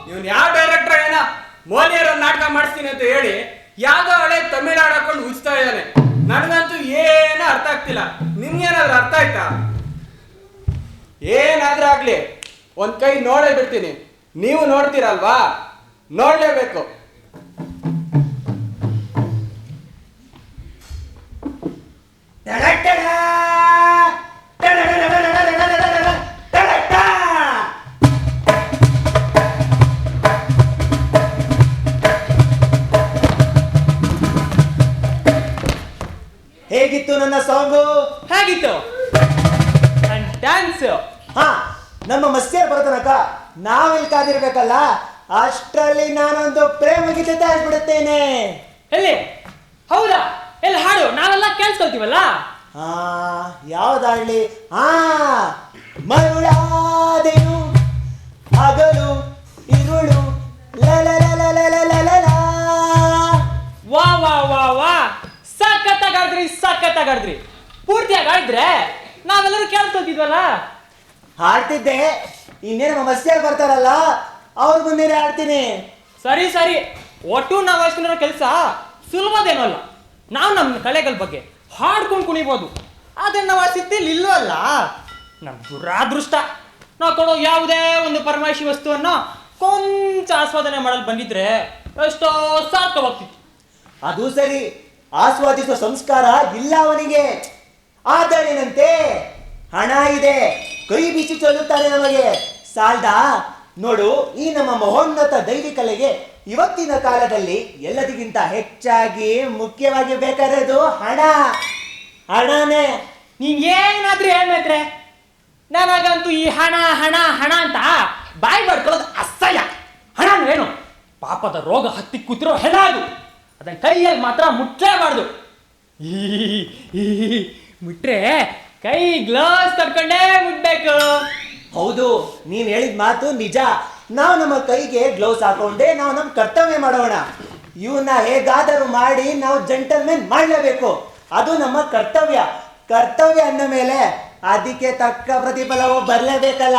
ಇವನ್ ಯಾವ ಡೈರೆಕ್ಟರ್ ಏನ ಮೋನಿಯರ ನಾಟಕ ಮಾಡಿಸ್ತೀನಿ ಅಂತ ಹೇಳಿ ಯಾವ್ದೋ ಹಳೆ ತಮಿಳ್ನಾಡು ಹಾಕೊಂಡು ಉಜ್ತಾ ಇದ್ದಾನೆ. ನನಗಂತೂ ಏನೂ ಅರ್ಥ ಆಗ್ತಿಲ್ಲ. ನಿಮ್ಗೇನಾದ್ರೂ ಅರ್ಥ ಆಯ್ತಾ? ಏನಾದ್ರೂ ಆಗ್ಲಿ ಒಂದ್ ಕೈ ನೋಡೇ ಬಿಡ್ತೀನಿ. ನೀವು ನೋಡ್ತೀರಲ್ವಾ? ನೋಡ್ಲೇಬೇಕು. ಹೇಗಿತ್ತು ನನ್ನ ಸಾಂಗು? ಹೇಗಿತ್ತು ಡ್ಯಾನ್ಸ್? ಹಾ, ನಮ್ಮ ಮಸ್ತಿಯರ್ ಬರೋ ತನಕ ನಾವಿಲ್ಲಿ ಕಾದಿರ್ಬೇಕಲ್ಲ, ಅಷ್ಟರಲ್ಲಿ ನಾನೊಂದು ಪ್ರೇಮ ಗೀತೆ ತಯಾರಿಸ್ಬಿಡುತ್ತೇನೆ. ಎಲ್ಲಿ? ಹೌದಾ? ಎಲ್ಲಿ ಹಾಡು? ನಾವೆಲ್ಲ ಕೇಳಿಸ್ಕೊಳ್ತೀವಲ್ಲ. ಹಾ, ಯಾವ್ದಾಡ್ಲಿ? ಹಾ, ಮರುಳಾದೆನು ಹಗಲು ಇರುಳು ಲಲಲಲಲಲಲಲ. ವಾ ವಾ ವಾ ವಾ, ಸಖತ್ತಾಗಾಡ್ರಿ ಸಖತ್ತಾಗಾಡ್ರಿ. ಪೂರ್ತಿಯಾಗಿ ಆಡಿದ್ರೆ ನಾವೆಲ್ಲರೂ ಕೇಳಿಸ್ಕೊಳ್ತಿದ್ವಲ್ಲ. ಹಾಡ್ತಿದ್ದೆ, ಇನ್ನೇನು ನಮ್ಮ ಮಸ್ತಿಯರ್ ಬರ್ತಾರಲ್ಲ ಅವ್ರ ಮುಂದೆ ಹಾಡ್ತೀನಿ. ಸರಿ ಸರಿ, ಒಟ್ಟು ನಾವು ಅಷ್ಟು ಕೆಲಸ ಸುಲಭದೇನೋ ಅಲ್ಲ. ನಾವು ನಮ್ಮ ಕಲೆಗಳ ಬಗ್ಗೆ ಹಾಡ್ಕೊಂಡು ಕುಣಿಬೋದು. ಆದರೆ ನಾವು ಆ ಸ್ಥಿತಿಯಲ್ಲಿ ಇಲ್ವಲ್ಲ. ನಮ್ಮ ದುರಾದೃಷ್ಟ. ನಾವು ಕೊಡೋ ಯಾವುದೇ ಒಂದು ಪರಮಾಯಿಷಿ ವಸ್ತುವನ್ನು ಕೊಂಚ ಆಸ್ವಾದನೆ ಮಾಡಲು ಬಂದಿದ್ರೆ ಎಷ್ಟೋ ಸಾರ್ಥಕವಾಗ್ತಿತ್ತು. ಅದು ಸರಿ, ಆಸ್ವಾದಿಸುವ ಸಂಸ್ಕಾರ ಇಲ್ಲ ಅವನಿಗೆ. ಆದರೇನಂತೆ, ಹಣ ಇದೆ, ಕೈ ಬಿಚ್ಚಿ ಚೆಲ್ಲುತ್ತಾನೆ ನಮಗೆ. ಸಾಲ್ದ ನೋಡು, ಈ ನಮ್ಮ ಮಹೋನ್ನತ ದೈವಿಕಲೆಗೆ ಇವತ್ತಿನ ಕಾಲದಲ್ಲಿ ಎಲ್ಲದಕ್ಕಿಂತ ಹೆಚ್ಚಾಗಿ ಮುಖ್ಯವಾಗಿ ಬೇಕಾಗಿರೋದು ಹಣ. ಹಣನೇ. ನೀನ್ ಏನಾದ್ರೂ ಹೇಳ್ಬೇಕ್ರೆ, ನನಗಂತೂ ಈ ಹಣ ಹಣ ಹಣ ಅಂತ ಬಾಯಿ ಬಡ್ಕೊಳ್ಳೋದು ಅಸಹ್ಯ. ಹಣ ಏನು ಪಾಪದ ರೋಗ ಹತ್ತಿ ಕೂತಿರೋ ಹೆಣ ಅದು. ಅದನ್ನ ಕೈಯಲ್ಲಿ ಮಾತ್ರ ಮುಟ್ಟಲೇಬಾರ್ದು. ಮುಟ್ರೆ ಕೈ ಗ್ಲೌಸ್ ತಡ್ಕೊಂಡೇ ಮುಟ್ಬೇಕು. ಹೌದು, ನೀನ್ ಹೇಳಿದ ಮಾತು ನಿಜ. ನಾವು ನಮ್ಮ ಕೈಗೆ ಗ್ಲೌಸ್ ಹಾಕೊಂಡೆ ನಾವು ನಮ್ಮ ಕರ್ತವ್ಯ ಮಾಡೋಣ. ಇವನ್ನ ಹೇಗಾದರೂ ಮಾಡಿ ನಾವು ಜೆಂಟಲ್ಮೆನ್ ಮಾಡಲೇಬೇಕು. ಅದು ನಮ್ಮ ಕರ್ತವ್ಯ. ಕರ್ತವ್ಯ ಅಂದ ಮೇಲೆ ಅದಕ್ಕೆ ತಕ್ಕ ಪ್ರತಿಫಲವು ಬರಲೇಬೇಕಲ್ಲ.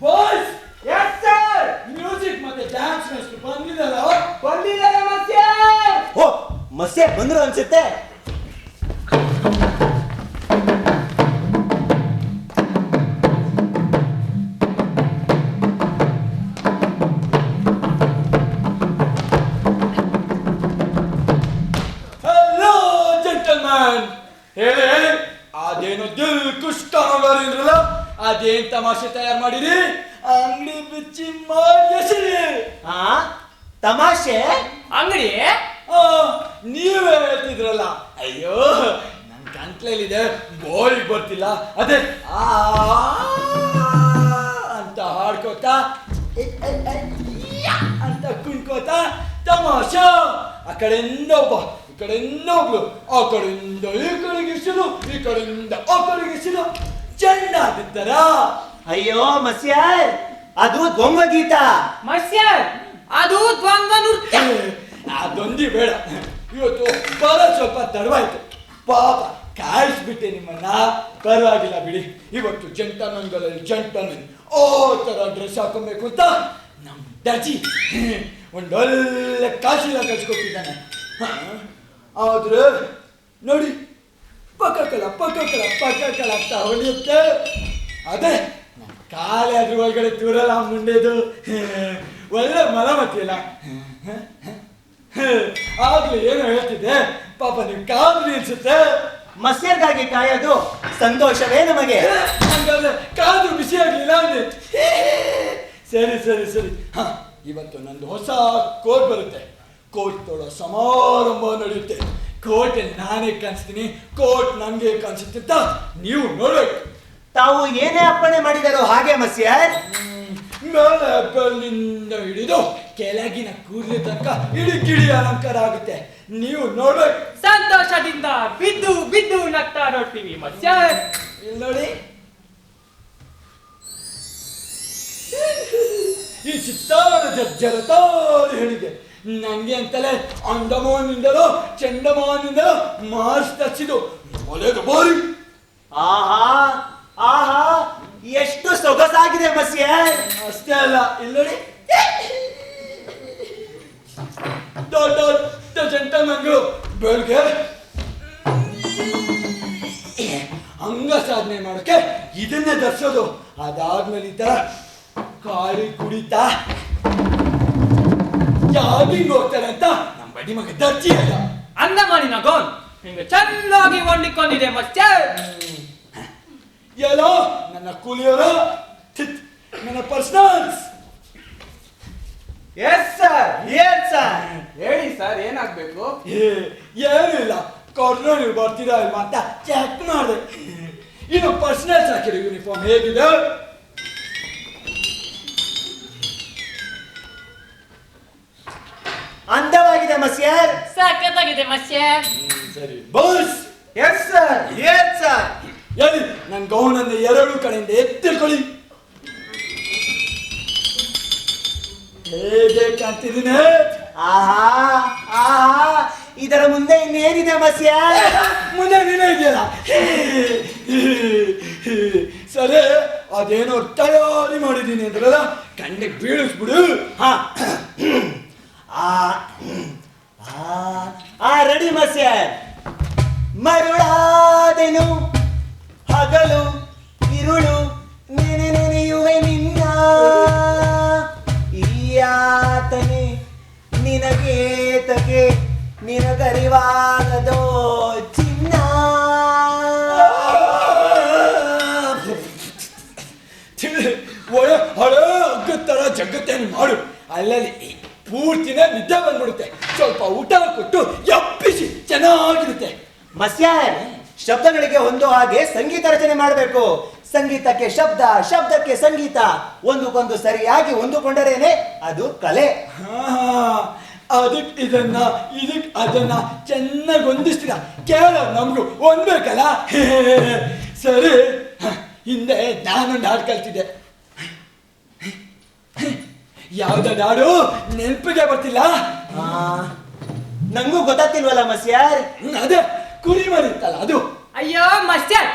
ಬಾಯ್ಸ್, ಎಸ್ ಸರ್, ಮ್ಯೂಸಿಕ್ ಮತ್ತೆ ಡ್ಯಾನ್ಸ್ ಮಾಸ್ಟರ್ ಬಂದಿದ್ದಾರೆ ಮಸ್ಯರ್. ಓ, ಮಸ್ಯ ಬಂದ್ರು ಅನ್ಸುತ್ತೆ. ಹೇಳಿ ಹೇಳಿ, ಅದೇನೋ ದಿಲ್ ಕುಷ್ಠರಲ್ಲ, ಅದೇನ್ ತಮಾಷೆ ತಯಾರು ಮಾಡಿರಿ? ಅಂಗಡಿ ಬಿಚ್ಚಿ ಮಾಡಿ. ಆ ತಮಾಷೆ ಅಂಗಡಿ ನೀವೇ ಹೇಳ್ತಿದ್ರಲ್ಲ. ಅಯ್ಯೋ, ನನ್ ಗಂಟ್ಲಲ್ಲಿದೆ, ಬೋಳಿಗೆ ಬರ್ತಿಲ್ಲ. ಅದೇ ಆ ಅಂತ ಹಾಡ್ಕೋತಾ ಅಂತ ಕುಣ್ಕೋತಾ ತಮಾಷಾ. ಆ ಕಡೆಯಿಂದ ಒಬ್ಬ, ಈ ಕಡೆಯಿಂದ ಒಬ್ಳು, ಆ ಕಡೆಯಿಂದ ಈ ಕಡೆಗೆ ಇಸಿಲು, ಈ ಕಡೆಯಿಂದ ಆ ಕಡೆಗೆ ಇಸಿಲು, ಚೆನ್ನಾಗಿದ್ದಾರ. ಅಯ್ಯೋ ಮಸ್ಯಾರ್, ಅದು ದ್ವಂದ್ವ ಗೀತ. ಮಸ್ಯರ್, ಅದು ದ್ವಂದ್ವ ನೃತ್ಯ. ಅದೊಂದಿ ಬೇಡ. ಇವತ್ತು ಬರೋ ಸ್ವಲ್ಪ ತಡವಾಯ್ತು. ಪಾಪ ಕಾಯಿಸ್ಬಿಟ್ಟೆ ನಿಮ್ಮನ್ನ. ಪರವಾಗಿಲ್ಲ ಬಿಡಿ. ಇವತ್ತು ಜಂಟಲ್ಮನ್ಗಳಲ್ಲಿ ಜಂಟಲ್ಮನ್ ಓ ತರ ಡ್ರೆಸ್ ಹಾಕೊಬೇಕು ಅಂತ ನಮ್ ದರ್ಜಿ ಒಂದೊಳ್ಳೆ ಕಾಶಿಲ ಕಳ್ಸಿಕೊಟ್ಟಿದ್ದಾನೆ. ಆದ್ರೆ ನೋಡಿ, ಪಕ್ಕಕಳ ಅಂತ ಹೊಳಿಯುತ್ತೆ. ಅದೇ ಕಾಲೇ ಅದ್ರ ಒಳಗಡೆ ತೂರಲ್ಲ ಮುಂಡೆದು. ಒಳ್ಳೆ ಮಲಮತಿಯಲ್ಲ. ಆಗ್ಲೇ ಏನು ಹೇಳ್ತಿದ್ದೆ, ಪಾಪ ನೀವು ಕಾದ್ರಿ ಅನ್ಸುತ್ತೆ. ಮಸ್ಯರ್ಗಾಗಿ ಕಾಯೋದು ಸಂತೋಷವೇ ನಮಗೆ. ಹಂಗಾದ್ರೆ ಕಾದು ಬಿಸಿ ಆಗ್ಲಿಲ್ಲ ಅಂದ್ರೆ ಸರಿ ಸರಿ ಸರಿ. ಹ, ಇವತ್ತು ನಂದು ಹೊಸ ಕೋಟ್ ಬರುತ್ತೆ. ಕೋಟ್ ತೊಡೋ ಸಮಾರಂಭ ನಡೆಯುತ್ತೆ. ಕೋಟ್ ನಾನೇ ಕಾಣಿಸ್ತೀನಿ, ಕೋಟ್ ನಂಗೆ ಕಾಣಿಸುತ್ತೆ ಅಂತ ನೀವು ನೋಡ್ಬೇಕು. ತಾವು ಏನೇ ಅಪ್ಪಣೆ ಮಾಡಿದಾರೋ ಹಾಗೆ ಮಸ್ಯರ್. ಮೇಲೆ ಬೆಳ್ಳಿಂದ ಹಿಡಿದು ಕೆಳಗಿನ ಕೂದಲು ತನಕ ಇಡೀ ಗಿಡಿ ಅಲಂಕಾರ ಆಗುತ್ತೆ. ನೀವು ನೋಡ್ಬೇಕು. ಸಂತೋಷದಿಂದ ಬಿದ್ದು ಬಿದ್ದು ನಗ್ತಾ ನೋಡ್ತೀವಿ ಮಸ್ಯರ್. ಇಲ್ಲಿ ನೋಡಿ, ಈ ಚಿತ್ತಾರ ಜರ್ಜರತಾರಿ ಹೇಳಿದೆ. ನಂಗೆ ಅಂತಲೇ ಅಂಡಮಾನಿಂದಲೋ ಚಂಡಮಾನಿಂದಲೋ ಮಾರ್ಸ್ ತಚ್ಚಿದು ಮೊಲೆದು ಬೋರಿ. ಆಹಾ ಆಹಾ, ಎಷ್ಟು ಸೊಗಸ ಕ್ಲೋಸ್ ಆಗಿದೆ ಮಸಿಯರ್. ಅಷ್ಟೇ ಅಲ್ಲ, ಇಲ್ಲಿ ದೊಡ್ಡ ದೊಡ್ಡ ಜೆಂಟಲ್ಮನ್ಗಳು ಬೆಳಗ್ಗೆ ಅಂಗ ಸಾಧನೆ ಮಾಡೋಕೆ ಇದನ್ನೇ ಧರಿಸೋದು. ಅದಾದ್ಮೇಲೆ ಈ ತರ ಕಾಳಿ ಕುಡಿತಾ ಜಾಗಿಂಗ್ ಹೋಗ್ತಾರೆ ಅಂತ ನಮ್ಮ ಬಡ್ಡಿ ಮಗ ದರ್ಜಿ ಅಲ್ಲ. ಅಂದಮಾನಿನ ಗೋನ್ ನಿಂಗೆ ಚೆನ್ನಾಗಿ ಹೊಂದಿಕೊಂಡಿದೆ ಮಸ್ಟರ್. ಎಲ್ಲೋ ನನ್ನ ಕೂಲಿಯವರು, ನನ್ನ personals. S sir, yes sir. ಹೇಳಿ ಸರ್, ಏನಾಗ್ಬೇಕು? ಏನೂ ಇಲ್ಲ, ಕೊಡ್ರೋ ನೀವು ಬರ್ತೀರಾ ಇಲ್ವಾ ಅಂತ ಚೆಕ್ ಮಾಡಿದೆ. ಇನ್ನು ಪರ್ಸನಲ್ಸ್ ಹಾಕಿರೋ ಯೂನಿಫಾರ್ಮ್ ಹೇಗಿದೆ? ಅಂದವಾಗಿದೆ ಮಸಿಯರ್. ಸಖತ್ತಾಗಿದೆ ಮಸ್ಟರ್. ಸರಿ bus. S sir, yes sir. ಎಲ್ಲಿ ನನ್ನ ಗೌನನ್ನು ಎರಡು ಕಡೆಯಿಂದ ಎತ್ತಿರ್ಕೊಳ್ಳಿ. ಹೇಗೆ ಕಾಣ್ತಿದ್ದೀನಿ? ಆಹಾ ಆಹಾ, ಇದರ ಮುಂದೆ ಇನ್ನೇನಿದೆ ಮಸಿಯರ್? ಮುಂದೆ ನೀನೇ ಇದೆಯಲ್ಲ. ಸರಿ, ಅದೇನೋ ತಯಾರಿ ಮಾಡಿದ್ದೀನಿ ಅಂದ್ರಲ್ಲ, ಕಣ್ಣಿಗೆ ಬೀಳಿಸ್ಬಿಡು. ಹಾ ರೆಡಿ ಮಸಿಯರ್. ಮರುಳಾದೆನು ಹಗಲು ಇರುಳು ನೆನೆ ನೆನೆಯುವೆ ನಿನ್ನ, ಈಯಾತನೆ ನಿನಗೇತಕೆ ನಿನಗರಿವಾಗದೋ ಚಿನ್ನ. ಒಳ್ಳೆ ಹಳೆ ಅಗ್ಗತ್ತರ ಜಗತ್ತೇನು ಮಾಡು. ಅಲ್ಲಲ್ಲಿ ಪೂರ್ತಿನೇ ನಿದ್ದೆ ಬಂದ್ಬಿಡುತ್ತೆ. ಸ್ವಲ್ಪ ಊಟ ಕೊಟ್ಟು ಎಪ್ಪಿಸಿ ಚೆನ್ನಾಗಿರುತ್ತೆ. ಮಸ್ಯಾರ್, ಶಬ್ದಗಳಿಗೆ ಹೊಂದೋ ಹಾಗೆ ಸಂಗೀತ ರಚನೆ ಮಾಡಬೇಕು. ಸಂಗೀತಕ್ಕೆ ಶಬ್ದ, ಶಬ್ದಕ್ಕೆ ಸಂಗೀತ, ಒಂದಕ್ಕೊಂದು ಸರಿಯಾಗಿ ಹೊಂದಿಕೊಂಡರೇನೆ ಅದು ಕಲೆ. ಅದಕ್ಕೆ ಇದನ್ನ ಇದಕ್ಕೆ ಅದನ್ನ ಚೆನ್ನಾಗಿ ಹೊಂದಿಸ್ತೀರ. ಕೇಳೋ ನಮ್ಗೂ ಹೊಂದ್ಬೇಕಲ್ಲ. ಸರಿ, ಹಿಂದೆ ನಾನೊಂದು ಹಾಡು ಕಲ್ತಿದ್ದೆ. ಯಾವ್ದು ಹಾಡು ನೆನಪಿಗೆ ಬರ್ತಿಲ್ಲ. ನಂಗೂ ಗೊತ್ತಾಗ್ತಿಲ್ವಲ್ಲ ಮಸ್ಯಾರ್. ಅದೇ ಕುರಿ ಮರಿತ್ತಲ್ಲ ಅದು. ಅಯ್ಯೋ ಮಸ್ಟರ್,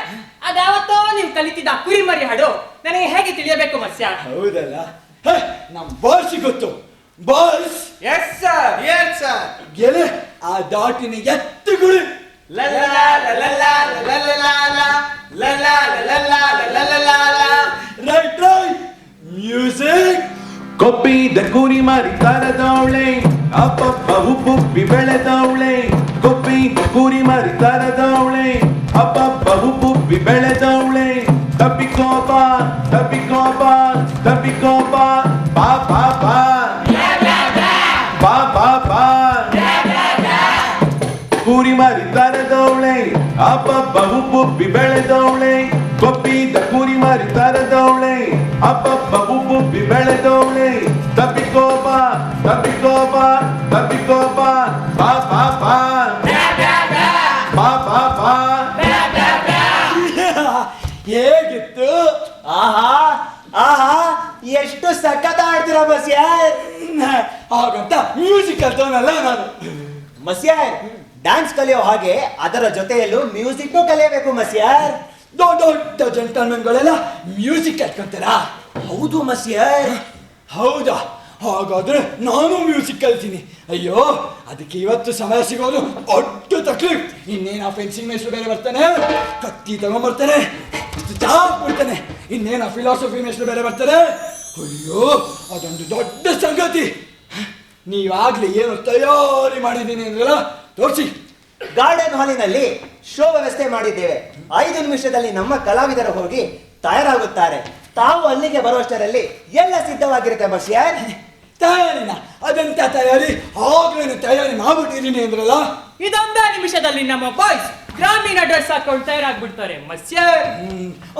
ಅದಾವತ್ತೋ ನೀವು ಕಲಿತಿದ್ದ ಕುರಿಮರಿ ಹಾಡು ನನಗೆ ಹೇಗೆ ತಿಳಿಯಬೇಕು ಮಸ್ಟರ್? ಹೌದಲ್ಲ, ನಮ್ ಬಾಲ್ಸಿ ಗೊತ್ತು. ಬಾಲ್ಸ್. Yes sir, yes sir. ಗೆಲೆ ಆ ದಾಟಿನ ಎತ್ತುಗಳು. Right right. ಮ್ಯೂಸಿಕ್. ಕೊಬ್ಬಿದ ಕುರಿ ಮರಿ ತರದವಳೆ, ಅಪ್ಪಪ್ಪ ಉಪ್ಪುಪ್ಪಿ ಬೆಳೆದವಳೆ. ಕೊಬ್ಬಿದ ಕುರಿ ಮರಿ ತರದವಳೆ, ಅಪ್ಪಪ್ಪ ಉಪ್ಪುಪ್ಪಿ ಬೆಳೆದವಳೆ. ತಪ್ಪಿಕೋಪ ತಪ್ಪಿಕೋಪ ತಪ್ಪಿಕೋಪ, ಬಾ ಬಾ ಬಾ ಬಾ ಬಾ ಬಾ. ಕುರಿ ಮರಿ ತರದವಳೆ, ಅಪ್ಪಪ್ಪ ಉಪ್ಪುಪ್ಪಿ ಬೆಳೆದವಳೆ. ಕೊಬ್ಬಿದ ಕುರಿ ಮರಿ ತರದವಳೆ, ಅಪ್ಪಪ್ಪ ಉಪ್ಪುಪ್ಪಿ ಬೆಳೆದವಳೆ. ತಪ್ಪಿಕೋಪ ತಪ್ಪಿಕೋಪ ತಪ್ಪಿಕೋಪ, ಬಾ ಬಾ ಬಾ ಬಾ ಬಾ ಬಾ. ಹೇಗಿತ್ತು? ಆಹಾ ಆಹಾ, ಎಷ್ಟು ಸಖತ್ ಆಡ್ತೀರ ಮಸ್ಯಾರ್. ಹಾಗಂತ ಮ್ಯೂಸಿಕ್ ಕಲ್ತವನಲ್ಲ ನಾನು. ಮಸ್ಯಾರ್, ಡ್ಯಾನ್ಸ್ ಕಲಿಯೋ ಹಾಗೆ ಅದರ ಜೊತೆಯಲ್ಲೂ ಮ್ಯೂಸಿಕ್ ಕಲಿಯಬೇಕು ಮಸ್ಯಾರ್. ದೊಡ್ಡ ದೊಡ್ಡ ಜೆಂಟಲ್ಮನ್ಗಳೆಲ್ಲ ಮ್ಯೂಸಿಕ್ ಕಲ್ತ್ಕೊಂತಾರ. ಹೌದು ಮಸ್ಯಾರ್. ಹೌದಾ? ಹಾಗಾದ್ರೆ ನಾನು ಮ್ಯೂಸಿಕ್ ಕಲ್ತೀನಿ. ಅಯ್ಯೋ, ಅದಕ್ಕೆ ಇವತ್ತು ಸಮಯ ಸಿಗೋದು ಒಟ್ಟು ತಕ್ಲೀಫ್. ಇನ್ನೇನು ಫೆನ್ಸಿಂಗ್ ಮೇಸ್ಟ್ರು ಬೇರೆ ಬರ್ತಾನೆ, ಕತ್ತಿ ತಗೊಂಡ್ಬರ್ತಾನೆ, ಚಾ ಬಿಡ್ತಾನೆ. ಇನ್ನೇನು ಫಿಲಾಸಫಿ ಮೇಸ್ಟ್ರು ಬೇರೆ ಬರ್ತಾರೆ. ಅಯ್ಯೋ, ಅದೊಂದು ದೊಡ್ಡ ಸಂಗತಿ. ನೀವಾಗ್ಲೇ ಏನು ತಯಾರಿ ಮಾಡಿದ್ದೀನಿ ಅಂದ್ರಲ್ಲ, ತೋರಿಸಿ. ಗಾರ್ಡನ್ ಹಾಲಿನಲ್ಲಿ ಶೋ ವ್ಯವಸ್ಥೆ ಮಾಡಿದ್ದೇವೆ. 5 ನಿಮಿಷದಲ್ಲಿ ನಮ್ಮ ಕಲಾವಿದರು ಹೋಗಿ ತಯಾರಾಗುತ್ತಾರೆ. ತಾವು ಅಲ್ಲಿಗೆ ಬರುವಷ್ಟರಲ್ಲಿ ಎಲ್ಲ ಸಿದ್ಧವಾಗಿರುತ್ತೆ ಮಸ್ಯಾರ್. ತಯಾರಿನ ಅದಂತ ತಯಾರಿ ಆಗ್ಲೇನು ತಯಾರಿ ಮಾಡ್ಬಿಟ್ಟಿದ್ದೀನಿ ಅಂದ್ರಲ್ಲ. ಇದೊಂದೇ ನಿಮಿಷದಲ್ಲಿ ನಮ್ಮ ಬಾಯ್ಸ್ ಗ್ರಾಮೀಣ ಡ್ರೆಸ್ ಹಾಕೊಂಡು ತಯಾರಾಗ್ಬಿಡ್ತಾರೆ ಮಸ್ಯರ್.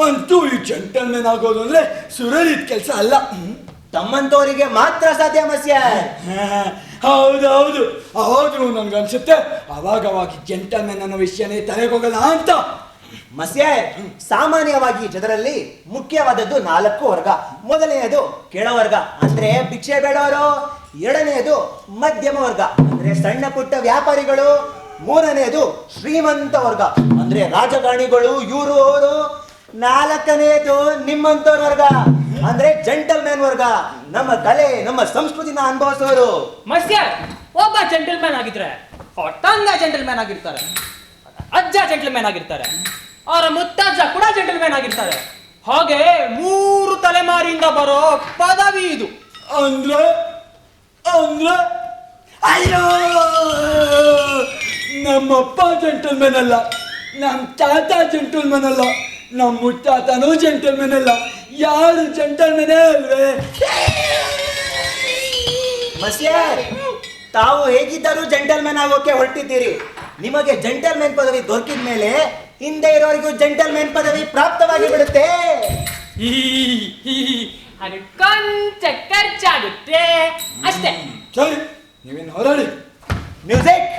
ಅಂತೂ ಈ ಜೆಂಟಲ್ಮೆನ್ ಆಗೋದು ಅಂದ್ರೆ ಸುರಳಿದ ಕೆಲಸ ಅಲ್ಲ. ತಮ್ಮಂತವರಿಗೆ ಮಾತ್ರ ಸಾಧ್ಯ ಮಸ್ಯಾರ್. ಹೌದೌದು, ಆದ್ರೂ ನನ್ಗನ್ಸುತ್ತೆ ಅವಾಗವಾಗ ಜೆಂಟಲ್ಮೆನ್ ಅನ್ನೋ ವಿಷಯನೇ ತಲೆಗೋಗಲ್ಲ ಅಂತ. ಮಸ್ಯಾರ್, ಸಾಮಾನ್ಯವಾಗಿ ಜನರಲ್ಲಿ ಮುಖ್ಯವಾದದ್ದು 4 ವರ್ಗ. ಮೊದಲನೆಯದು ಕೆಳವರ್ಗ ಅಂದ್ರೆ ಭಿಕ್ಷೆ ಬೇಡವರು. ಎರಡನೆಯದು ಮಧ್ಯಮ ವರ್ಗ ಅಂದ್ರೆ ಸಣ್ಣ ಪುಟ್ಟ ವ್ಯಾಪಾರಿಗಳು. ಮೂರನೆಯದು ಶ್ರೀಮಂತ ವರ್ಗ ಅಂದ್ರೆ ರಾಜಕಾರಣಿಗಳು, ಇವರು ಅವರು. ನಾಲ್ಕನೇದು ನಿಮ್ಮಂತವ್ರ ವರ್ಗ, ಅಂದ್ರೆ ಜೆಂಟಲ್ಮ್ಯಾನ್ ವರ್ಗ. ನಮ್ಮ ಕಲೆ ನಮ್ಮ ಸಂಸ್ಕೃತಿನ ಅನುಭವಿಸೋರು. ಮಸ್ಯ ಒಬ್ಬ ಜೆಂಟಲ್ಮ್ಯಾನ್ ಆಗಿದ್ರೆ ಅವ್ರ ತಂದೆ ಜೆಂಟಲ್ಮ್ಯಾನ್ ಆಗಿರ್ತಾರೆ, ಅಜ್ಜ ಜೆಂಟಲ್ಮ್ಯಾನ್ ಆಗಿರ್ತಾರೆ, ಅವರ ಮುತ್ತಜ್ಜ ಕೂಡ ಜೆಂಟಲ್ಮ್ಯಾನ್ ಆಗಿರ್ತಾರೆ. ಹಾಗೆ 3 ತಲೆಮಾರಿಯಿಂದ ಬರೋ ಪದವಿ ಇದು. ಅಂದ್ರೆ ಅಂದ್ರೆ ಅಯ್ಯೋ, ನಮ್ಮಪ್ಪ ಜೆಂಟಲ್ಮೆನ್ ಅಲ್ಲ, ನಮ್ಮ ತಾತ ಜೆಂಟಲ್ಮೆನ್ ಅಲ್ಲ, ನಮ್ಮ ಮುತ್ತಾತನೂ ಜೆಂಟಲ್ಮೆನ್ ಅಲ್ಲ. ಯಾರು ಜೆಂಟಲ್ಮೆನೇ ಅಲ್ವೇ? ಮಸ್ಯ, ತಾವು ಹೇಗಿದ್ದರೂ ಜೆಂಟಲ್ಮ್ಯಾನ್ ಆಗೋಕೆ ಹೊರಟಿದ್ದೀರಿ. ನಿಮಗೆ ಜೆಂಟಲ್ಮ್ಯಾನ್ ಪದವಿ ದೊರಕಿದ ಮೇಲೆ ಹಿಂದೆ ಇರೋರಿಗೂ ಜೆಂಟಲ್ಮ್ಯಾನ್ ಪದವಿ ಪ್ರಾಪ್ತವಾಗಿ ಬಿಡುತ್ತೆ. ಅದು ಕೊಂಚ ಖರ್ಚಾಗುತ್ತೆ ಅಷ್ಟೇ. ಸರಿ, ನೀವೇನು ಹೊರಡಿ. Music.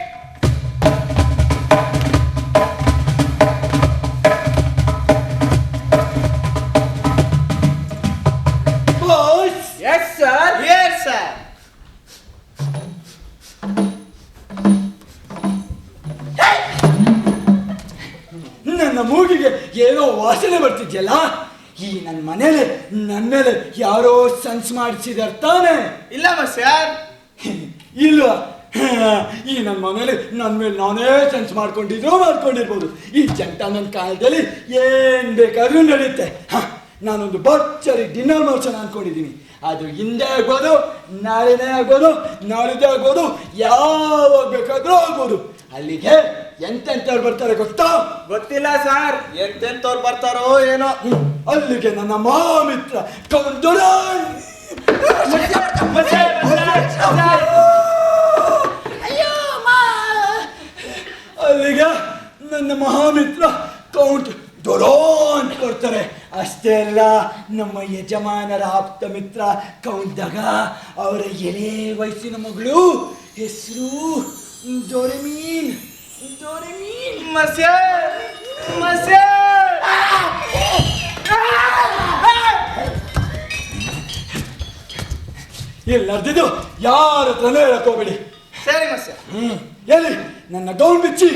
S sir. Yes sir. ನನ್ನ ಮೂಗಿಗೆ ಏನೋ ವಾಸನೆ ಬರ್ತಿದ್ಯಲ್ಲ. ಈ ನನ್ನ ಮನೇಲಿ ನನ್ನ ಮೇಲೆ ಯಾರೋ ಸೆನ್ಸ್ ಮಾಡಿಸಿದಾರೆ ತಾನೆ? ಇಲ್ಲ ಸರ್. ಇಲ್ವಾ? ಈ ನನ್ನ ಮನೇಲಿ ನನ್ನ ಮೇಲೆ ನಾನೇ ಸೆನ್ಸ್ ಮಾಡ್ಕೊಂಡಿರ್ಬೋದು. ಈ ಜಂಟಲ್ಮನ್ ಕಾಲದಲ್ಲಿ ಏನ್ ಬೇಕಾದ್ರೂ ನಡೆಯುತ್ತೆ. ನಾನೊಂದು ಭರ್ಜರಿ ಡಿನ್ನರ್ ಮಾಡ್ಸೋಣ ಅನ್ಕೊಂಡಿದ್ದೀನಿ. ಅದು ಹಿಂದೆ ಆಗ್ಬೋದು, ನಾಳೆನೇ ಆಗ್ಬೋದು, ನಾಳಿದ್ದೇ ಆಗ್ಬೋದು, ಯಾವಾಗ ಬೇಕಾದ್ರೂ ಆಗ್ಬೋದು. ಅಲ್ಲಿಗೆ ಎಂತೆಂಥವ್ರು ಬರ್ತಾರೆ ಗೊತ್ತಾ? ಗೊತ್ತಿಲ್ಲ ಸರ್. ಎಂತೆಂತವ್ರು ಬರ್ತಾರೋ ಏನೋ. ಅಲ್ಲಿಗೆ ನನ್ನ ಮಹಾಮಿತ್ರ ಕೌಂಟುರಾನ್. ಅಲ್ಲಿಗೆ ನನ್ನ ಮಹಾಮಿತ್ರ ಕೌಂಟ್ ಡೊಡೋನ್ ಕೊಡ್ತಾರೆ. ಅಷ್ಟೇ ಅಲ್ಲ, ನಮ್ಮ ಯಜಮಾನರ ಆಪ್ತ ಮಿತ್ರ ಕೌಂಟ್ ದಗ, ಅವರ ಎಳೆ ವಯಸ್ಸಿನ ಮಗಳು, ಹೆಸರು ಡೋರೆಮೀನ್. ಇಲ್ಲಿ ನಡೆದಿದ್ದು ಯಾರ ಹತ್ರನೂ ಹೇಳಕ್ ಹೋಗ್ಬೇಡಿ. ಸರಿ ಮಸ್ಯ. ಎಲ್ಲಿ ನನ್ನ ಗೌನ್ ಬಿಚ್ಚಿ.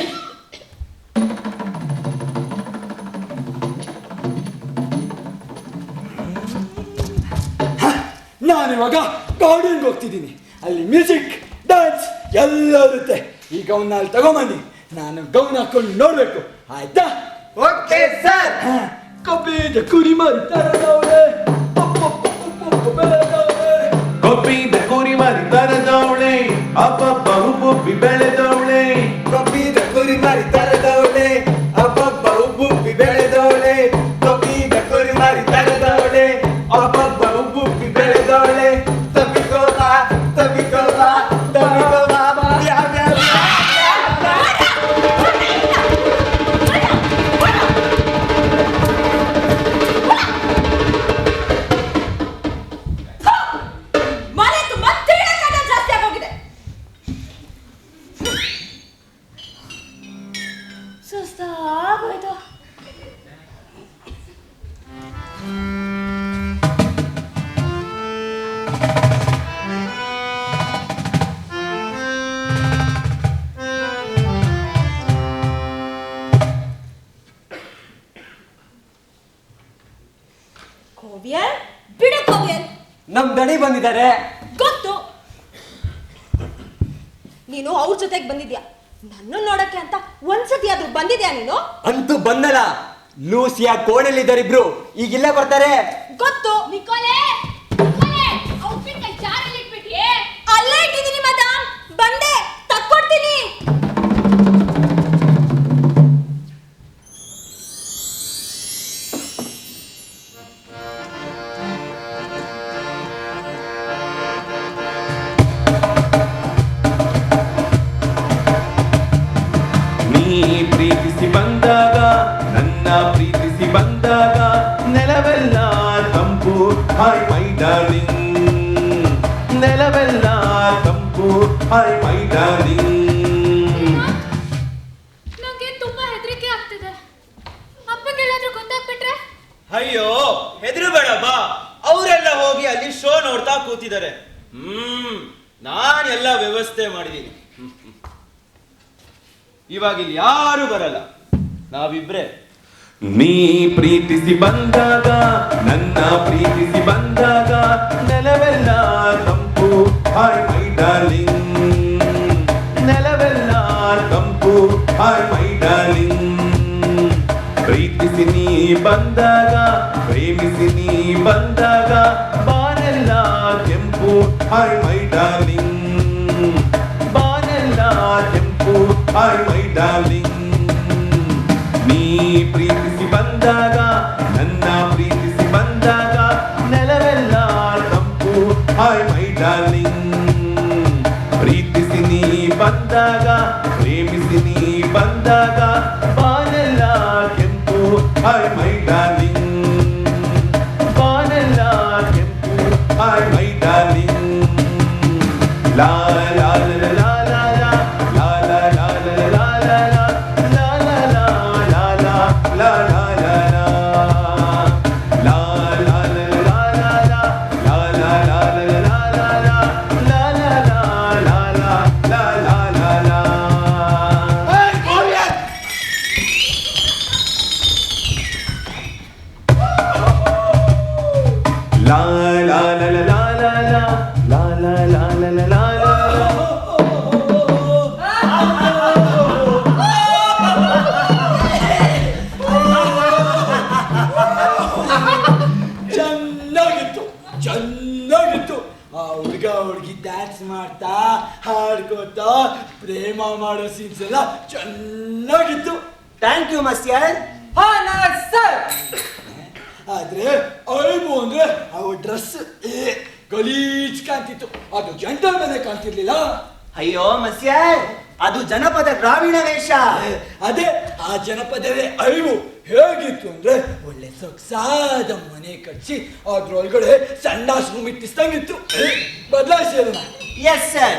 ನಾನಿವಾಗ ಗಾರ್ಡನ್ಗೆ ಹೋಗ್ತಿದ್ದೀನಿ. ಅಲ್ಲಿ ಮ್ಯೂಸಿಕ್, ಡ್ಯಾನ್ಸ್ ಎಲ್ಲ ಇರುತ್ತೆ. ಈ ಗೌನ್ ಅಲ್ಲಿ ತಗೊಂಬನ್ನಿ. ನಾನು ಗೌನ್ ಹಾಕೊಂಡು ನೋಡ್ಬೇಕು, ಆಯ್ತಾ? Okay sir. ಕಬ್ಬಿದ ಕುರಿ ಮರಿತಾರದವಳೆ, ಕೊಬ್ಬಿದ ಕುರಿ ಮರಿತಾರದವಳೆ, ಅಬ್ಬಬ್ಬ ಹುಬ್ಬುಬ್ಬಿ ಬೆಳೆದವಳೆ. ಕೊಬ್ಬಿದ ಕುರಿ ಮರಿತಾರದವಳೆ, ಅಬ್ಬಬ್ಬ ಹುಬ್ಬುಬ್ಬಿ ಬೆಳೆದವಳೆ. ಕೊಬ್ಬಿದ ಕುರಿ ಮರಿತಾರದವಳೆ, ಅಬ್ಬಬ್ಬ ಹುಬ್ಬುಬ್ಬಿ ಬೆಳೆದವಳೆ. ತಬ್ಬಿಕೋ ಬಾ, ತಬ್ಬಿಕೋ ಬಾ, ತಬ್ಬಿಕೋ ಬಾ, ಮನೆ ತುಂಬಾ ತೀಳಕಟ ಜಾಸ್ತಿ ಆಗೋಗಿದೆ. ಸುಸ್ತಾಗೋಯ್ತು. ಕೋವಿಯಲ್, ಬಿಡು ಕೋವಿಯಲ್. ನಮ್ ದಣಿ ಬಂದಿದ್ದಾರೆ. ಗೊತ್ತು, ನೀನು ಅವ್ರ ಜೊತೆಗೆ ಬಂದಿದ್ಯಾ. ನನ್ನ ನೋಡಕ್ಕೆ ಅಂತ ಒಂದ್ಸತಿ ಆದ್ರೂ ಬಂದಿದ್ಯಾ ನೀನು? ಅಂತೂ ಬಂದಲ್ಲ. ಲೂಸಿಯಾ ಕೋಣೆಲಿದ್ದಾರಿಬ್ರು, ಈಗ ಇಲ್ಲೇ ಬರ್ತಾರೆ. ಗೊತ್ತು. ನಿಕೋಲೆ, ಔಟ್ಫಿಟ್ ಕೈ ಜಾರಲ್ಲಿ ಇಟ್ಬಿಟ್ಟಿಯೇ? ಅಲ್ಲೇ ಇಟ್ಟಿದ್ದೀನಿ madam. ಬಂದೆ, ತಕ್ಕೊಡ್ತೀನಿ. ಪ್ರೀತಿಸಿ ಬಂದಾಗ, ನನ್ನ ಪ್ರೀತಿಸಿ ಬಂದಾಗ, ನೆಲವೆಲ್ಲ ತಂಪು, ಹಾಯ್ ಮೈ ಡಾರ್ಲಿಂಗ್. ನೆಲವೆಲ್ಲ ತಂಪು, ಹಾಯ್ ಮೈ ಡಾರ್ಲಿಂಗ್. ನಂಗೆ ತುಂಬಾ ಹೆದರಿಕೆ ಆಗ್ತಿದೆ. ಅಪ್ಪಗೆಲ್ಲಾದ್ರೂ ಗೊತ್ತಾಗ್ಬಿಟ್ರೆ? ಅಯ್ಯೋ, ಹೆದರಬೇಡ ಬಾ. ಅವರೆಲ್ಲ ಹೋಗಿ ಅಲ್ಲಿ ಶೋ ನೋಡ್ತಾ ಕೂತಿದ್ದಾರೆ. ನಾನೆಲ್ಲ ವ್ಯವಸ್ಥೆ ಮಾಡಿದ್ದೀನಿ. ಇವಾಗ ಇಲ್ಲಿ ಯಾರು ಬರಲ್ಲ, ನಾವಿಬ್ರೆ. ನೀ ಪ್ರೀತಿಸಿ ಬಂದಾಗ ನನ್ನ ಪ್ರೀತಿಸಿ ಬಂದಾಗ ನೆಲವೆಲ್ಲ ತಂಪು ಹಾಯ್ ಮೈ ಡಾರ್ಲಿಂಗ್ ನೆಲವೆಲ್ಲ ತಂಪು ಹಾಯ್ ಮೈ ಡಾರ್ಲಿಂಗ್ ಪ್ರೀತಿಸಿ ನೀ ಬಂದಾಗ ಪ್ರೇಮಿಸಿ ನೀ ಬಂದಾಗ ಬಾನೆಲ್ಲ ಕೆಂಪು ಹಾಯ್ ಮೈ ಡಾರ್ಲಿಂಗ್ ಬಾನೆಲ್ಲ ಕೆಂಪು ಹಾಯ್ ಮೈ ಡಾರ್ಲಿಂಗ್ ನೀ ಪ್ರೀತಿಸಿ ಬಂದಾಗ ನನ್ನ ಪ್ರೀತಿಸಿ ಬಂದಾಗ ನೆಲವೆಲ್ಲ ತಂಪು ಹಾಯ್ ಮೈ ಡಾರ್ಲಿಂಗ್ ಪ್ರೀತಿಸಿ ನೀ ಬಂದಾಗ ಪ್ರೇಮಿಸಿ ನೀ ಬಂದಾಗ ಬಾನೆಲ್ಲ ಕೆಂಪು ಹಾಯ್ ಮೈ ಡಾರ್ಲಿಂಗ್ ಬಾನೆಲ್ಲ ಕೆಂಪು ಹಾಯ್ ಮೈ ಡಾರ್ಲಿಂಗ್ ಲಾ ಲಾ ಲಾ ಲಾ ಲಾ ಲಾ ಲಾ ಲಾ ಲಾ ಲಾ ಲಾ ಲಾ ಚೆನ್ನಾಗಿತ್ತು ಚೆನ್ನಾಗಿತ್ತು. ಆ ಹುಡುಗಿ ಡ್ಯಾನ್ಸ್ ಮಾಡ್ತಾ ಹಾಡ್ಕೋತಾ ಪ್ರೇಮ ಮಾಡೋ ಸೀನ್ಸ್ ಎಲ್ಲ ಚೆನ್ನಾಗಿತ್ತು. Thank you ಮಸ್ಯರ್. ಸರ್ ಆದ್ರೆ ಐಬು ಅಂದ್ರೆ ಅವ ಡ್ರೆಸ್ ಗಲೀಜ್ ಕಾಣ್ತಿತ್ತು, ಅದು ಜೆಂಟಲ್ಮನ್ ಕಾಣ್ತಿರ್ಲಿಲ್ಲ. ಅಯ್ಯೋ ಮಸ್ಯರ್, ಅದು ಜನಪದ ಗ್ರಾಮೀಣ ವೇಷ. ಅದೇ ಆ ಜನಪದವೇ ಐವು ಹೇಗಿತ್ತು ಅಂದ್ರೆ ಒಳ್ಳೆ ಸೊಗಸಾದ ಮನೆ ಕಟ್ಸಿ ಅದ್ರೊಳಗಡೆ ಸಂಡಾಸ್ ರೂಮ್ ಇಟ್ಟಿಸ್ದಂಗಿತ್ತು. ಬದಲಾಯಿಸಿ ಅದನ್ನ. Yes sir.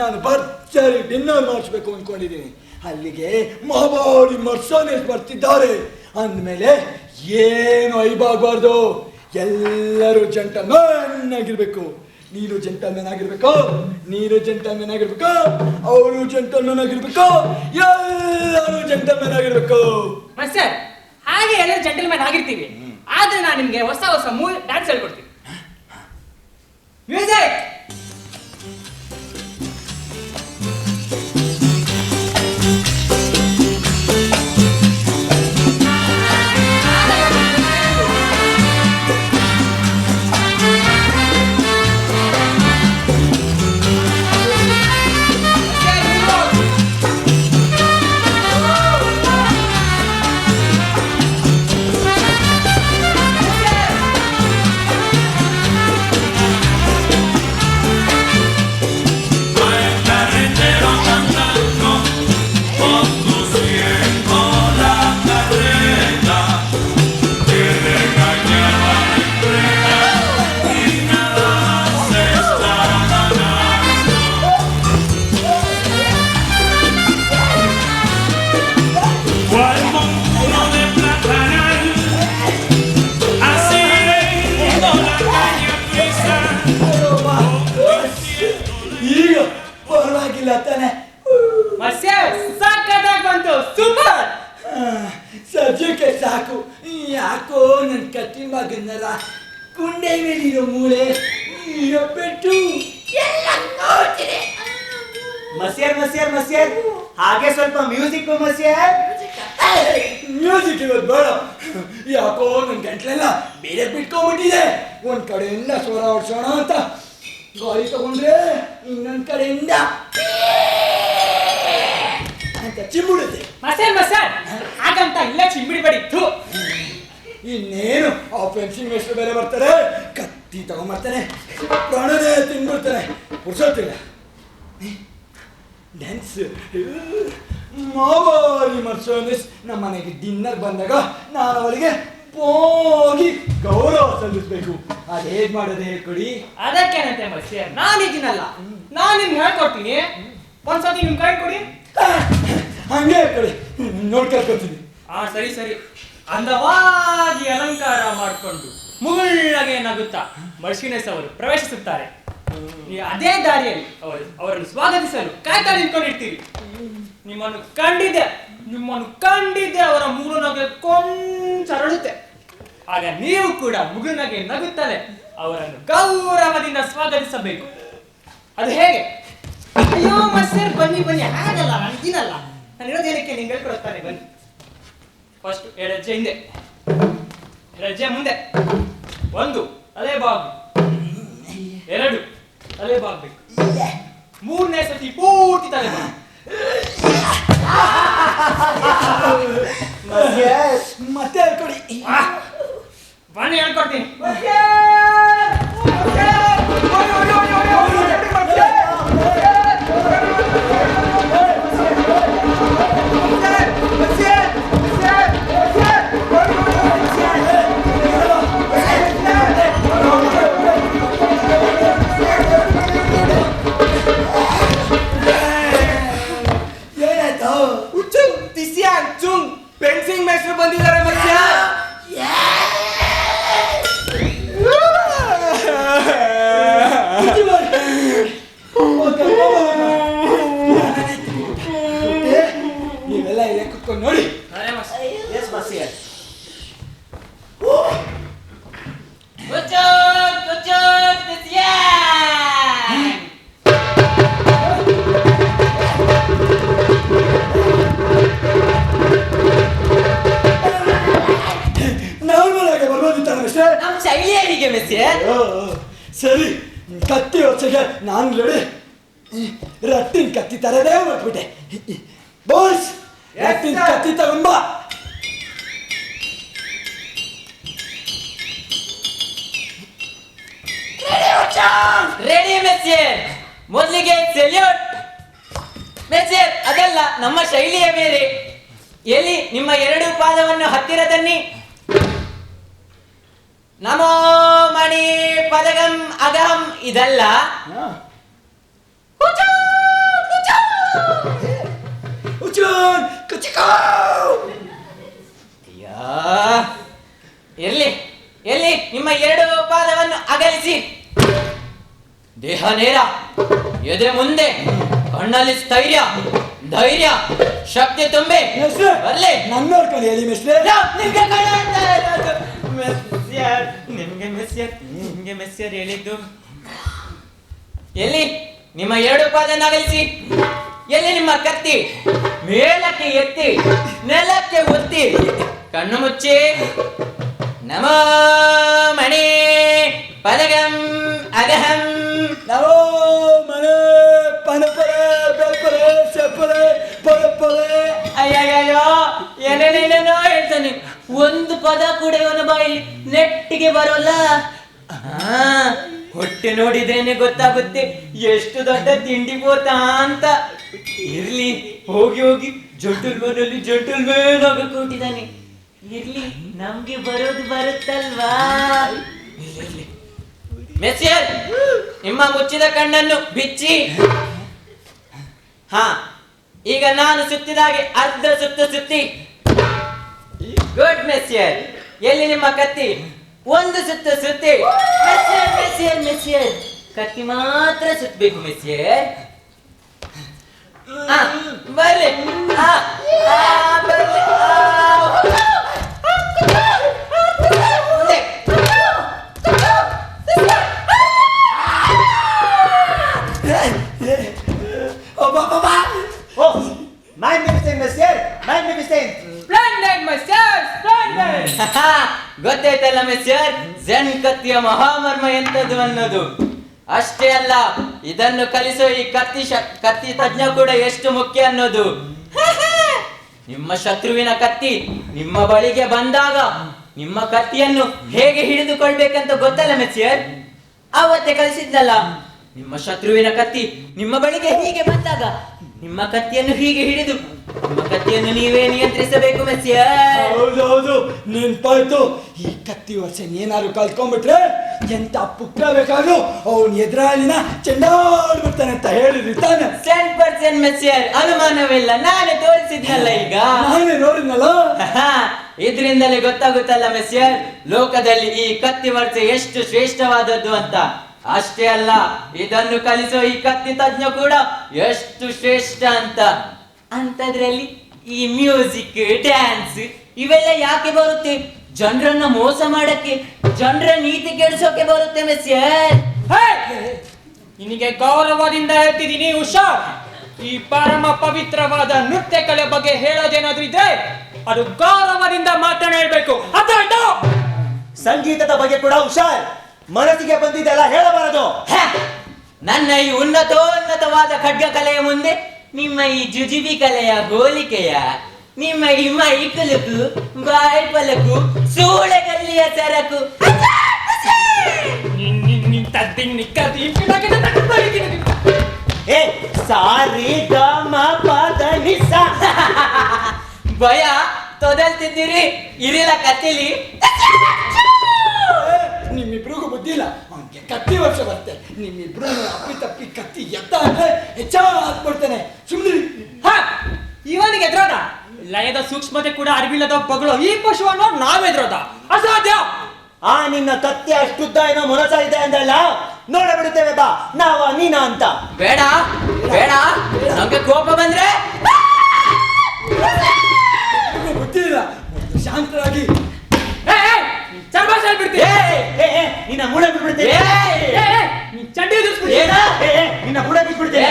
ನಾನು ಭರ್ಜರಿ ಡಿನ್ನರ್ ಮಾಡಿಸ್ಬೇಕು ಅನ್ಕೊಂಡಿದ್ದೀನಿ. ಅಲ್ಲಿಗೆ ಮಹಾಬಾರಿ ಮರ್ಸೋನೇಸ್ ಬರ್ತಿದ್ದಾರೆ ಅಂದ್ಮೇಲೆ ಏನು ಐಬಾಗಬಾರ್ದು, ಎಲ್ಲರೂ ಜೆಂಟಲ್ಮನ್ ಆಗಿರ್ಬೇಕು. ನೀನು ಜೆಂಟಲ್ಮನ್ ಆಗಿರ್ಬೇಕು, ನೀನು ಜೆಂಟಲ್ಮನ್ ಆಗಿರ್ಬೇಕು, ಅವರು ಜೆಂಟಲ್ಮನ್ ಆಗಿರ್ಬೇಕು, ಎಲ್ಲರೂ ಜೆಂಟಲ್ಮನ್ ಆಗಿರ್ಬೇಕು. ಸರ್ ಹಾಗೆ ಎಲ್ಲ ಜೆಂಟಲ್ಮನ್ ಆಗಿರ್ತೀವಿ, ಆದ್ರೆ ನಾನು ನಿಮ್ಗೆ ಹೊಸ ಹೊಸ ಮೂವಿ ಡ್ಯಾನ್ಸ್ ಹೇಳ್ಕೊಡ್ತೀನಿ. ಮ್ಯೂಸಿಕ್. ಈಗ ಪರವಾಗಿಲ್ಲ ತಾನೆ? ಸಾಕಾಗಿ ಬಂತು, ಸೂಪರ್. ಸದ್ಯಕ್ಕೆ ಸಾಕು. ಯಾಕೋ ನನ್ನ ಕತ್ತಿ ಮಗನ್ನಲ್ಲ ಕುಂಡೆ ಮೇಲಿರೋ ಮೂಳೆ ಇರೋ ಪೆಟ್ಟು ಎಲ್ಲ ನೋಡ್ತೀನಿ. ಮಸ್ಯರ್ ಮಸ್ಯರ್ ಮಸ್ಯರ್, ಹಾಗೆ ಸ್ವಲ್ಪ ಮ್ಯೂಸಿಕ್ ಮಸ್ಯರ್. ಮ್ಯೂಸಿಕ್ ಇವತ್ತು ಬೇಡ. ಯಾಕೋ ನನ್ನ ಗಂಟ್ಲೆಲ್ಲ ಬೇರೆ ಬಿಟ್ಕೊಂಡ್ಬಿಟ್ಟಿದೆ. ಒಂದ್ ಕಡೆಯಿಂದ ಸ್ವರ ಹೊಡ್ಸೋಣ ಅಂತ ಗಾಳಿ ತಗೊಂಡ್ರೆ ಇನ್ನೊಂದ್ ಕಡೆಯಿಂದ ಅಂತ ಚಿಮ್ಮುಡುತ್ತೆ. ಮಸರ್ ಹಾಗಂತ ಇಲ್ಲ ಚಿಂಬಿಡಿಬೇಡಿ. ಇನ್ನೇನು ಆ ಫೆನ್ಸಿಂಗ್ ಮೇಸ್ಟ್ರು ಬೇರೆ ಬರ್ತಾರೆ, ಕತ್ತಿ ತಗೊಂಡ್ಬರ್ತಾನೆ, ಪ್ರಾಣನೇ ತಿನ್ಬಿಡ್ತಾನೆ. ಪುರ್ಸೋತಿಲ್ಲ ಡ್ಯಾನ್ಸ್. ಮಾವಾರಿ ಮರ್ಸೋನಿಸ್ ನಮ್ಮ ಮನೆಗೆ ಡಿನ್ನರ್ ಬಂದಾಗ ನಾನು ಅವಳಿಗೆ ಹೋಗಿ ಗೌರವ ಸಲ್ಲಿಸ್ಬೇಕು. ಅದು ಹೇಗ್ ಮಾಡೋದು ಹೇಳ್ಕೊಡಿ. ಅದಕ್ಕೇನಂತೆ ಮಸ್ಯರ್, ನಾನಿದ್ದೀನಲ್ಲ, ನಾನು ನಿಮ್ಗೆ ಹೇಳ್ಕೊಡ್ತೀನಿ. ಒಂದ್ಸತಿ ನಿಮ್ ಕೈ ಕೊಡಿ. ಹಂಗೆ ಹೇಳ್ಕೊಡಿ, ನೋಡ್ಕೊಳ್ಕೊತೀನಿ. ಸರಿ ಸರಿ. ಅಂದವಾಗಿ ಅಲಂಕಾರ ಮಾಡಿಕೊಂಡು ಮುಗುಳ್ಳಗೆ ನಗುತ್ತಾ ಮರ್ಷಿನೇಸ್ ಅವರು ಪ್ರವೇಶಿಸುತ್ತಾರೆ. ಅದೇ ದಾರಿಯಲ್ಲಿ ಅವರನ್ನು ಸ್ವಾಗತಿಸಲು ಕಾಯ್ತಾ ನಿಂತ್ಕೊಂಡಿರ್ತೀವಿ. ನಿಮ್ಮನ್ನು ಕಂಡಿದ್ದೆ ಅವರ ಮುಗುನಗೆ ಕೊಂಚರಳುತ್ತೆ. ಆಗ ನೀವು ಕೂಡ ಮುಗುನಗೆ ನಗುತ್ತಲೇ ಅವರನ್ನು ಗೌರವದಿಂದ ಸ್ವಾಗತಿಸಬೇಕು. ಅದು ಹೇಗೆ? ಅಯ್ಯೋ ಮಸ್ಸರ್, ಬನ್ನಿ ಬನ್ನಿ, ಹಾಗಲ್ಲ, ನನಗಿನಲ್ಲ, ನಾನು ಇರೋದೇನಕ್ಕೆ ನಿಂಗೆ ಹೇಳ್ಕೊಡ್ತಾನೆ. ಬನ್ನಿ, ಫಸ್ಟ್ ಹೆಜ್ಜೆ ಹಿಂದೆ, ಹೆಜ್ಜೆ ಮುಂದೆ, 1 ತಲೆ ಬಾಗ್ಬೇಕು, 2 ತಲೆ ಬಾಗ್ಬೇಕು, 3ನೇ ಸತಿ ಪೂರ್ತಿ ತಲೆ ಬಾಗ್ಬೇಕು. ಮತ್ತೆ ಹೇಳ್ಕೊಡಿ. ಬನ್ನಿ ಹೇಳ್ಕೊಡ್ತೀನಿ. ಫೆನ್ಸಿಂಗ್ ಮೇಸ್ಟ್ರು ಬಂದಿದ್ದಾರೆ ಮಧ್ಯ. ನೀವೆಲ್ಲ ಇದೆ ಕುತ್ಕೊಂಡು ನೋಡಿ. ನಮ್ಮ ಶೈಲಿಯ ಹೀಗೆ ಮೆಸ್ಸಿಯರ್. ಸರಿ, ಕತ್ತಿ ಹೊಚ್ಚಗೆ ನಾನು ನೋಡಿ ರಟ್ಟಿನ ಕತ್ತಿ ತರದೇ ಮಾಡ್ಬಿಟ್ಟೆ. ಬಾಸ್, ರಟ್ಟಿನ ಕತ್ತಿ ತಗೊಂಬ. ರೆಡಿ ಮೆಸ್ಸಿಯರ್. ಮೊದಲಿಗೆ ಸೆಲ್ಯೂಟ್ ಮೆಸ್ಸಿಯರ್. ಅದಲ್ಲ, ನಮ್ಮ ಶೈಲಿಯ ಬೇರೆ. ಎಲ್ಲಿ ನಿಮ್ಮ 2 ಪಾದವನ್ನು ಹತ್ತಿರ ತನ್ನಿ. ನಮೋ ಮಣಿ ಪದಗಂ ಅಗಹಂ ಇದಲ್ಲ. ಎಲ್ಲಿ ಎಲ್ಲಿ ನಿಮ್ಮ 2 ಪಾದವನ್ನು ಅಗಲಿಸಿ, ದೇಹ ನೇರ, ಎದೆ ಮುಂದೆ, ಕಣ್ಣಲ್ಲಿ ಸ್ಥೈರ್ಯ, ಧೈರ್ಯ, ಶಕ್ತಿ ತುಂಬಿ ಬರ್ಲಿ. ನನ್ನ ನೋಡ್ಕೊಂಡು ಹೇಳಿ ಮಿಸ್ಟ್ರೆ. ನಿಮ್ಗೆ ಮೆಸ್ಸಿಯರ್ ಹೇಳಿದ್ದು. ಎಲ್ಲಿ ನಿಮ್ಮ 2 ಪಾದನ ಅಗಲಿಸಿ. ಎಲ್ಲಿ ನಿಮ್ಮ ಕತ್ತಿ ಮೇಲಕ್ಕೆ ಎತ್ತಿ ನೆಲಕ್ಕೆ ಒತ್ತಿ ಕಣ್ಣು ಮುಚ್ಚಿ. ನಮೋ ಮಣಿ ಪದಗಂ ಅಗಹಂ. ನಮೋ ಮನೆ ಪನಪರೆ ಬೆಲ್ಪರೆ ಸೆಪ್ಪರೆ ಪರಪರೆ. ಅಯ್ಯಯ್ಯೋ, ಏನೇನೇನೇನೋ ಹೇಳ್ತಾನೆ. ಒಂದು ಪದ ಕೂಡ ಇವನ ಬಾಯಿ ನೆಟ್ಟಿಗೆ ಬರೋಲ್ಲ. ಹೊಟ್ಟೆ ನೋಡಿದ್ರೇನೆ ಗೊತ್ತಾಗುತ್ತೆ ಎಷ್ಟು ದೊಡ್ಡ ತಿಂಡಿ ಪೋತ ಅಂತ. ಇರ್ಲಿ, ಹೋಗಿ ಹೋಗಿ ಜಂಟಲ್ಮನಲ್ಲಿ ಜಂಟಲ್ಮೇನ್ ಆಗಕ್ಕೆ ಕೊಟ್ಟಿದ್ದಾನೆ. ಇರ್ಲಿ, ನಮ್ಗೆ ಬರೋದು ಬರುತ್ತಲ್ವಾ. ಮೆಸ್ಸಿಯರ್, ನಿಮ್ಮ ಮುಚ್ಚಿದ ಕಣ್ಣನ್ನು ಬಿಚ್ಚಿ. ಈಗ ನಾನು ಸುತ್ತಿದಾಗೆ ಅರ್ಧ ಸುತ್ತಿ. ಗುಡ್ ಮೆಸ್ಸಿಯರ್. ಎಲ್ಲಿ ನಿಮ್ಮ ಕತ್ತಿ? 1 ಸುತ್ತಿ. ಮೆಸ್ಸಿಯರ್ ಮೆಸ್ಸಿಯರ್ ಮೆಸ್ಸಿಯರ್, ಕತ್ತಿ ಮಾತ್ರ ಸುತ್ತಬೇಕು ಮೆಸ್ಸಿಯರ್. ಬರ್ಲಿ, ಬರ್ಲಿ. ಗೊತ್ತಾಯ್ತಲ್ಲ ಮೆಸ್ಸಿಯರ್, ಝೆನ್ ಕತ್ತಿಯ ಮಹಾಮರ್ಮ ಎಂತದ್ದು ಅನ್ನೋದು. ಅಷ್ಟೇ ಅಲ್ಲ, ಇದನ್ನು ಕಲಿಸೋ ಈ ಕತ್ತಿ ತಜ್ಞ ಕೂಡ ಎಷ್ಟು ಮುಖ್ಯ ಅನ್ನೋದು. ನಿಮ್ಮ ಶತ್ರುವಿನ ಕತ್ತಿ ನಿಮ್ಮ ಬಳಿಗೆ ಬಂದಾಗ ನಿಮ್ಮ ಕತ್ತಿಯನ್ನು ಹೇಗೆ ಹಿಡಿದುಕೊಳ್ಬೇಕಂತ ಗೊತ್ತಲ್ಲ ಮೆಸ್ಸಿಯರ್? ಅವತ್ತೇ ಕಲಿಸಿದ್ನಲ್ಲ. ನಿಮ್ಮ ಶತ್ರುವಿನ ಕತ್ತಿ ನಿಮ್ಮ ಬಳಿಗೆ ಹೀಗೆ ಬಂದಾಗ ನಿಮ್ಮ ಕತ್ತಿಯನ್ನು ಹೀಗೆ ಹಿಡಿದು ನಿಮ್ಮ ಕತ್ತಿಯನ್ನು ನೀವೇ ನಿಯಂತ್ರಿಸಬೇಕು ಮೆಸ್ಸಿಯರ್. ಹೌದೌದು, ನೆನ್ಪಾಯ್ತು. ಈ ಕತ್ತಿ ವರ್ಷ ಏನಾದ್ರು ಕಲ್ತ್ಕೊಂಡ್ಬಿಟ್ರೆ ಎಂತ ಪುಕ್ಕ ಬೇಕಾದ್ರು ಅವನ್ ಎದುರಾಳಿನ ಚೆಂಡಾಡ್ಬಿಡ್ತಾನೆ ಅಂತ ಹೇಳಿದ್ರಿ ತಾನೆ. 100% ಮೆಸ್ಸಿಯರ್, ಅನುಮಾನವಿಲ್ಲ. ನಾನೇ ತೋರಿಸಿದ್ನಲ್ಲ ಈಗ. ನಾನೇ ನೋಡಿದ್ನಲ್ಲ. ಇದರಿಂದಲೇ ಗೊತ್ತಾಗುತ್ತಲ್ಲ ಮೆಸ್ಸಿಯರ್, ಲೋಕದಲ್ಲಿ ಈ ಕತ್ತಿ ವರ್ಷ ಎಷ್ಟು ಶ್ರೇಷ್ಠವಾದದ್ದು ಅಂತ. ಅಷ್ಟೇ ಅಲ್ಲ, ಇದನ್ನು ಕಲಿಸೋ ಈ ಕತ್ತಿ ತಜ್ಞ ಕೂಡ ಎಷ್ಟು ಶ್ರೇಷ್ಠ ಅಂತ. ಅಂತದ್ರಲ್ಲಿ ಈ ಮ್ಯೂಸಿಕ್ ಡ್ಯಾನ್ಸ್ ಇವೆಲ್ಲ ಯಾಕೆ ಬರುತ್ತೆ? ಜನರನ್ನ ಮೋಸ ಮಾಡಕ್ಕೆ, ಜನರ ನೀತಿ ಕೆಡಿಸೋಕೆ ಬರುತ್ತೆ ಮೆಸ್ಸಿಯರ್. ನಿನಗೆ ಗೌರವದಿಂದ ಹೇಳ್ತಿದ್ದೀನಿ, ಹುಷಾರ್. ಈ ಪರಮ ಪವಿತ್ರವಾದ ನೃತ್ಯ ಕಲೆ ಬಗ್ಗೆ ಹೇಳೋದೇನಾದ್ರೂ ಇದ್ರೆ ಅದು ಗೌರವದಿಂದ ಮಾತನಾಡಬೇಕು. ಸಂಗೀತದ ಬಗ್ಗೆ ಕೂಡ ಹುಷಾರ್. ಮನಸ್ಸಿಗೆ ಬಂದಿದ್ದೆಲ್ಲ ಹೇಳಬಾರದು. ನನ್ನ ಈ ಉನ್ನತೋನ್ನತವಾದ ಖಡ್ಗ ಕಲೆಯ ಮುಂದೆ ನಿಮ್ಮ ಈ ಜುಜುಬಿ ಕಲೆಯ ಹೋಲಿಕೆಯ, ನಿಮ್ಮ ಈ ಮೈ ಕುಲುಕು, ಬಾಯಿ ಪಲಕು, ಸೂಳೆಗಲ್ಲಿಯ ಸರಕು. ಏ ಸಾರಿ ಗ ಮ ಪ ದ ನಿ ಸ. ಭಯ ತೊದಲ್ತಿದ್ದೀರಿ, ಇರಿಲ್ಲ ಕತ್ತಿಲಿ. ನಿಮ್ಮಿಬ್ರಿಗೂ ಬುದ್ಧಿ ಇಲ್ಲ. ಅವನಿಗೆ ಕತ್ತಿ ವರ್ಷ ಬರುತ್ತೆ. ನಿಮ್ಮಿಬ್ರು ಅಪ್ಪಿ ತಪ್ಪಿ ಕತ್ತಿ ಎತ್ತ ಅಂದ್ರೆ ಹೆಚ್ಚಾಗಿ ಹಾಕ್ಬಿಡ್ತೇನೆ. ಸುಮ್ಮನೆ ಇವನಿಗೆ ಎದ್ರೋದ ಲಯದ ಸೂಕ್ಷ್ಮತೆ ಕೂಡ ಅರಿವಿಲ್ಲದ ಬಗಳು ಈ ಪಶುವನ್ನು ನಾವೆದ್ರೋದ ಅಸಾಧ್ಯ. ಆ ನಿನ್ನ ಕತ್ತಿ ಅಷ್ಟುದ್ದ ಏನೋ ಮೊನಸ ಇದೆ ಅಂದಲ್ಲ, ನೋಡ ಬಿಡುತ್ತೇವೆ ಬಾ ನಾವ ನೀನ ಅಂತ. ಬೇಡ ಬೇಡ, ನಮ್ಗೆ ಕೋಪ ಬಂದ್ರೆ ಬುದ್ಧಿ ಇಲ್ಲ. ಶಾಂತರಾಗಿ ನಿನ್ನ ಮೂಳೆ ಬಿಟ್ಬಿಡ್ತೇನೆ. ಚಡ್ಡಿ ನಿನ್ನ ಮೂಳೆ ಬಿಟ್ಬಿಡ್ತೇನೆ.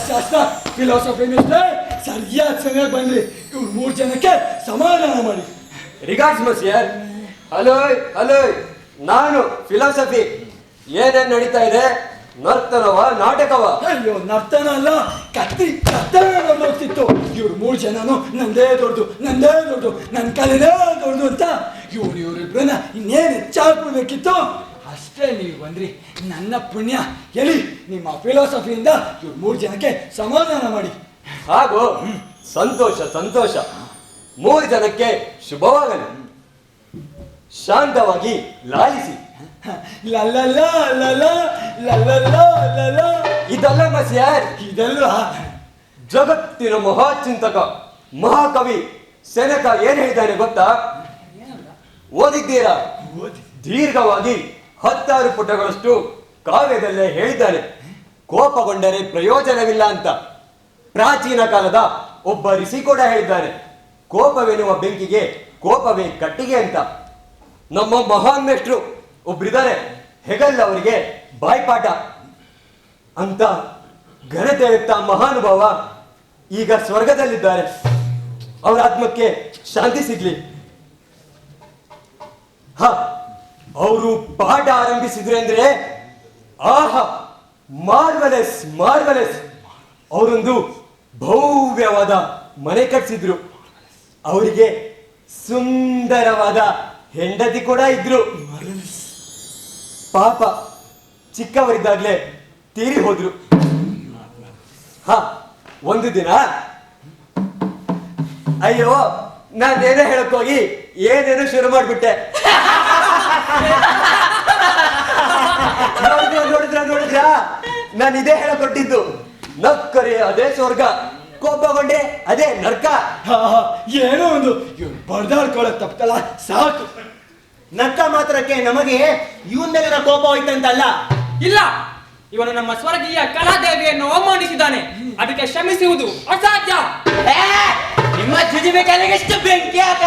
ಶಾಸ್ತ್ರ ಫಿಲಾಸಫಿ ಸರಿಯಾದ ಸಮಯ ಬಂದ್ರಿ. ಇವ್ರು 3 ಜನಕ್ಕೆ ಸಮಾಧಾನ ಮಾಡಿ. ರಿಗಾರ್ಡ್ಸ್ ಮಸಿಯರ್. ಹಲೋ ಹಲೋ, ನಾನು ಫಿಲಾಸಫಿ. ಏನೇನ್ ನಡೀತಾ ಇದೆ? ನರ್ತನವ ನಾಟಕವ? ಅಯ್ಯೋ ನರ್ತನ ಅಲ್ಲ, ಕತ್ತಿ ಕರ್ತವ್ಯ ಹೋಗ್ತಿತ್ತು. ಇವ್ರು 3 ಜನನು ನಂದೇ ದೊಡ್ಡದು ನಂದೇ ದೊಡ್ಡದು, ನನ್ನ ಕಲೆನೇ ದೊಡ್ಡದು ಅಂತ ಇವರಿಬ್ರನ್ನ ಇನ್ನೇನು ಹೆಚ್ಚಾಗ್ಬಿಡ್ಬೇಕಿತ್ತು. ಅಷ್ಟೇ ನೀವು ಬಂದ್ರಿ. ನನ್ನ ಪುಣ್ಯ. ಎಲ್ಲಿ ನಿಮ್ಮ ಫಿಲಾಸಫಿಯಿಂದ ಇವ್ರು 3 ಜನಕ್ಕೆ ಸಮಾಧಾನ ಮಾಡಿ. ಹಾಗೂ ಸಂತೋಷ ಸಂತೋಷ. 3 ಜನಕ್ಕೆ ಶುಭವಾಗಲಿ. ಶಾಂತವಾಗಿ ಲಾಲಿಸಿ. ಲಲ್ಲ ಲಲ್ಲ ಲಲ್ಲ ಲಲ್ಲ. ಇದಲ್ಲ ಮಸಿಯರ್, ಇದೆಲ್ಲ ಜಗತ್ತಿನ ಮಹಾಚಿಂತಕ ಮಹಾಕವಿ ಸೆನೆಕ ಏನ್ ಹೇಳಿದ್ದಾನೆ ಗೊತ್ತಾ? ಓದಿದ್ದೀರಾ? ದೀರ್ಘವಾಗಿ 10 ಪುಟಗಳಷ್ಟು ಕಾವ್ಯದಲ್ಲೇ ಹೇಳಿದ್ದಾನೆ. ಕೋಪಗೊಂಡರೆ ಪ್ರಯೋಜನವಿಲ್ಲ ಅಂತ. ಪ್ರಾಚೀನ ಕಾಲದ ಒಬ್ಬ ಋಷಿ ಕೂಡ ಹೇಳಿದ್ದಾನೆ, ಕೋಪವೆನ್ನುವ ಬೆಂಕಿಗೆ ಕೋಪವೇ ಕಟ್ಟಿಗೆ ಅಂತ. ನಮ್ಮ ಮಹಾನ್ ಮೇಷ್ಟ್ರು ಒಬ್ರಿದ್ದಾರೆ, ಹೆಗಲ್ ಅವರಿಗೆ ಬಾಯ್ಪಾಠ ಅಂತ ಘನತೆಯುಕ್ತ ಮಹಾನುಭಾವ ಈಗ ಸ್ವರ್ಗದಲ್ಲಿದ್ದಾರೆ. ಅವರ ಆತ್ಮಕ್ಕೆ ಶಾಂತಿ ಸಿಗ್ಲಿ. ಅವರು ಪಾಠ ಆರಂಭಿಸಿದ್ರು ಅಂದ್ರೆ ಆಹಾ, ಮಾರ್ವಲೆಸ್ ಮಾರ್ವಲೆಸ್. ಅವರೊಂದು ಭವ್ಯವಾದ ಮನೆ ಕಟ್ಟಿಸಿದ್ರು. ಅವರಿಗೆ ಸುಂದರವಾದ ಹೆಂಡತಿ ಕೂಡ ಇದ್ರು. ಪಾಪ ಚಿಕ್ಕವರಿದ್ದಾಗ್ಲೇ ತೀರಿ ಹೋದ್ರು. ಒಂದು ದಿನ ಅಯ್ಯೋ, ನಾನೇನೋ ಹೇಳಕ್ಕೋಗಿ ಏನೇನೋ ಶುರು ಮಾಡ್ಬಿಟ್ಟೆ. ನೋಡಿದ್ರ ನಾನು ಇದೇ ಹೇಳಕೊಟ್ಟಿದ್ದು. ನಕ್ಕರೆ ಅದೇ ಸ್ವರ್ಗ, ಕೋಪಗೊಂಡೆ ಅದೇ ನರ್ಕ. ಏನೋ ಒಂದು ಇವ್ರು ಬಡ್ದಾಡ್ಕೊಳ್ಳೋ ತಪ್ಪಲ್ಲ ಸಾಕು. ನಕ್ಕ ಮಾತ್ರಕ್ಕೆ ನಮಗೆ ಇವನ್ ಮೇಲಿನ ಕೋಪ ಹೋಯ್ತಂತಲ್ಲ. ಇಲ್ಲ, ಇವನು ನಮ್ಮ ಸ್ವರ್ಗೀಯ ಕಲಾದೇವಿಯನ್ನು ಅವಮಾನಿಸಿದ್ದಾನೆ. ಅದಕ್ಕೆ ಕ್ಷಮಿಸುವುದು ಅಸಾಧ್ಯ. ನಿಮ್ಮ ಜುಜುಬೆ ಕಲೆಗೆ ಎಷ್ಟು ಬೆಂಕಿ ಹಾಕ.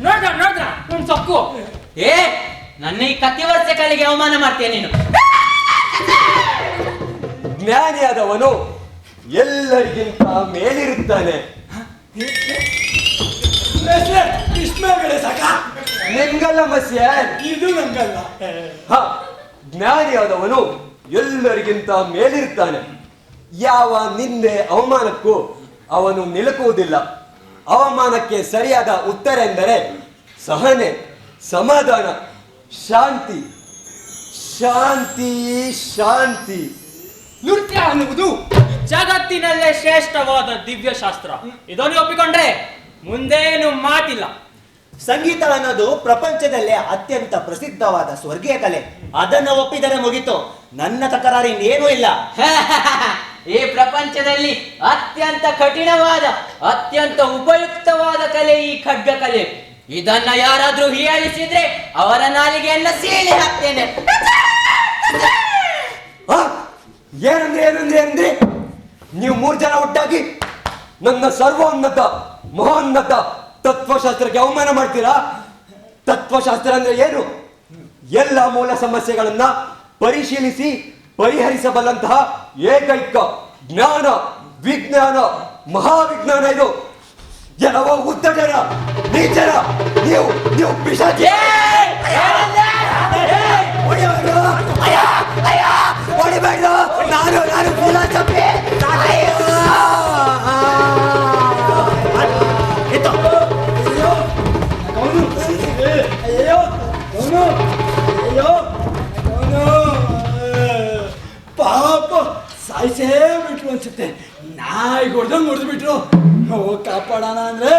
ನೋಡ್ರ ಒಂದ್ ಸೊಕ್ಕು. ನನ್ನ ಈ ಕತ್ತಿ ವರ್ಷ ಕಲೆಗೆ ಅವಮಾನ ಮಾಡ್ತೀಯ ನೀನು. ಜ್ಞಾನಿಯಾದವನು ಎಲ್ಲರಿಗಿಂತ ಮೇಲಿರುತ್ತಾನೆ. ಕೃಷ್ಣಗಳೇ ಸಾಕ. ನಿಮ್ಗಲ್ಲ ಮಸ್ಯ, ಇದು ನಂಗಲ್ಲ. ಜ್ಞಾನಿಯಾದವನು ಎಲ್ಲರಿಗಿಂತ ಮೇಲಿರುತ್ತಾನೆ. ಯಾವ ನಿಂದೆ ಅವಮಾನಕ್ಕೂ ಅವನು ನಿಲುಕುವುದಿಲ್ಲ. ಅವಮಾನಕ್ಕೆ ಸರಿಯಾದ ಉತ್ತರ ಎಂದರೆ ಸಹನೆ, ಸಮಾಧಾನ, ಶಾಂತಿ. ಶಾಂತಿ ಶಾಂತಿ. ನೃತ್ಯ ಅನ್ನುವುದು ಜಗತ್ತಿನಲ್ಲೇ ಶ್ರೇಷ್ಠವಾದ ದಿವ್ಯ ಶಾಸ್ತ್ರ. ಇದನ್ನು ಒಪ್ಪಿಕೊಂಡ್ರೆ ಮುಂದೇನು ಮಾತಿಲ್ಲ. ಸಂಗೀತ ಅನ್ನೋದು ಪ್ರಪಂಚದಲ್ಲೇ ಅತ್ಯಂತ ಪ್ರಸಿದ್ಧವಾದ ಸ್ವರ್ಗೀಯ ಕಲೆ. ಅದನ್ನು ಒಪ್ಪಿದರೆ ಮುಗಿತು, ನನ್ನ ತಕರಾರು ಇನ್ನೇನೂ ಇಲ್ಲ. ಈ ಪ್ರಪಂಚದಲ್ಲಿ ಅತ್ಯಂತ ಕಠಿಣವಾದ, ಅತ್ಯಂತ ಉಪಯುಕ್ತವಾದ ಕಲೆ ಈ ಖಡ್ಗ ಕಲೆ. ಇದನ್ನ ಯಾರಾದ್ರೂ ಹೀಯಾಳಿಸಿದ್ರೆ ಅವರ ನಾಲಿಗೆಯನ್ನ ಸೀಳಿ ಹಾಕ್ತೇನೆ. ಏನಂದ್ರೆ ನೀವು 3 ಜನ ಒಟ್ಟಾಗಿ ನನ್ನ ಸರ್ವೋನ್ನತ ಮಹೋನ್ನತ ತತ್ವಶಾಸ್ತ್ರಕ್ಕೆ ಅವಮಾನ ಮಾಡ್ತೀರಾ? ತತ್ವಶಾಸ್ತ್ರ ಅಂದ್ರೆ ಏನು? ಎಲ್ಲ ಮೂಲ ಸಮಸ್ಯೆಗಳನ್ನ ಪರಿಶೀಲಿಸಿ ಪರಿಹರಿಸಬಲ್ಲಂತಹ ಏಕೈಕ ಜ್ಞಾನ, ವಿಜ್ಞಾನ, ಮಹಾವಿಜ್ಞಾನ ಇದು. ಎಲ್ಲವೋ ಉತ್ತಜರ, ನೀಚರ, ನೀವು ಪಿಶಾಚಿ. ಹೊಡಿಬೇಡ್ರು, ನಾನು ಫಿಲಾಸಫಿ. ಪಾಪ ಸಾಯಿಸೇ ಬಿಟ್ರು ಅನ್ಸುತ್ತೆ. ನಾಯಿಗೆ ಹೊಡೆದು ಬಿಟ್ರು. ಕಾಪಾಡೋಣ ಅಂದ್ರೆ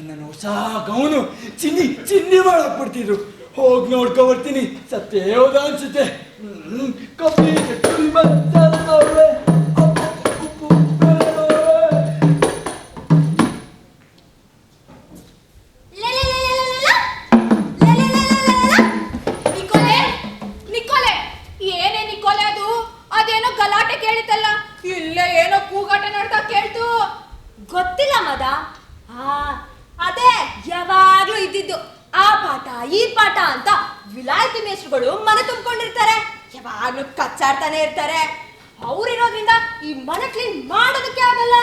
ನನ್ನ ಹೊಸ ಗೌನು ಚಿನ್ನಿ ಮಾಡಕ್ ಬಿಡ್ತಿದ್ರು. ಹೋಗಿ ನೋಡ್ಕೊ ಬರ್ತೀನಿ. ಸತ್ತೇ ಹೋದ ಅನ್ಸುತ್ತೆ. ಕಪ್ಪಿ ಏನೇ ನಿಕೋಲೆ ಅದು? ಅದೇನೋ ಗಲಾಟೆ ಕೇಳಿತಲ್ಲ, ಇಲ್ಲೇ ಏನೋ ಕೂಗಾಟ ನಡ್ತಾ ಕೇಳ್ತು. ಗೊತ್ತಿಲ್ಲ ಮದ. ಅದೇ ಯಾವಾಗ್ಲೂ ಇದ್ದಿದ್ದು ಆ ಪಾಠ ಈ ಪಾಠ ಅಂತ ವಿಲಾಯತಿ ಮೇಷ್ಟ್ರುಗಳು ಮನೆ ತುಂಬಿಕೊಂಡಿರ್ತಾರೆ. ಯಾವಾಗ್ಲೂ ಕಚ್ಚಾಡ್ತಾನೆ ಇರ್ತಾರೆ. ಅವ್ರಿರೋದ್ರಿಂದ ಈ ಮನೆ ಕ್ಲೀನ್ ಮಾಡೋದಕ್ಕೆ ಆಗಲ್ಲ.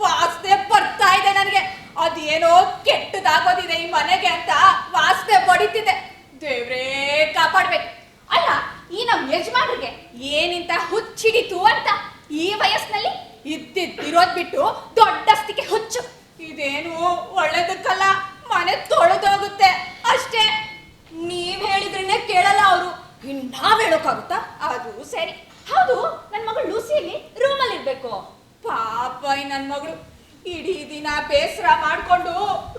ವಾಸನೆ ಬರ್ತಾ ಇದೆ ನನಗೆ. ಅದೇನೋ ಕೆಟ್ಟದಾಗೋದಿದೆ ಈ ಮನೆಗೆ ಅಂತ ವಾಸನೆ ಬಡಿತಿದೆ. ದೇವ್ರೇ ಕಾಪಾಡ್ಬೇಕು. ಅಲ್ಲ, ಈ ನಮ್ ಯಜಮಾನ್ರಿಗೆ ಏನಿಂತ ಹುಚ್ಚಿಡಿತು ಅಂತ ಈ ವಯಸ್ಸಿನಲ್ಲಿ ಇರೋದ್ ಬಿಟ್ಟು ದೊಡ್ಡಸ್ತಿಕೆ ಹುಚ್ಚು. ಇದೇನು ಒಳ್ಳೇದಕ್ಕಲ್ಲ. ಮನೆ ತೊಳೆದೋಗುತ್ತೆ ಅಷ್ಟೇ. ನೀವ್ ಹೇಳಿದ್ರೇನೆ ಕೇಳಲ್ಲ ಅವರು. ನಾವ್ ಹೇಳೋಕ್ಕಾಗುತ್ತಾ? ಅದು ಸರಿ. ಹೌದು, ನನ್ ಮಗಳು ಲೂಸಿಯಲ್ಲಿ ರೂಮಲ್ಲಿ ಇರ್ಬೇಕು. ಪಾಪ ನನ್ ಮಗಳು ಇಡೀ ದಿನ ಬೇಸರ ಮಾಡ್ಕೊಂಡು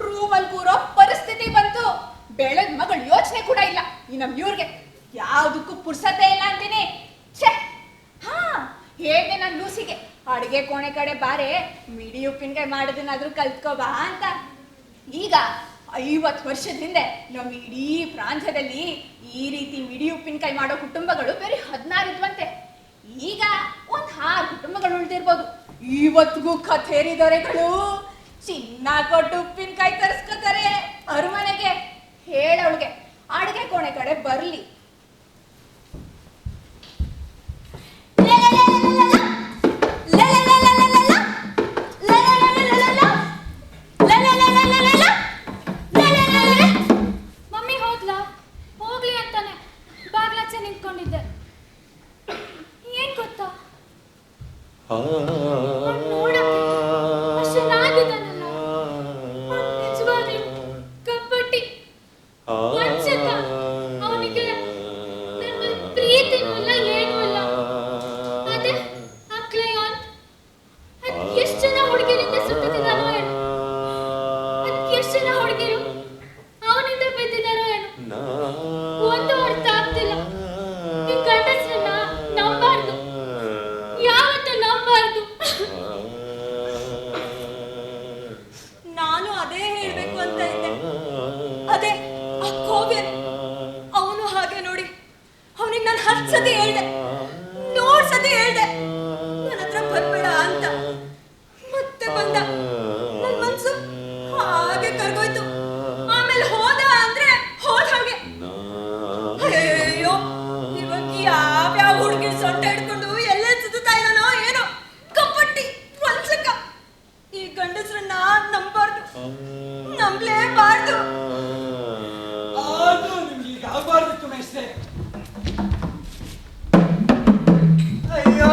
ರೂಮಲ್ಲಿ ಕೂರೋ ಪರಿಸ್ಥಿತಿ ಬಂತು. ಬೆಳೆದ ಮಗಳು ಯೋಚನೆ ಕೂಡ ಇಲ್ಲ ಈ ನಮ್ ಇವ್ರಿಗೆ. ಯಾವ್ದಕ್ಕೂ ಪುರ್ಸತೆ ಇಲ್ಲ ಅಂತೀನಿ. ಛೆ, ಹೇಳ್ದೆ ನನ್ ಲೂಸಿಗೆ, ಅಡಿಗೆ ಕೋಣೆ ಕಡೆ ಬಾರೆ, ಮಿಡಿ ಉಪ್ಪಿನಕಾಯಿ ಮಾಡೋದನ್ನಾದ್ರೂ ಕಲ್ತ್ಕೋಬಾ ಅಂತ. ಈಗ 50 ವರ್ಷದ ಹಿಂದೆ ನಮ್ಮ ಇಡೀ ಪ್ರಾಂತ್ಯದಲ್ಲಿ ಈ ರೀತಿ ಮಿಡಿ ಉಪ್ಪಿನಕಾಯಿ ಮಾಡೋ ಕುಟುಂಬಗಳು ಬೇರೆ 16 ಇದ್ವಂತೆ. ಈಗ 6 ಕುಟುಂಬಗಳು ಉಳಿದಿರ್ಬೋದು. ಇವತ್ತಿಗೂ ಕಥೇರಿ ದೊರೆಗಳು ಚಿನ್ನ ಕೊಟ್ಟು ಉಪ್ಪಿನಕಾಯಿ ತರಿಸ್ಕೋತಾರೆ ಅರಮನೆಗೆ. ಹೇಳವಳಿಗೆ ಅಡಿಗೆ ಕೋಣೆ ಕಡೆ ಬರ್ಲಿ. ಮಮ್ಮಿ ಹೋದ್ಲಾ? ಹೋಗ್ಲಿ ಅಂತಾನೆ ಬಾಗ್ಲಾಚೆ ನಿಂತ್ಕೊಂಡಿದ್ದೆ. ಏನ್ ಗೊತ್ತಾ, ನೋಡಕ್ಕೆ ಅಷ್ಟು ಚೆನ್ನಾಗಿದ್ದಾನಲ್ಲ. ನಿಜವಾಗ್ಲೂ ಕಪ್ಪಟ್ಟಿ ವಂಚಕ. ಅವನಿಗೆ ನನ್ನ ಪ್ರೀತಿನೂ ಇಲ್ಲ, ಏನೂ ಇಲ್ಲ. ಅದೇ ಆ ಕ್ಲೇಯಾನ್, ಅದ್ ಎಷ್ಟು ಜನ ಹುಡುಗಿರಿಂದ ಸುತ್ತಿದ್ದಾನೋ ಏನೋ. ಅದ್ ಎಷ್ಟು ಜನ ಹುಡುಗಿರು ಅವನಿಂದ ಬಿದ್ದಿದ್ದಾರೋ ಏನೋ. ಒಂದು ಅರ್ಥ ಆಗ್ತಿಲ್ಲ. ಈ ಗಂಡಸರನ್ನ ನಂಬಾರ್ದು, ಯಾವತ್ತೂ ನಂಬಾರ್ದು. ನಾನು ಅದೇ ಹೇಳ್ಬೇಕು ಅಂತ ಇದ್ದೆ. ಅದೇ ಆ ಕೋವ್ಯನ್, ಅವನು ಹಾಗೆ ನೋಡಿ. ಅವನಿಗೆ ನಾನು 10 ಸತಿ ಹೇಳ್ದೆ, 100 ಸತಿ ಹೇಳ್ದೆ ನನ್ನ ಹತ್ರ ಬರ್ಬೇಡ ಅಂತ. ಮತ್ತೆ ಬಂದ. ನನ್ನ ಮನ್ಸು ಹಾಗೆ ಕರ್ಗೋಯ್ತು. ಆಮೇಲೆ ಹೋದ ಅಂದ್ರೆ ಹೋದ ಹಾಗೆ. ಅಯ್ಯೋ, ಇವಾಗ ಯಾವ್ಯಾವ ಹುಡುಗಿ ಸೊಂಟ ಹಿಡ್ಕೊಂಡು ಎಲ್ಲ ಸುತ್ತಾ ಇದ್ದಾನೋ ಏನೋ. ಕಪ್ಪಟ್ಟಿ ವಂಚಕ. ಈ ಗಂಡಸ್ರನ್ನ ನಂಬಾರ್ದು, ನಂಬಲೇಬಾರ್ದು. ಅದು ನಿಮ್ಗೆ ಈಗ ಆಗಬಾರ್ದಿತ್ತು ಮೇಷ್ಟ್ರೆ. ಅಯ್ಯೋ,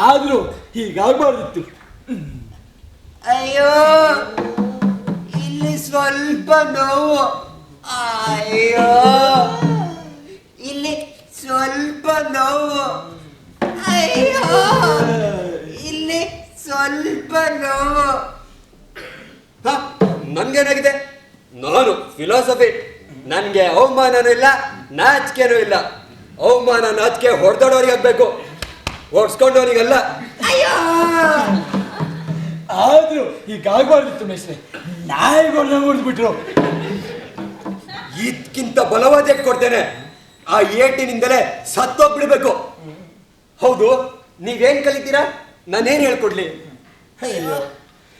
ಆದ್ರೂ ಹೀಗಾಗಬಾರ್ದಿತ್ತು. ಅಯ್ಯೋ, ಇಲ್ಲಿ ಸ್ವಲ್ಪ ನೋವು. ಅಯ್ಯೋ, ಇಲ್ಲಿ ಸ್ವಲ್ಪ ನೋವು. ಅಯ್ಯೋ, ಇಲ್ಲಿ ಸ್ವಲ್ಪ ನೋವು. ನನ್ಗೇನಾಗಿದೆ? ನಾನು ಫಿಲಾಸಫಿ. ನನ್ಗೆ ಅವಮಾನನೂ ಇಲ್ಲ, ನಾಚಿಕೆನೂ ಇಲ್ಲ. ಅವಮಾನ ನಾಚಿಕೆ ಹೊಡೆದೋಡೋರಿಗೆ ಆಗ್ಬೇಕು, ಹೊಡ್ಸ್ಕೊಂಡವರಿಗಲ್ಲ. ಆದ್ರೂ ಹೀಗಾಗ್ಬಾರ್ದಿತ್ತು ಮೇಸ್ಟ್ರೆ, ನಾಯಿಗಳನ್ನ ಮುರಿದ್ಬಿಟ್ರು. ಇದಕ್ಕಿಂತ ಬಲವಾದ ಏಟ್ ಕೊಡ್ತೇನೆ. ಆ ಏಟಿನಿಂದಲೇ ಸತ್ತೋಗ್ಬಿಡ್ಬೇಕು. ಹೌದು, ನೀವೇನ್ ಕಲಿತೀರಾ? ನಾನೇನ್ ಹೇಳ್ಕೊಡ್ಲಿ?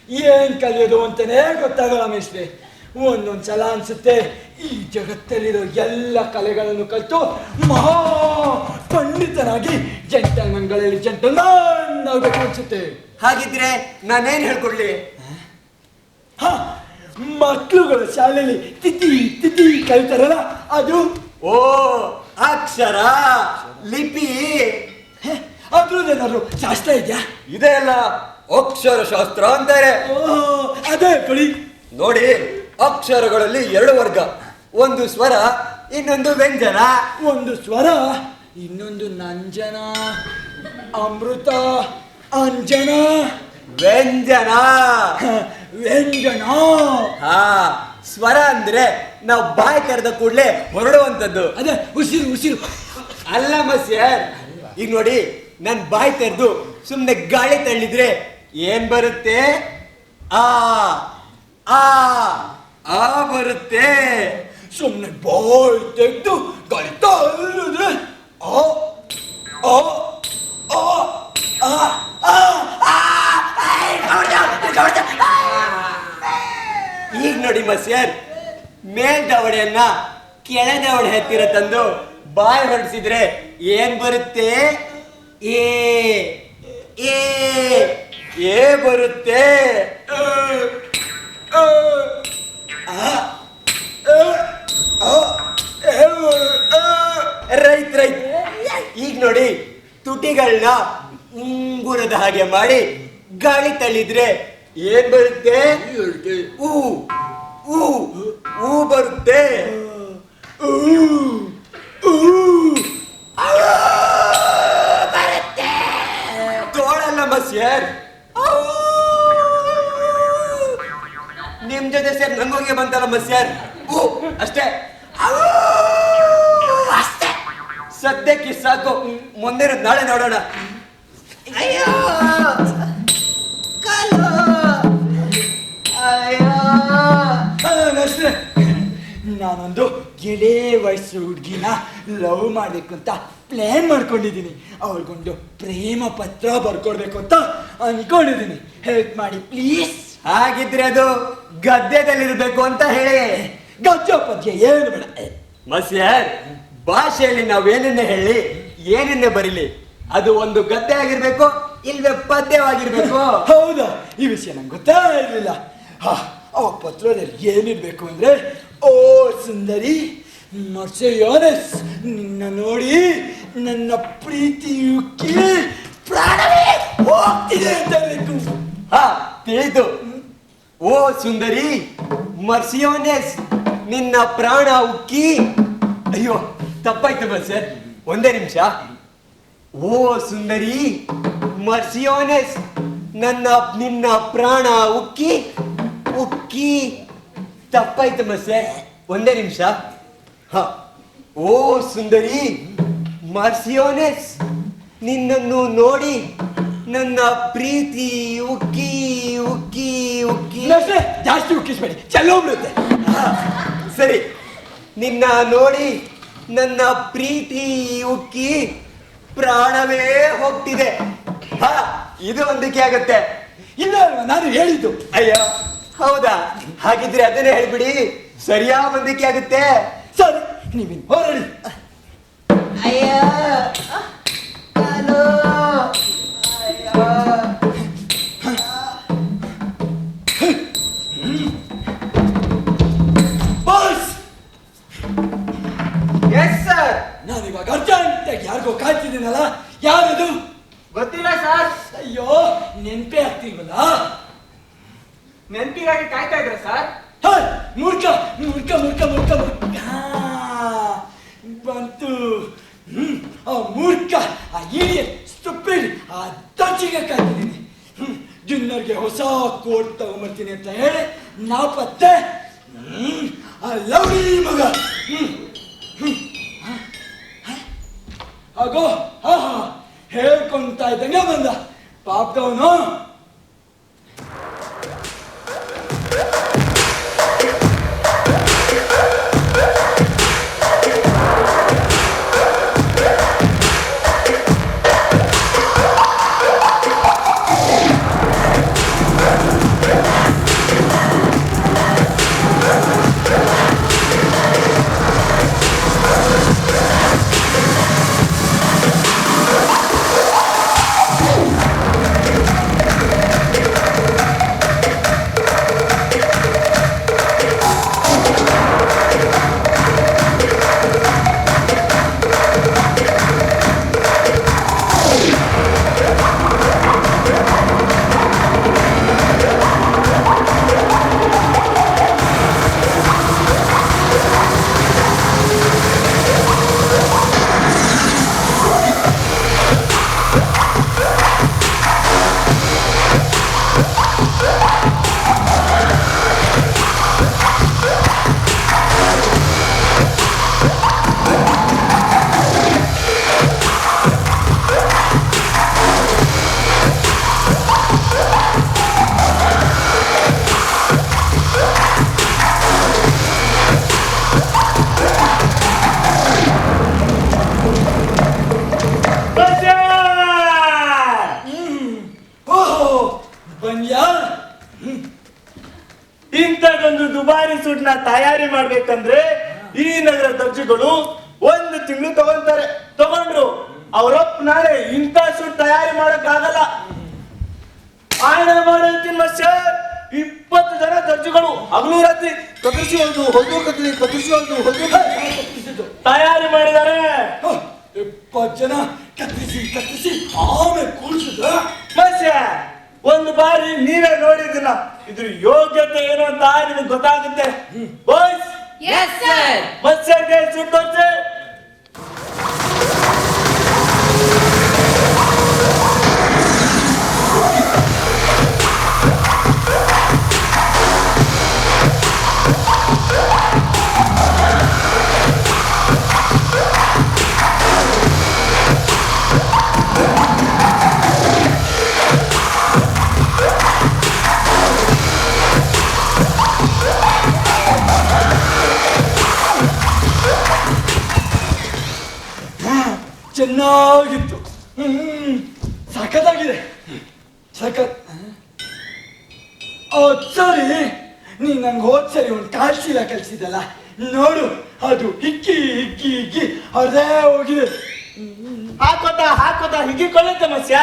ಏನ್ ಕಲಿಯೋದು ಅಂತಾನೆ ಗೊತ್ತಾಗಲ್ಲ ಮೇಸ್ಟ್ರೆ. ಒಂದೊಂದ್ಸಲ ಅನ್ಸುತ್ತೆ ಈ ಜಗತ್ತಲ್ಲಿರೋ ಎಲ್ಲ ಕಲೆಗಳನ್ನು ಕಲಿತು ಮಹಾ ಪಂಡಿತನಾಗಿ ಜಂಟಲ್ಮನ್ಗಳಲ್ಲಿ ಜಂಟಲ್ಮನ್ ಆಗ್ಬೇಕು ಅನ್ಸುತ್ತೆ. ಹಾಗಿದ್ರೆ ನಾನೇನ್ ಹೇಳ್ಕೊಡ್ಲಿ? ಮಕ್ಳುಗಳ ಶಾಲೆಯಲ್ಲಿ ತಿಥಿ ತಿಥಿ ಕಲಿತಾರಲ್ಲ ಅದು. ಓ, ಅಕ್ಷರ, ಲಿಪಿ, ಅದ್ರದ್ದೇನಾದ್ರು ಶಾಸ್ತ್ರ ಇದೆಯಾ? ಇದೆ ಅಲ್ಲ, ಅಕ್ಷರ ಶಾಸ್ತ್ರ ಅಂತಾರೆ. ಅದೇ ಕೊಡಿ. ನೋಡಿ, ಅಕ್ಷರಗಳಲ್ಲಿ 2 ವರ್ಗ. ಒಂದು ಸ್ವರ, ಇನ್ನೊಂದು ವ್ಯಂಜನ. ಒಂದು ಸ್ವರ, ಇನ್ನೊಂದು ನಂಜನ, ಅಮೃತ, ಅಂಜನ, ವ್ಯಂಜನ. ವ್ಯಂಜನ. ಹಾ, ಸ್ವರ ಅಂದ್ರೆ ನಾವು ಬಾಯಿ ತೆರೆದ ಕೂಡಲೇ ಹೊರಡುವಂಥದ್ದು. ಅದೇ ಉಸಿರು ಉಸಿರು. ಅಲ್ಲ ಮಸ್ಯರ್, ಈಗ ನೋಡಿ, ನನ್ ಬಾಯಿ ತೆರೆದು ಸುಮ್ನೆ ಗಾಳಿ ತಳ್ಳಿದ್ರೆ ಏನ್ ಬರುತ್ತೆ? ಆ ಆ ಆ ಬರುತ್ತೆ. ಸುಮ್ನೆ ಬಾಯಿ ತೆಗೆದು ಗಾಳಿ ತಳ್ಳಿದ್ರೆ ಆ ಆ ಆ ಈಗ ನೋಡಿ ಮಸ್ಯರ್, ಮೇಲ್ದವಡೆಯನ್ನ ಕೆಳದವಡೆ ಹತ್ತಿರ ತಂದು ಬಾಯಿ ಹೊರಡಿಸಿದ್ರೆ ಏನ್ ಬರುತ್ತೆ? ಏ ಏ ಏ ಬರುತ್ತೆ. Right right. ಈಗ ನೋಡಿ, ತುಟಿಗಳನ್ನ ಉಂಗುರದ ಹಾಗೆ ಮಾಡಿ ಗಾಳಿ ತಳ್ಳಿದ್ರೆ ಏನ್ ಬರುತ್ತೆ? ಊ ಊ ಊ ಬರುತ್ತೆ. ತೋಳಲ್ಲ ಮಸ್ಯರ್, ನಿಮ್ ಜೊತೆ ಸೇರ್ ನಂಗೋಗೆ ಬಂತಲ್ಲ ಮಸ್ಯರ್. ಅಷ್ಟೇ ಅಷ್ಟೇ. ಸದ್ಯಕ್ಕೆ ಸಾಕು, ಮುಂದಿನ ನಾಳೆ ನೋಡೋಣ. ಅಯ್ಯೋ ಕಾಲು, ಅಯ್ಯೋ. ಮೇಸ್ಟ್ರೆ, ನಾನೊಂದು ಎಳೆ ವಯಸ್ಸು ಹುಡುಗಿನ ಲವ್ ಮಾಡ್ಬೇಕು ಅಂತ ಪ್ಲಾನ್ ಮಾಡ್ಕೊಂಡಿದ್ದೀನಿ. ಅವಳಿಗೊಂದು ಪ್ರೇಮ ಪತ್ರ ಬರ್ಕೊಡ್ಬೇಕು ಅಂತ ಅನ್ಕೊಂಡಿದ್ದೀನಿ. ಹೆಲ್ಪ್ ಮಾಡಿ ಪ್ಲೀಸ್. ಹಾಗಿದ್ರೆ ಅದು ಗದ್ಯದಲ್ಲಿರ್ಬೇಕು ಅಂತ ಹೇಳಿ. ಗದ್ಯ ಪದ್ಯ ಏನು ಬೇಡ. ಮಸ್ಯರ್, ಭಾಷೆಯಲ್ಲಿ ನಾವೇನನ್ನೇ ಹೇಳಿ ಏನನ್ನೇ ಬರೀಲಿ, ಅದು ಒಂದು ಗದ್ಯ ಆಗಿರ್ಬೇಕು, ಇಲ್ವೇ ಪದ್ಯವಾಗಿರ್ಬೇಕು. ಹೌದಾ? ಈ ವಿಷಯ ನಂಗೆ ಗೊತ್ತೇ ಇರಲಿಲ್ಲ. ಆ ಪತ್ರದಲ್ಲಿ ಏನಿರ್ಬೇಕು ಅಂದ್ರೆ, ಓ ಸುಂದರಿ ಮರ್ಸೆಯೋನೆಸ್, ನಿನ್ನ ನೋಡಿ ನನ್ನ ಪ್ರೀತಿಯುಕ್ಕಿ ಪ್ರಾಣವೇ ಹೋಗ್ತಿದೆ ಅಂತ ಇರಬೇಕು. ತಿಳಿದು. ಓ ಸುಂದರಿ ಮರ್ಸಿಯೋನೆಸ್, ನಿನ್ನ ಪ್ರಾಣ ಉಕ್ಕಿ. ಅಯ್ಯೋ, ತಪ್ಪಾಯ್ತು ಮಸ್ಯರ್, ಒಂದೇ ನಿಮಿಷ. ಓ ಸುಂದರಿ ಮರ್ಸಿಯೋನೆಸ್, ನಿನ್ನ ಪ್ರಾಣ ಉಕ್ಕಿ ಉಕ್ಕಿ. ತಪ್ಪಾಯ್ತು ಮಸ್ಯರ್, ಒಂದೇ ನಿಮಿಷ. ಓ ಸುಂದರಿ ಮರ್ಸಿಯೋನೆಸ್, ನಿನ್ನನ್ನು ನೋಡಿ ನನ್ನ ಪ್ರೀತಿ ಉಕ್ಕಿ ಉಕ್ಕಿ ಉಕ್ಕಿ. ಜಾಸ್ತಿ ಉಕ್ಕಿಸ್ಬೇಡಿ, ಚೆಲ್ಲೋಗ್ಬಿಡುತ್ತೆ. ಸರಿ, ನಿನ್ನ ನೋಡಿ ನನ್ನ ಪ್ರೀತಿ ಉಕ್ಕಿ ಪ್ರಾಣವೇ ಹೋಗ್ತಿದೆ. ಇದು ಹೊಂದಿಕೆ ಆಗತ್ತೆ. ಇಲ್ಲ ನಾನು ಹೇಳಿದ್ದು. ಅಯ್ಯ, ಹೌದಾ? ಹಾಗಿದ್ರೆ ಅದನ್ನೇ ಹೇಳ್ಬಿಡಿ, ಸರಿಯಾ ಹೊಂದಿಕೆ ಆಗುತ್ತೆ. ಸರಿ, ನೀವಿನ್ ಹೊರಡಿ. ಅಯ್ಯ ಕಾಲು, ಅಯ್ಯೋ. Boss, yes sir. ನಾನಿವಾಗ ಅರ್ಜೆಂಟಾಗಿ ಯಾರಿಗೋ ಕಾಯ್ತಿದ್ದೀನಲ್ಲ, ಯಾರದು? ಗೊತ್ತಿಲ್ಲ ಸರ್. ಅಯ್ಯೋ, ನೆನ್ಪೇ ಆಗ್ತಿಲ್ವಲ್ಲ. ನೆನಪಿಗಾಗಿ ಕಾಯ್ತಾ ಇದ್ರ ಸರ್? ಮೂರ್ಖ ಮೂರ್ಖ ಮೂರ್ಖ ಮೂರ್ಖ ಮೂರ್ಖ ಬಂತು. ಆ ಮೂರ್ಖ, ಆ ಇಡಿಯಟ್, ಸ್ಟುಪಿಡ್, ಆ ದಚ್ಚಿಗೆ ಕಾಯ್ತಿದ್ದೀನಿ. ಡಿನ್ನರ್ಗೆ ಹೊಸ ಕೋಟ್ ತಗೊಂಬರ್ತೀನಿ ಅಂತ ಹೇಳಿ ನಾಪತ್ತೆ. ಲವ್ಲಿ ಮಗ. ಆಗೋ ಹಾ ಹೇಳ್ಕೊಂತ ಇದ್ದಂಗೆ ಬಂದ ಪಾಪದವನು. ಇಂಥದೊಂದು ದುಬಾರಿ ಸೂಟ್ನ ತಯಾರಿ ಮಾಡ್ಬೇಕಂದ್ರೆ ಈ ನಗರ ದರ್ಜಿಗಳು 1 ತಿಂಗಳು ತಗೊಂಡ್ರು. ಅವರಪ್ಪ ನಾಳೆ ಇಂಥ ಸೂಟ್ ತಯಾರಿ ಮಾಡಕ್ ಆಗಲ್ಲ. ಆಯ್ನ ಮಾಡ್ತೀನಿ ಮಾಸ್ಟರ್. 20 ಜನ ದರ್ಜಿಗಳು ಹಗಲು ರಾತ್ರಿ ಕತ್ತರಿಸಿ ತಯಾರಿ ಮಾಡಿದ್ದಾರೆ. 20 ಜನ ಕತ್ತರಿಸಿ ಆಮೇಲೆ ಕೂಡಿಸಿದ್ರ ಮಾಸ್ಟರ್, ಒಂದು ಬಾರಿ ನೀವೇ ನೋಡಿದಿಲ್ಲ, ಇದ್ರ ಯೋಗ್ಯತೆ ಏನು ಅಂತ ನಿಮಗೆ ಗೊತ್ತಾಗುತ್ತೆ. ಬಾಯ್ಸ್, ಮಾಸ್ಟರ್ಗೆ ಸೂಟ್ ತೋರಿಸಿ. ಚೆನ್ನಾಗಿತ್ತು. ಸಖತ್ತಾಗಿದೆ. ಸಖತ್. ಸರಿ, ನೀ ನಂಗೆ ಹೋದ್ಸರಿ ಒಂದು ಕಾಲ್ಚೀಲ ಕಲಿಸಿದಲ್ಲ ನೋಡು, ಅದು ಹಿಕ್ಕಿ ಅದೇ ಹೋಗಿದೆ. ಹಾಕೋತಾ ಹಿಗ್ಗಿಕೊಳ್ಳುತ್ತೆ ಮಸ್ಯ.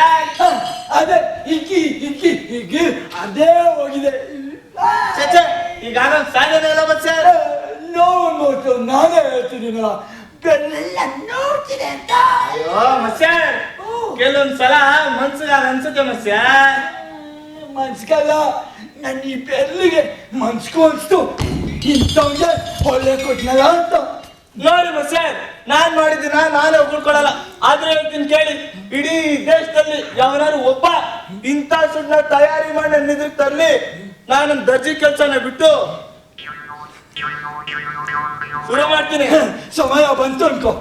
ಅದೇ ಹಿಕ್ಕಿ ಅದೇ ಹೋಗಿದೆ. ಈಗ ಸಾಧನೆ ಇಲ್ಲ ಮಸ್ಯ. ನೋವು ನಾನೇ ಹೇಳ್ತಿದ್ದೀನಲ್ಲ, ಬೆಲ್ಲ ನೋಡ್ತೀನಿ ಅಂತ. ಅಯ್ಯೋ ಮಸ್ಯ, ಕೆಲವೊಂದ್ಸಲ ಮನ್ಸಿಗೆ ಅನ್ಸುತ್ತೆ ಮಸ್ಯ. ಮನ್ಸ್ಗಲ್ಲ, ನನ್ನ ಈ ಬೆಲ್ಲಿಗೆ ಮನ್ಸ್ಕೊ ಅನ್ಸ್ತು. ಇಂಥವ್ಗೆ ಒಳ್ಳೆ ಕೊಟ್ನಲ್ಲ ಅಂತ. ನೋಡಿ ಮಸ್ಯ, ನಾನ್ ಮಾಡಿದ್ದೀನ ನಾನೇ ಉಳ್ಕೊಳಲ್ಲ. ಆದ್ರೆ ಹೇಳ್ತೀನಿ ಕೇಳಿ, ಇಡೀ ದೇಶದಲ್ಲಿ ಯಾವನಾರು ಒಬ್ಬ ಇಂಥ ಸುಡ್ನ ತಯಾರಿ ಮಾಡಿ ನನ್ನ ಎದುರು ತರ್ಲಿ, ನಾನು ದರ್ಜಿ ಕೆಲ್ಸನ ಬಿಟ್ಟು ಶುರು ಮಾಡ್ತೀನಿ. ಸಮಯ ಬಂತು ಅನ್ಕೋ.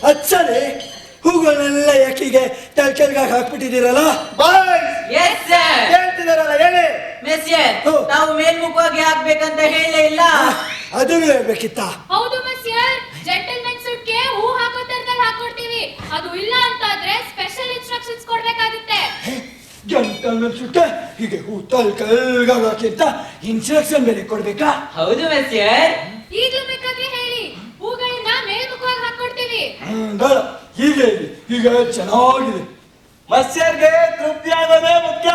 ಅಚ್ಚರಿ, ಹೂಗಳನ್ನೆಲ್ಲ ಯಾಕಿಗೆ ತಲೆಕೆಲ್ಗಾಗಿ ಹಾಕ್ಬಿಟ್ಟಿದ್ದೀರಲ್ಲ? ಹೇಳ್ತಿದಾರಲ್ಲ, ಹೇಳಿ. ನಾವು ಮೇಲ್ಮುಖವಾಗಿ ಹಾಕ್ಬೇಕಂತ ಹೇಳೇ ಇಲ್ಲ. ಅದನ್ನು ಹೇಳ್ಬೇಕಿತ್ತ? ಹೌದು ಮಸ್ಯರ್, ಜೆಂಟಲ್ಮೆನ್ ಸೂಟ್ಗೆ ಹೂ ಹಾಕೋ ತರದಲ್ಲಿ ಹಾಕೊಡ್ತೀವಿ. ಅದು ಇಲ್ಲ ಅಂತಾದ್ರೆ ಸ್ಪೆಷಲ್ ಇನ್ಸ್ಟ್ರಕ್ಷನ್ಸ್ ಕೊಡ್ಬೇಕಾಗುತ್ತೆ. ಜೆಂಟಲ್ಮೆನ್ ಸೂಟ್ ಹೀಗೆ ಹೂ ತಲೆಕೆಲ್ಗಾಗಿ ಹಾಕಿ ಅಂತ ಇನ್ಸ್ಟ್ರಕ್ಷನ್ ಬೇರೆ ಕೊಡ್ಬೇಕಾ? ಹೌದು ಮಸ್ಯರ್. ಈಗಲೂ ಬೇಕಾದ್ರೆ ಹೇಳಿ, ಹೂಗಳನ್ನ ಮೇಲ್ಮುಖವಾಗಿ ಹಾಕೊಡ್ತೀವಿ. ಬೇಡ, ಹೀಗೆ ಚೆನ್ನಾಗಿದೆ. ಮಸ್ಯರ್ಗೆ ತೃಪ್ತಿ ಆಗೋದೇ ಮುಖ್ಯ.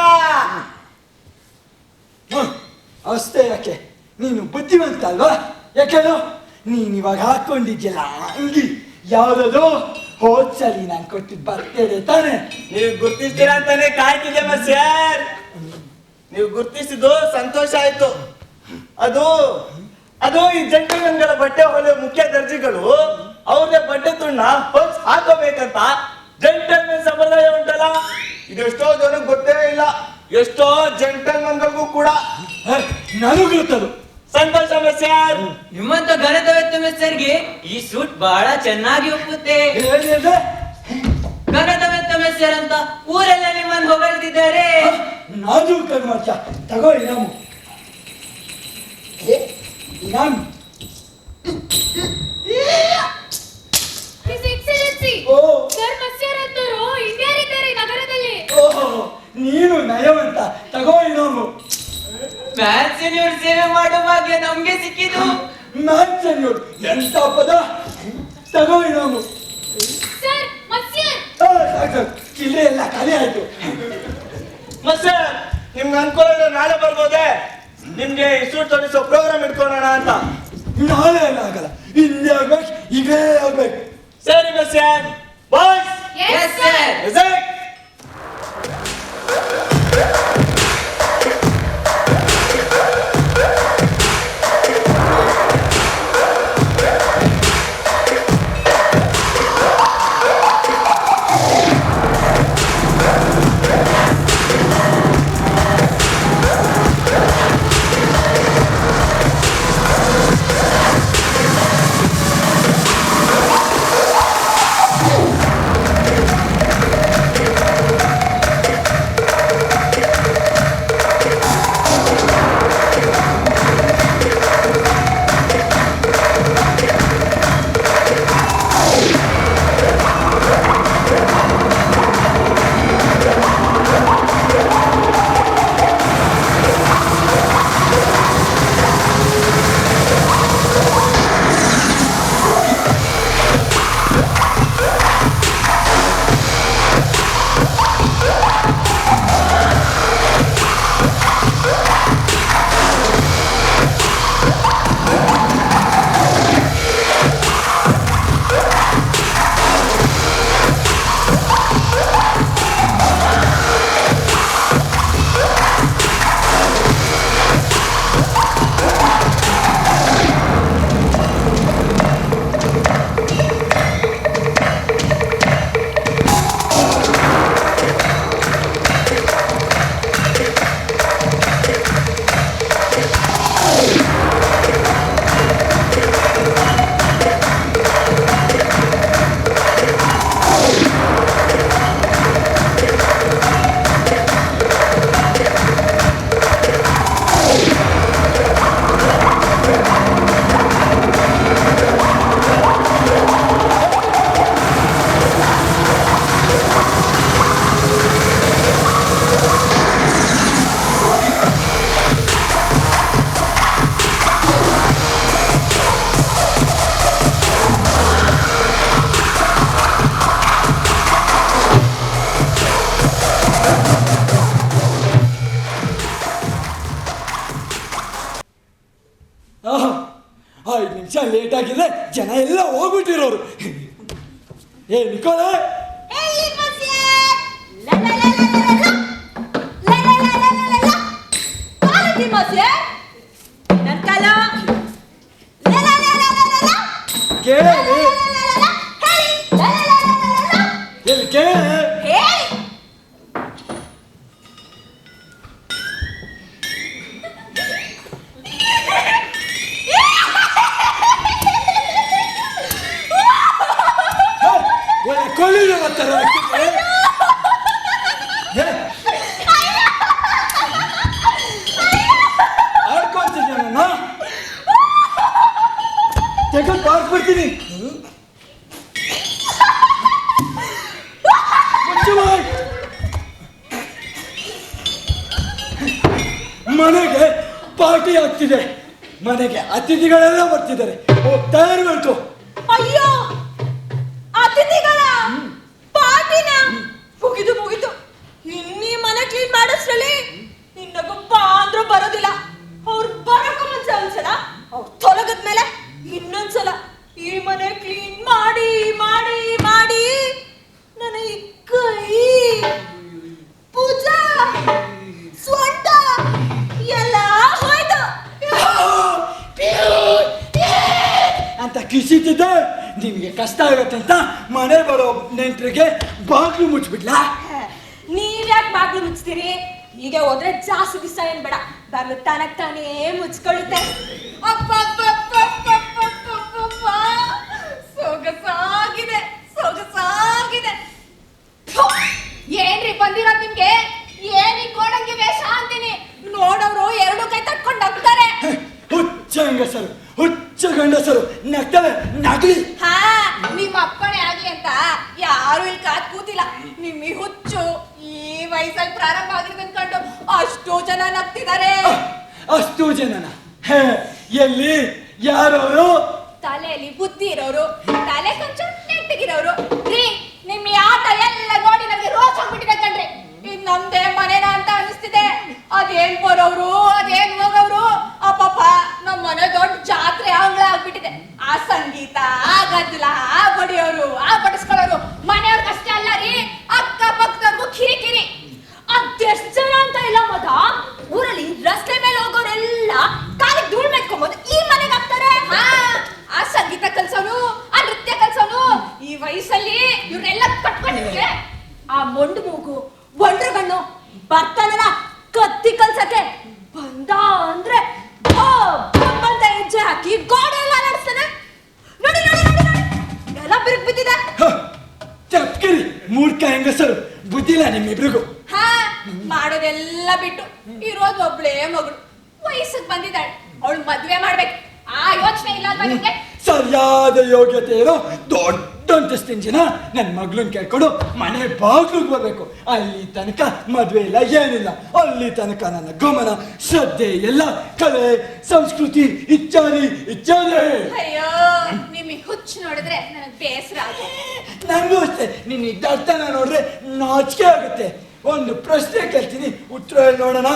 ಅಷ್ಟೇ ಯಾಕೆ, ನೀನು ಬುದ್ಧಿವಂತ ಅಲ್ವಾ? ಯಾಕೆನೋ ನೀನ್ ಇವಾಗ ಹಾಕೊಂಡಿದ್ಯಲ್ಲ ಅಂಗಿ ಯಾವ್ದದು ಹೋದ್ಸಲಿ ನಾನು ಕೊಟ್ಟಿದ್ ಬರ್ತೇನೆ ತಾನೆ? ನೀವು ಗುರ್ತಿಸ್ತೀರಾ ಅಂತಾನೆ ಕಾಯ್ತಿದ್ದೆ ಮಸ್ಯರ್. ನೀವು ಗುರ್ತಿಸಿದ್ದು ಸಂತೋಷ ಆಯ್ತು. ಅದು ಈ ಜೆಂಟಲ್ಮೆನ್ಗಳ ಬಟ್ಟೆ ಹೊಲಿಯೋ ಮುಖ್ಯ ದರ್ಜಿಗಳು ಅವ್ರದೇ ಬಟ್ಟೆ ತುಣ್ಣ ಹೊಲ್ಸ್ ಹಾಕೋಬೇಕಂತ ಜೆಂಟಲ್ಮೆನ್ ಸಂಪ್ರದಾಯ ಉಂಟಲ್ಲ, ಇದೆಷ್ಟೋ ಜನಕ್ಕೆ ಗೊತ್ತೇ ಇಲ್ಲ. ಎಷ್ಟೋ ಜೆಂಟಲ್ಮನ್ಗಳಿಗೂ ಕೂಡ ನನಗೂ ಗೊತ್ತದು. ಸಂತೋಷ ಮೆಸ್ಸರ್. ನಿಮ್ಮಂತ ಘನತವೆತ್ತ ಮೆಸ್ಸರ್ಗೆ ಈ ಸೂಟ್ ಬಹಳ ಚೆನ್ನಾಗಿ ಒಪ್ಪುತ್ತೆ. ಘನತವೆತ್ತ ಮೆಸ್ಸರ್ ಅಂತ ಊರೆಲ್ಲ ನಿಮ್ಮನ್ನು ಹೊಗಳ್ತಿದ್ದಾರೆ. ನಾಜು ಕೈ ಮಾಡ್ತಾ ತಗೋ ಇನಾಮು. ಇನಾಮ್ His Excellency, ಓ ಸರ್ ಮತ್ಸ್ಯರಂತರು ಇನ್ಯಾರಿದ್ದಾರೆ ನಗರದಲ್ಲಿ? ಓಹೋ, ನೀನು ನಯವಂತ ತಗೋ ಇನಾಮು. ಮ್ಯಾನ್ಸನ್ಯೂರ್ ಸೇವೆ ಮಾಡೋ ಭಾಗ್ಯ ನಮ್ಗೆ ಸಿಕ್ಕಿತು. ಮ್ಯಾನ್ಸನ್ಯೂರ್ ಎಂತ ಪದ, ತಗೋ ಇನಾಮು. ಸರ್ ಮತ್ಸ್ಯರ್, ಸಾಕು, ಚಿಲ್ಲೆ ಎಲ್ಲ ಖಾಲಿ ಆಯ್ತು. ಮೆಸ್ಸರ್, ನಿಮ್ಗೆ ಅನ್ಕೊಳ್ಳೋದು ನಾಳೆ ಬರ್ಬೋದೆ? ನಿಮ್ಗೆ ಈ ಸೂಟ್ ತೊಡಿಸೋ ಪ್ರೋಗ್ರಾಮ್ ಇಟ್ಕೊಳ್ಳೋಣ ಅಂತ. ನಾಳೆ ಎಲ್ಲ ಆಗಲ್ಲ, ಹಿಂದೆ ಆಗ್ಬೇಕು, ಈಗಲೇ ಆಗ್ಬೇಕು. ಸರಿ ಮೆಸ್ಸರ್. Boys, Yes, sir. Music. Late ಆಗಿದೆ, ಜನ ಎಲ್ಲ ಹೋಗ್ಬಿಟ್ಟಿರೋರು. ಏ ನಿಕೋಳ, ಆಡ್ಕೊಂತಿದ್ದ ತೆಗೆದು ಬಾರಿಸ್ಬಿಡ್ತೀನಿ. ಮನೆಗೆ ಪಾರ್ಟಿ ಆಗ್ತಿದೆ, ಮನೆಗೆ ಅತಿಥಿಗಳೆಲ್ಲ ಬರ್ತಿದ್ದಾರೆ, ಹೋಗ್ತಾ ಇರಬೇಕು. ಅಯ್ಯೋ, ಅತಿಥಿಗಳ ಪಾರ್ಟಿನ ಮುಗಿದು ಮುಗಿತು. ಇನ್ನೀ ಮನೆ ಕ್ಲೀನ್ ಮಾಡಿಸ್ರಲ್ಲಿ ಇನ್ನೊಬ್ಬ ಅಂದ್ರೂ ಬರೋದಿಲ್ಲ. ಅವ್ರು ಬರೋಕ್ಕೂ ಮುಂಚೆ ಒಂದ್ಸಲ, ಅವ್ರು ತೊಲಗದ್ಮೇಲೆ ಇನ್ನೊಂದ್ಸಲ ಈ ಮನೆ ಕ್ಲೀನ್ ಮಾಡಿ ಮಾಡಿ ಮಾಡಿ ನನ್ನ ಈ ಕೈ, ಭುಜ, ಸ್ವಂಟ ಎಲ್ಲ ಹೋಯ್ತು. ಅಂತ ಕಿಸಿತಿದ್ದೆ ನಿಮಗೆ ಕಷ್ಟ ಆಗುತ್ತೆ ಅಂತ ಮನೆ ಬರೋ ನೆಂಟರಿಗೆ ಬಾಗ್ಲು ಮುಚ್ಚಿಬಿಡ್ಲಾ? ನೀವ್ಯಾಕೆ ಬಾಗ್ಲು ಮುಚ್ತೀರಿ? ಈಗ ಹೋದ್ರೆ ಜಾಸ್ತಿ ದಿವಸ ಏನ್ ಬೇಡ, ಬಾಗ್ಲು ತಾನೇ ಮುಚ್ಕೊಳ್ಳುತ್ತೆ. ಸೊಗಸಾಗಿದೆ ಸೊಗಸಾಗಿದೆ. ಏನ್ರಿ ಬಂದಿರೋ ನಿಮ್ಗೆ? ಏನಿ ಕೋಡಂಗಿ ವೇಷ ಅಂತೀನಿ. ನೋಡೋರು ಎರಡು ಕೈ ತಟ್ಕೊಂಡು ನಗ್ತಾರೆ. ಹುಚ್ಚ ಹೆಂಗಸರು, ಹುಚ್ಚ ಗಂಡಸರು ನಗ್ತವೆ, ನಗಲಿ. ಹಾ, ನಿಮ್ಮ ಅಪ್ಪಣೆ ಆಗ್ಲಿ ಅಂತ ಯಾರು ಇಲ್ಲಿ ಕಾದ್ ಕೂತಿಲ್ಲ. ನಿಮ್ಮ ಈ ಹುಚ್ಚು ಈ ವಯಸ್ಸಲ್ಲಿ ಪ್ರಾರಂಭ ಆಗಿರ್ಬೇಕು ಅನ್ಕೊಂಡು ಅಷ್ಟು ಜನ ನಗ್ತಿದ್ದಾರೆ. ಅಷ್ಟು ಜನನ? ಎಲ್ಲಿ? ಯಾರವರು? ತಲೆಯಲ್ಲಿ ಬುದ್ಧಿ ಇರೋರು, ತಲೆ ಕೊಂಚ ನೆಟ್ಟಿಗಿರೋರು. ರೀ, ನಿಮ್ಮ ಈ ಆಟ ಎಲ್ಲ ನೋಡಿ ನನಗೆ ರೋಸ್ ಹೋಗ್ಬಿಟ್ಟಿದೆ ಕಣ್ರಿ. ಇದ್ ನಮ್ದೇ ಮನೇನ ಅಂತ ಅನಿಸ್ತಿದೆ. ಅದೇನ್ ಬರೋರು, ಅದೇನ್ ಹೋಗೋರು. ಅಪ್ಪಪ್ಪ, ನಮ್ಮ ಮನೆ ದೊಡ್ಡ ಜಾತ್ರೆ ಅಂಗಳ ಆಗ್ಬಿಟ್ಟಿದೆ. ಆ ಸಂಗೀತ, ಆ ಗದ್ದಲ, ಆ ಬಡಿಯೋರು, ಆ ಬಡಿಸ್ಕೊಳ್ಳೋರು. ಮನೆಯವ್ರಿಗಷ್ಟೇ ಅಲ್ಲ ರೀ, ಅಕ್ಕ ಪಕ್ಕದವ್ರಿಗೂ ಕಿರಿಕಿರಿ. ಅದೆಷ್ಟು ಜನ ಅಂತ ಇಲ್ಲ ಮದ. ಊರಲ್ಲಿ ರಸ್ತೆ ಮೇಲೆ ಹೋಗೋರೆಲ್ಲ ಕಾಲಿಗೆ ಧೂಳ್ ಮೆಟ್ಕೊಂಬೋದು ಈ ಮನೆಗೆ ಹಾಕ್ತಾರೆ. ಹಾ, ಆ ಸಂಗೀತ ಕಲ್ಸೋನು, ಆ ನೃತ್ಯ ಕಲ್ಸೋನು. ಈ ವಯಸ್ಸಲ್ಲಿ ಇವ್ರನ್ನೆಲ್ಲ ಕಟ್ಕೊಂಡಿದ್ರೆ ಆ ಮೊಂಡು ಮೂಗು ಬಂಡ್ರಗಣ್ಣು ಬರ್ತಾನಲ್ಲ ಕತ್ತಿ ಕಲ್ಸಕ್ಕೆ ಬಂದ ಅಂದ್ರೆ ಬಂದ ಹೆಜ್ಜೆ ಹಾಕಿ ಗೋಡೆ ಎಲ್ಲ ನಡೆಸ್ತಾನೆ. ನೋಡಿ ನೋಡಿ ನೋಡಿ ನೋಡಿ, ಎಲ್ಲ ಬಿರುಕು ಬಿದ್ದಿದೆ. ತಪ್ಪಿರಿ ಮೂರ್ಖ ಹೆಂಗಸರು, ಬುದ್ಧಿಲ್ಲ ನಿಮ್ಮಿಬ್ರಿಗೂ. ಹಾ, ಮಾಡೋದೆಲ್ಲ ಬಿಟ್ಟು ಇರೋದು ಒಬ್ಳೇ ಮಗಳು, ವಯಸ್ಸಿಗೆ ಬಂದಿದ್ದಾಳೆ. ಅವಳು ಮದ್ವೆ ಮಾಡ್ಬೇಕು, ಆ ಯೋಚನೆ ಇಲ್ಲ ಅಲ್ವಾ ನಿಮ್ಗೆ? ಸರಿಯಾದ ಯೋಗ್ಯತೆ ಇರೋ ದೊಡ್ಡ ಅಂತಸ್ತಿನ ಜನ ನನ್ನ ಮಗಳನ್ನ ಕೇಳ್ಕೊಂಡು ಮನೆ ಬಾಗ್ಲಿಗೆ ಬರ್ಬೇಕು. ಅಲ್ಲಿ ತನಕ ಮದ್ವೆ ಇಲ್ಲ, ಏನಿಲ್ಲ. ಅಲ್ಲಿ ತನಕ ನನ್ನ ಗಮನ ಶ್ರದ್ಧೆ ಎಲ್ಲ ಕಲೆ ಸಂಸ್ಕೃತಿ ಇಚ್ಛಾದಿ ಇಚ್ಛಾದಿ. ಅಯ್ಯೋ, ನಿಮಗೆ ಹುಚ್ಚು ನೋಡಿದ್ರೆ ನನಗೆ ಬೇಸರ ಆಗುತ್ತೆ. ನಂಗೂ ಅಷ್ಟೇ, ನಿನ್ನ ದಡ್ತನ ನೋಡ್ರೆ ನಾಚಿಕೆ ಆಗುತ್ತೆ. ಒಂದು ಪ್ರಶ್ನೆ ಕೇಳ್ತೀನಿ, ಉತ್ತರ ಹೇಳಿ ನೋಡೋಣ.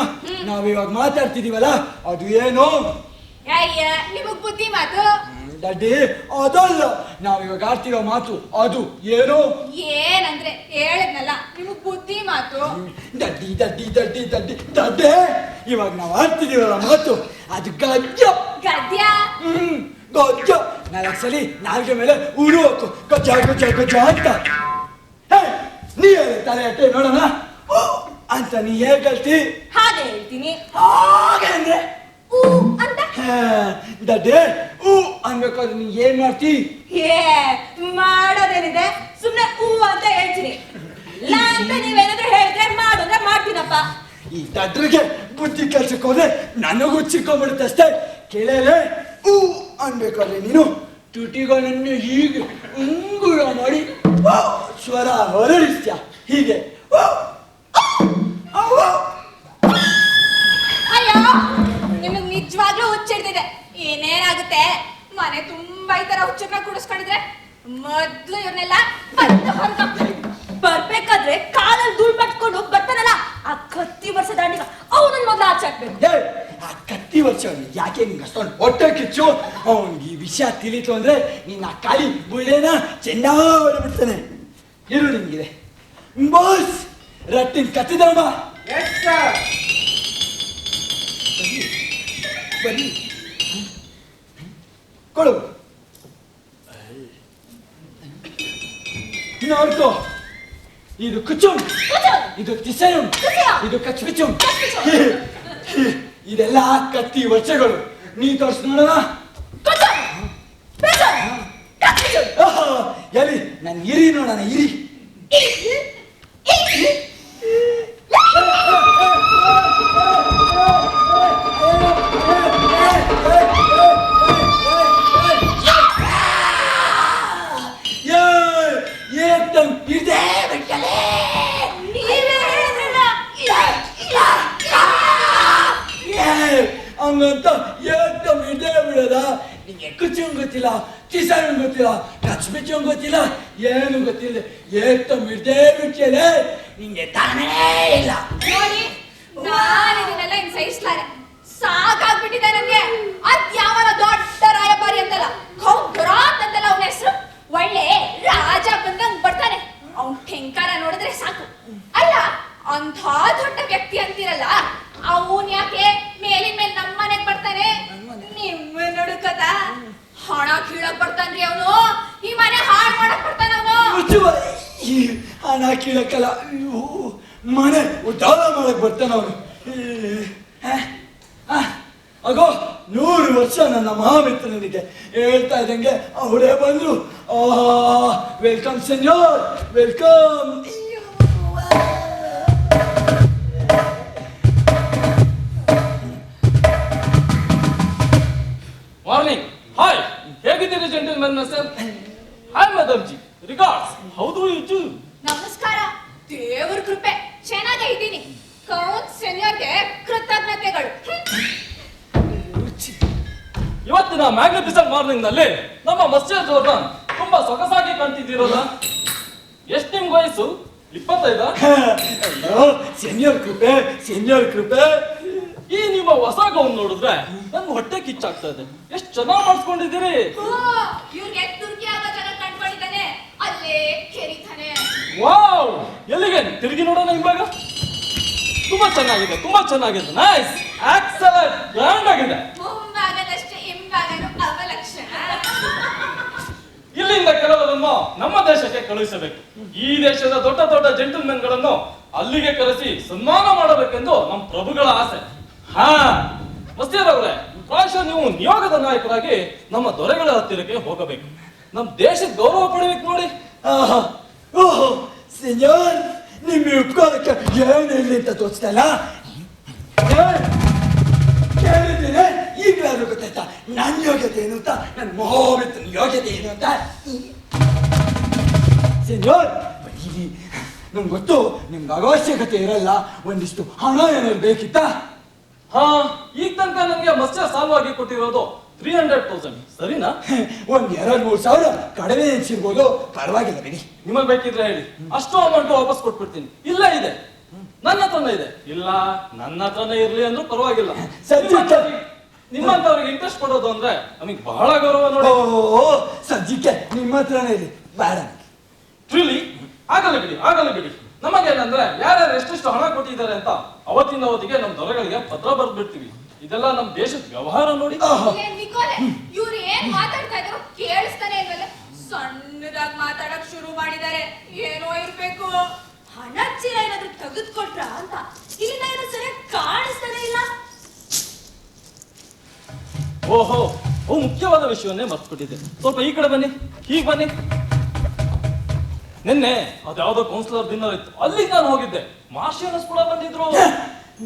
ನಾವಿವಾಗ ಮಾತಾಡ್ತಿದೀವಲ್ಲ, ಅದು ಏನು? ಅಯ್ಯ, ನಿಮಗ್ ಬುದ್ಧಿ ಮಾತು. ದಡ್ಡಿ, ಅದಲ್ಲ. ನಾವಿವಾಗ ಆಡ್ತಿರೋ ಮಾತು ಅದು ಏನು? ಏನಂದ್ರೆ ಹೇಳಿದ್ನಲ್ಲ, ನಿಮಗ್ ಬುದ್ಧಿ ಮಾತು. ದಡ್ಡಿ ದಡ್ಡಿ ದಡ್ಡಿ ದಡ್ಡಿ ದಡ್ಡೆ. ಇವಾಗ ನಾವು ಆಡ್ತಿದೀವಲ್ಲ ಮಾತು, ಅದು ಗದ್ಯ. ಗದ್ಯ? ಗದ್ಯ. 4 ಸಲ ನಾಲ್ಗೆ ಮೇಲೆ ಉರು ಹಾಕು, ಗಜ ಗಜ ಗಜ ಅಂತ. ನೀ ತಲೆ ಅಟ್ಟೆ ನೋಡೋಣ ಅಂತ. ನೀ ಹೇಗೆ ಹೇಳ್ತಿ? ಹಾಗೆ ಹೇಳ್ತೀನಿ. ಹಾಗೆ ಅಂದ್ರೆ ಅಂತ ದಡ್ಡೆ ಊ ಅನ್ಬೇಕಾದ್ರೆ ನೀ ಏನ್ ಮಾಡ್ತಿ? ಮಾಡೋದೇನಿದೆ, ಸುಮ್ನೆ ಹೂ ಅಂತ ಹೇಳ್ತೀನಿ. ಇಲ್ಲ ಅಂತ ನೀವೇನಾದ್ರೂ ಹೇಳಿದ್ರೆ ಮಾಡಿದ್ರೆ ಮಾಡ್ತೀನಪ್ಪ. ಈ ದಡ್ರಿಗೆ ಬುದ್ಧಿ ಕೆಲ್ಸಕ್ಕೆ ಹೋದ್ರೆ ನನಗೂ ಚಿಕ್ಕೊಂಡ್ಬಿಡುತ್ತೆ ಅಷ್ಟೇ. ಕೇಳಲೆ ಊ ಅನ್ಬೇಕಾದ್ರೆ ನೀನು ತುಟಿಗಳನ್ನು ಹೀಗೆ ಉಂಗುರ ಮಾಡಿ ಸ್ವರ ಹೊರಡಿಸ್ತೀಯ. ಹೀಗೆ ಅಯ್ಯೋ, ನಿಮಗ್ ನಿಜವಾಗ್ಲೂ ಹುಚ್ಚಿಡ್ತಿದೆ. ಏನೇನಾಗುತ್ತೆ, ಮನೆ ತುಂಬಾ ಈ ತರ ಹುಚ್ಚನ್ನ ಕುಡಿಸ್ಕೊಂಡಿದ್ರೆ ಮೊದ್ಲು ಇವ್ರನ್ನೆಲ್ಲ ಬರ್ಬೇಕಾದ್ರೆ ಕಾಲಲ್ಲಿ ಧೂಳ್ ಪಟ್ಕೊಂಡು ಬರ್ತಾನಲ್ಲ ಆ ಕತ್ತಿ ವರ್ಷ ದಾಂಡಿಗ ಅವನನ್ನ ಮೊದ್ಲು ಆಚೆ ಹಾಕ್ಬೇಕು. ಆ ಕತ್ತಿ ವರ್ಷ ಯಾಕೆ ನಿಂಗೆ ಅಷ್ಟೊಂದು ಹೊಟ್ಟೆ ಕಿಚ್ಚು? ಅವನಿಗೆ ಈ ವಿಷಯ ತಿಳಿತು ಅಂದ್ರೆ ನಿನ್ನ ಕಾಲಿ ಬುಳ್ಳೆನ ಚೆನ್ನಾಗಿ ಹೊಡೆಬಿಡ್ತಾನೆ. ಇರು ನಿಂಗಿದೆ ಬಾಸ್, ರಟ್ಟಿನ ಕತ್ತಿದಮ್ಮ. ಬನ್ನಿ ಕೊಡು. ನೋಡ್ಕೋ, ಇದು ಕುಚುಂ, ಇದು ತಿಸಯುಂ, ಇದು ಕಚ್ಪಿಚುಂ. ಇದೆಲ್ಲ ಕತ್ತಿ ವರ್ಷಗಳು. ನೀ ತೋರ್ಸ್ ನೋಡೋಣ. ಎಲ್ಲಿ ನಾನು ಇರಿ ನೋಡೋಣ, ಇರಿ. एकदम हृदय बिट्टले ಹಂಗಂತ ಏಕದಮ್ ಹೃದಯ ಬಿಡೋದ? ನಿಂಗೆ ಕುಚ್ಚು ಗೊತ್ತಿಲ್ಲ, ಕಿಸನ್ ಗೊತ್ತಿಲ್ಲ, ಕಚ್ಬಿಚ್ಚು ಗೊತ್ತಿಲ್ಲ, ಏನು ಗೊತ್ತಿಲ್ಲ. ಏಕದಮ್ ಹೃದಯ ಬಿಟ್ಟಲೆ ನಿಂಗೆ ತಾನೇ ಇಲ್ಲ. ನೋಡಿ, ನಾನು ಇದನ್ನೆಲ್ಲ ಇನ್ ಸಹಿಸ್ಲಾರೆ, ಸಾಕಾಗ್ಬಿಟ್ಟಿದೆ ನನಗೆ. ಅದ್ ಯಾವನ ದೊಡ್ಡ ರಾಯಭಾರಿ ಅಂತಲ್ಲ, ಖೌರಾತ್ ಅಂತಲ್ಲ ಅವನ ಹೆಸರು. ಒಳ್ಳೆ ರಾಜ ಬಂದಂಗ್ ಬರ್ತಾನೆ. ಅವನ್ ಠೆಂಕಾರ ನೋಡಿದ್ರೆ ಸಾಕು. ಅಲ್ಲ, ಅಂಥ ದೊಡ್ಡ ವ್ಯಕ್ತಿ ಅಂತೀರಲ್ಲ, ಅವನ್ ಯಾಕೆ ಮೇಲಿನ ಮೇಲೆ ನಮ್ಮನೆಗ್ ಬರ್ತಾನೆ? ನಿಮ್ಮ ನುಡುಕದ ಹಣ ಕೀಳಕ್ ಬರ್ತಾನ್ರಿ ಅವನು. ಈ ಮನೆ ಹಾಳು ಮಾಡಕ್ ಬರ್ತಾನ ಅವನು. ಹಣ ಕೀಳಕ್ಕಲ್ಲ, ಮನೆ ಉದ್ಧಾರ ಮಾಡಕ್ ಬರ್ತಾನ ಅವನು. ಅಗೋ 100 ವರ್ಷ ನನ್ನ ಮಹಾಮಿತ್ರನಿಗೆ ಹೇಳ್ತಾ ಇದ್ದಂಗೆ ಅವರೇ ಬಂದ್ರು. ವೆಲ್ಕಮ್ ಸೆನ್ಯೋರ್, ವೆಲ್ಕಮ್. ಮಾರ್ನಿಂಗ್. ಹಾಯ್, ಹೇಗಿದ್ದೀರಿ gentleman sir? Hi madam ji, regards. How do you do? ನಮಸ್ಕಾರ. ದೇವರ ಕೃಪೆ ಚೆನ್ನಾಗೇ ಇದ್ದೀನಿ. ಕೌನ್ ಸೆನ್ಯೋರ್ಗೆ ಕೃತಜ್ಞತೆಗಳು. ಇವತ್ತಿನ ಮ್ಯಾಗ್ನಿಫಿಸೆಂಟ್ ಮಾರ್ನಿಂಗ್ ನಲ್ಲಿ ನಮ್ಮ ಮಸ್ಟರ್ ಜೋರ್ಡನ್ ತುಂಬಾ ಸೊಗಸಾಗಿ ಕಾಣ್ತಿದ್ದೀರಲ್ಲ. ಎಷ್ಟು ನಿಮ್ಗೆ ವಯಸ್ಸು? 25? ಅಯ್ಯೋ ಸೆನ್ಯೋರ್ ಕೃಪೆ, ಸೆನ್ಯೋರ್ ಕೃಪೆ. ಈ ನಿಮ್ಮ ಹೊಸ ಗೌನ್ ನೋಡಿದ್ರೆ ನನ್ ಹೊಟ್ಟೆ ಕಿಚ್ಚಾಗ್ತಾ ಇದೆ. ಎಷ್ಟು ಚೆನ್ನಾಗಿ ಮಾಡಿಸ್ಕೊಂಡಿದ್ದೀರಿ. ಇವ್ರಿಗೆ ತುರ್ಕಿ ಆಗೋ ಜನ ಕಂಡ್ಕೊಂಡಿದ್ದಾನೆ, ಅಲ್ಲೇ ಕೆರಿತಾನೆ. ವಾವ್, ಎಲ್ಲಿಗೆ ತಿರುಗಿ ನೋಡೋಣ ಇವಾಗ. ತುಂಬಾ ಚೆನ್ನಾಗಿದೆ, ತುಂಬಾ ಚೆನ್ನಾಗಿದೆ. ನೈಸ್, ಎಕ್ಸಲೆಂಟ್, ಗ್ರ್ಯಾಂಡ್ ಆಗಿದೆ. ಮುಂಭಾಗದಷ್ಟೇ ಹಿಂಭಾಗನು ಅವಲಕ್ಷಣ. ಇಲ್ಲಿಂದ ಕೆಲವರನ್ನು ನಮ್ಮ ದೇಶಕ್ಕೆ ಕಳುಹಿಸಬೇಕು. ಈ ದೇಶದ ದೊಡ್ಡ ದೊಡ್ಡ ಜೆಂಟಲ್ಮೆನ್ ಗಳನ್ನು ಅಲ್ಲಿಗೆ ಕರೆಸಿ ಸನ್ಮಾನ ಮಾಡಬೇಕೆಂದು ನಮ್ಮ ಪ್ರಭುಗಳ ಆಸೆ. ಹಾ ಮಸ್ತಿಯರ್ ಅವರೇ, ಪ್ರಾಯಶಃ ನೀವು ನಿಯೋಗದ ನಾಯಕರಾಗಿ ನಮ್ಮ ದೊರೆಗಳ ಹತ್ತಿರಕ್ಕೆ ಹೋಗಬೇಕು. ನಮ್ಮ ದೇಶದ ಗೌರವ ಪಡಿಬೇಕು ನೋಡಿ. ಓಹೋ ಸೆನ್ಯೋರ್, ನಿಮ್ಮ ಉಪಕಾರಕ್ಕೆ ಏನು ಹೇಳಿ ಅಂತ ತೋರಿಸ್ತಾ ಇಲ್ಲ. ಕೇಳಿದ್ದೇನೆ, ಈಗಲಾದ್ರೂ ಗೊತ್ತಾಯ್ತಾ ನನ್ನ ಯೋಗ್ಯತೆ ಏನು ಅಂತ, ನನ್ನ ಮಹಾಮಿತ್ರನ ಯೋಗ್ಯತೆ ಏನು ಅಂತ. ಸೆನ್ಯೋರ್ ಬರೀ ನಮ್ಗೆ ಗೊತ್ತು ನಿಮ್ಗೆ ಅವಶ್ಯಕತೆ ಇರಲ್ಲ, ಒಂದಿಷ್ಟು ಹಣ ಏನಾದ್ರು ಬೇಕಿತ್ತಾ? ಹಾ, ಈಗ ತನಕ ನನಗೆ ಮಸ್ಟರ್ ಸಾಲವಾಗಿ ಕೊಟ್ಟಿರೋದು 300,000 ಸರಿನಾ? 1-2-3 ಸಾವಿರ ಕಡಿಮೆ ಎನ್ಸಿರ್ಬೋದು, ಪರವಾಗಿಲ್ಲ ಬಿಡಿ. ನಿಮಗೆ ಬೇಕಿದ್ರೆ ಹೇಳಿ, ಅಷ್ಟು ಅಮೌಂಟ್ ವಾಪಸ್ ಕೊಟ್ಬಿಡ್ತೀನಿ. ಇಲ್ಲ ಇದೆ, ನನ್ನ ಹತ್ರನೇ ಇದೆ. ಇಲ್ಲ, ನನ್ನ ಹತ್ರನೇ ಇರ್ಲಿ ಅಂದ್ರೂ ಪರವಾಗಿಲ್ಲ. ನಿಮ್ಮಂತವ್ರಿಗೆ ಇಂಟ್ರೆಸ್ಟ್ ಕೊಡೋದು ಅಂದ್ರೆ ನಮಗೆ ಬಹಳ ಗೌರವ ನೋಡಿ. ಸದ್ಯಕ್ಕೆ ನಿಮ್ಮ ಹತ್ರನೇ ಇದೆ, ಬೇಡ. ಟ್ರಿಲಿ ಆಗಲ್ಲ ಬಿಡಿ, ಆಗಲ್ಲ ಬಿಡಿ. ನಮಗೇನಂದ್ರೆ ಯಾರ್ಯಾರು ಎಷ್ಟೆಷ್ಟು ಹಣ ಕೊಟ್ಟಿದ್ದಾರೆ ಅಂತ ಅವತ್ತಿನ ಅವಧಿಗೆ ನಮ್ಮ ದೊರೆಗಳಿಗೆ ಪತ್ರ ಬರ್ದ್ಬಿಡ್ತೀವಿ. ಇದೆಲ್ಲ ನಮ್ಮ ದೇಶದ ವ್ಯವಹಾರ ನೋಡಿ. ಇವ್ರು ಏನ್ ಮಾತಾಡ್ತಾ ಇದ್ರು ಕೇಳಿಸ್ತಾನೆ ಇಲ್ವಲ್ಲ. ಸಣ್ಣದಾಗಿ ಮಾತಾಡಕ್ ಶುರು ಮಾಡಿದ್ದಾರೆ. ಏನೋ ಇರ್ಬೇಕು. ಹಣ ಚೀಲ ಏನಾದ್ರು ತೆಗೆದುಕೊಟ್ರ ಅಂತ ಇಲ್ಲಿಂದ ಏನೋ ಸರಿಯಾಗಿ ಕಾಣಿಸ್ತಾನೆ ಇಲ್ಲ. ಓಹೋ, ಮುಖ್ಯವಾದ ವಿಷಯವನ್ನೇ ಮರ್ತ್ಬಿಟ್ಟಿದೆ. ಸ್ವಲ್ಪ ಈ ಕಡೆ ಬನ್ನಿ, ಹೀಗೆ ಬನ್ನಿ. ನಿನ್ನೆ ಅದ್ಯಾವುದೋ ಕೌನ್ಸಿಲರ್ ಡಿನ್ನರ್ ಇತ್ತು, ಅಲ್ಲಿಗೆ ನಾನು ಹೋಗಿದ್ದೆ. ಮಾರ್ಷಿಯನಸ್ ಕೂಡ ಬಂದಿದ್ರು.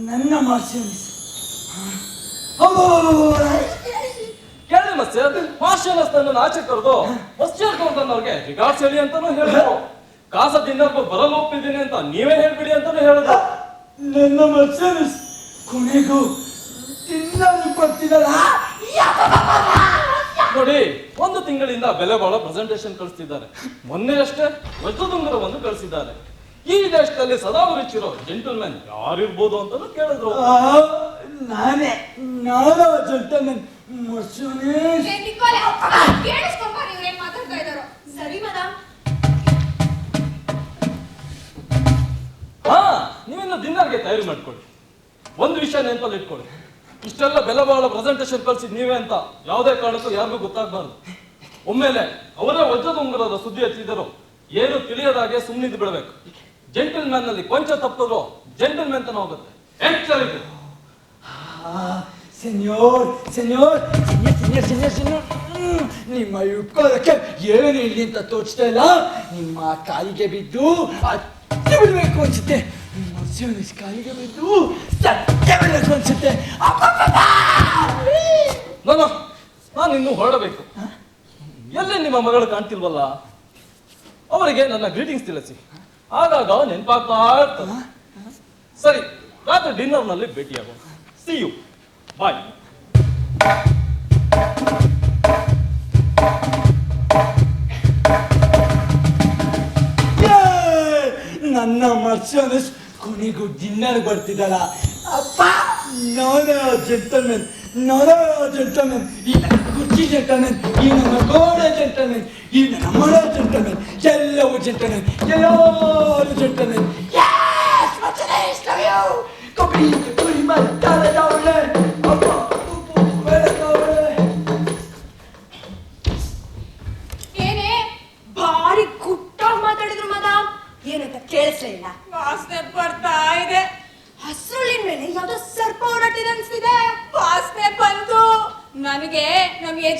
ನನ್ನ ಮಾರ್ಷಿಯನಸ್ ಕೇಳಿ ಮಸ್ಟರ್, ಮಾರ್ಷಿಯನಸ್ ನನ್ನ ಆಚೆ ಕರೆದು ಮಸ್ಟರ್ ಗೌರ್ಡನ್ ಅವ್ರಿಗೆ ರಿಗಾರ್ಡ್ಸ್ ಹೇಳಿ ಅಂತಾನು ಹೇಳಿದ್ರು. ಕಾಸ ಡಿನ್ನರ್ಗೂ ಬರಲು ಒಪ್ಪಿದ್ದೀನಿ ಅಂತ ನೀವೇ ಹೇಳ್ಬಿಡಿ ಅಂತಾನು ಹೇಳಿದ್ರು. ನನ್ನ ಮಾರ್ಷಿಯನಸ್ ಕೊನೆಗೂ ತಿನ್ನಲು ಬರ್ತಿದಲ್ಲ. ನೋಡಿ, 1 ತಿಂಗಳಿಂದ ಬೆಲೆ ಬಾಳೋ ಪ್ರೆಸೆಂಟೇಶನ್ ಕಳಿಸ್ತಿದ್ದಾರೆ. ಮೊನ್ನೆ ಅಷ್ಟೇ ವಜ್ರದುಂಗುರವನ್ನು ಕಳಿಸಿದ್ದಾರೆ. ಈ ದೇಶದಲ್ಲಿ ಸದಾ ರುಚಿರೋ ಜೆಂಟಲ್ಮೆನ್ ಯಾರಿರ್ಬೋದು ಅಂತಾನು ಕೇಳಿದ್ರು. ನಾನೇ ಜೆಂಟಲ್ಮೆನ್ ಮಾರ್ಷಿಯನಸ್. ಕೇಳಿಸ್ಕೊಂಬಾರಿ ಇವ್ರೇನ್ ಮಾತಾಡ್ತಾ ಇದಾರೋ. ಸರಿ ಮೇಡಮ್. ಹಾ, ನೀವಿನ್ನು ಡಿನ್ನರ್ಗೆ ತಯಾರಿ ಮಾಡ್ಕೊಳ್ಳಿ. ಒಂದು ವಿಷಯ ನೆನಪಲ್ಲಿ ಇಟ್ಕೊಳ್ಳಿ, ಇಷ್ಟೆಲ್ಲ ಬೆಲೆ ಬಾಳೋ ಪ್ರೆಸೆಂಟೇಶನ್ ಕಳ್ಸಿದ್ ನೀವೇ ಅಂತ ಯಾವುದೇ ಕಾರಣಕ್ಕೂ ಯಾರಿಗೂ ಗೊತ್ತಾಗಬಾರ್ದು. ಒಮ್ಮೆಲೆ ಅವರೇ ವಜ್ರದುಂಗುರದ ಸುದ್ದಿ ಎತ್ತಿದರು, ಏನು ತಿಳಿಯದಾಗೆ ಸುಮ್ಮನಿದ್ದು ಬಿಡಬೇಕು. ಜೆಂಟಲ್ಮ್ಯಾನ್ ನಲ್ಲಿ ಕೊಂಚ ತಪ್ಪಿದ್ರು ಜೆಂಟಲ್ಮೆನ್ ತನ ಹೋಗುತ್ತೆ. ಎಚ್ಚರಿಕೆ. ಸೆನ್ಯೋರ್ ಸೆನ್ಯೋರ್ ಸೆನ್ಯೋರ್ ಸೆನ್ಯೋರ್ ಸೆನ್ಯೋರ್ ಸೆನ್ಯೋರ್, ನಿಮ್ಮ ಉಪಕಾರಕ್ಕೆ ಏನು ಹೇಳಿ ಅಂತ ತೋರಿಸ್ತಾ ಇಲ್ಲ. ನಿಮ್ಮ ಕಾಲಿಗೆ ಬಿದ್ದು ಅತ್ತೆ ಬಿಡಬೇಕು ಅನ್ಸುತ್ತೆ. ಮಾರ್ಷಿಯನಸ್ ಕಾಲಿಗೆ ಬಿದ್ದು ಸತ್ಯ ಬಿಡಬೇಕು ಅನ್ಸುತ್ತೆ. ನಾನು ಇನ್ನು ಹೊರಡಬೇಕು. ಎಲ್ಲಿ ನಿಮ್ಮ ಮಗಳು ಕಾಣ್ತಿಲ್ವಲ್ಲ, ಅವರಿಗೆ ನನ್ನ ಗ್ರೀಟಿಂಗ್ಸ್ ತಿಳಿಸಿ. ಆಗಾಗ ನೆನಪಾಗ್ತಾ ಇರ್ತದೆ. ಸರಿ, ರಾತ್ರಿ ಡಿನ್ನರ್ ನಲ್ಲಿ ಭೇಟಿಯಾಗೋಣ. ಸಿ ಯು, ಬಾಯ್. ನನ್ನ ಮಾರ್ಷಿಯನಸ್ ಕೊನೆಗೂ ಡಿನ್ನರ್ ಬರ್ತಿದ್ದಾಳ. ಅಪ್ಪ, ನಾನೇ ಜೆಂಟಲ್ಮೆನ್, ನಾನೇ ಜೆಂಟಲ್ಮೆನ್. ಈ ನನ್ನ ಕುರ್ಚಿ ಜೆಂಟಲ್ಮೆನ್, ಈ ನನ್ನ ಗೋಡೆ ಜೆಂಟಲ್ಮೆನ್, ಈ ನನ್ನ ಮರ ಜೆಂಟಲ್ಮೆನ್, ಎಲ್ಲವೂ ಜೆಂಟಲ್ಮೆನ್, ಎಲ್ಲರೂ ಜೆಂಟಲ್ಮೆನ್. ಕಬಡ್ಡಿ ಕುರಿ ಮತ್ತಾಳೆ ಅವಳೆ. ಅಪ್ಪ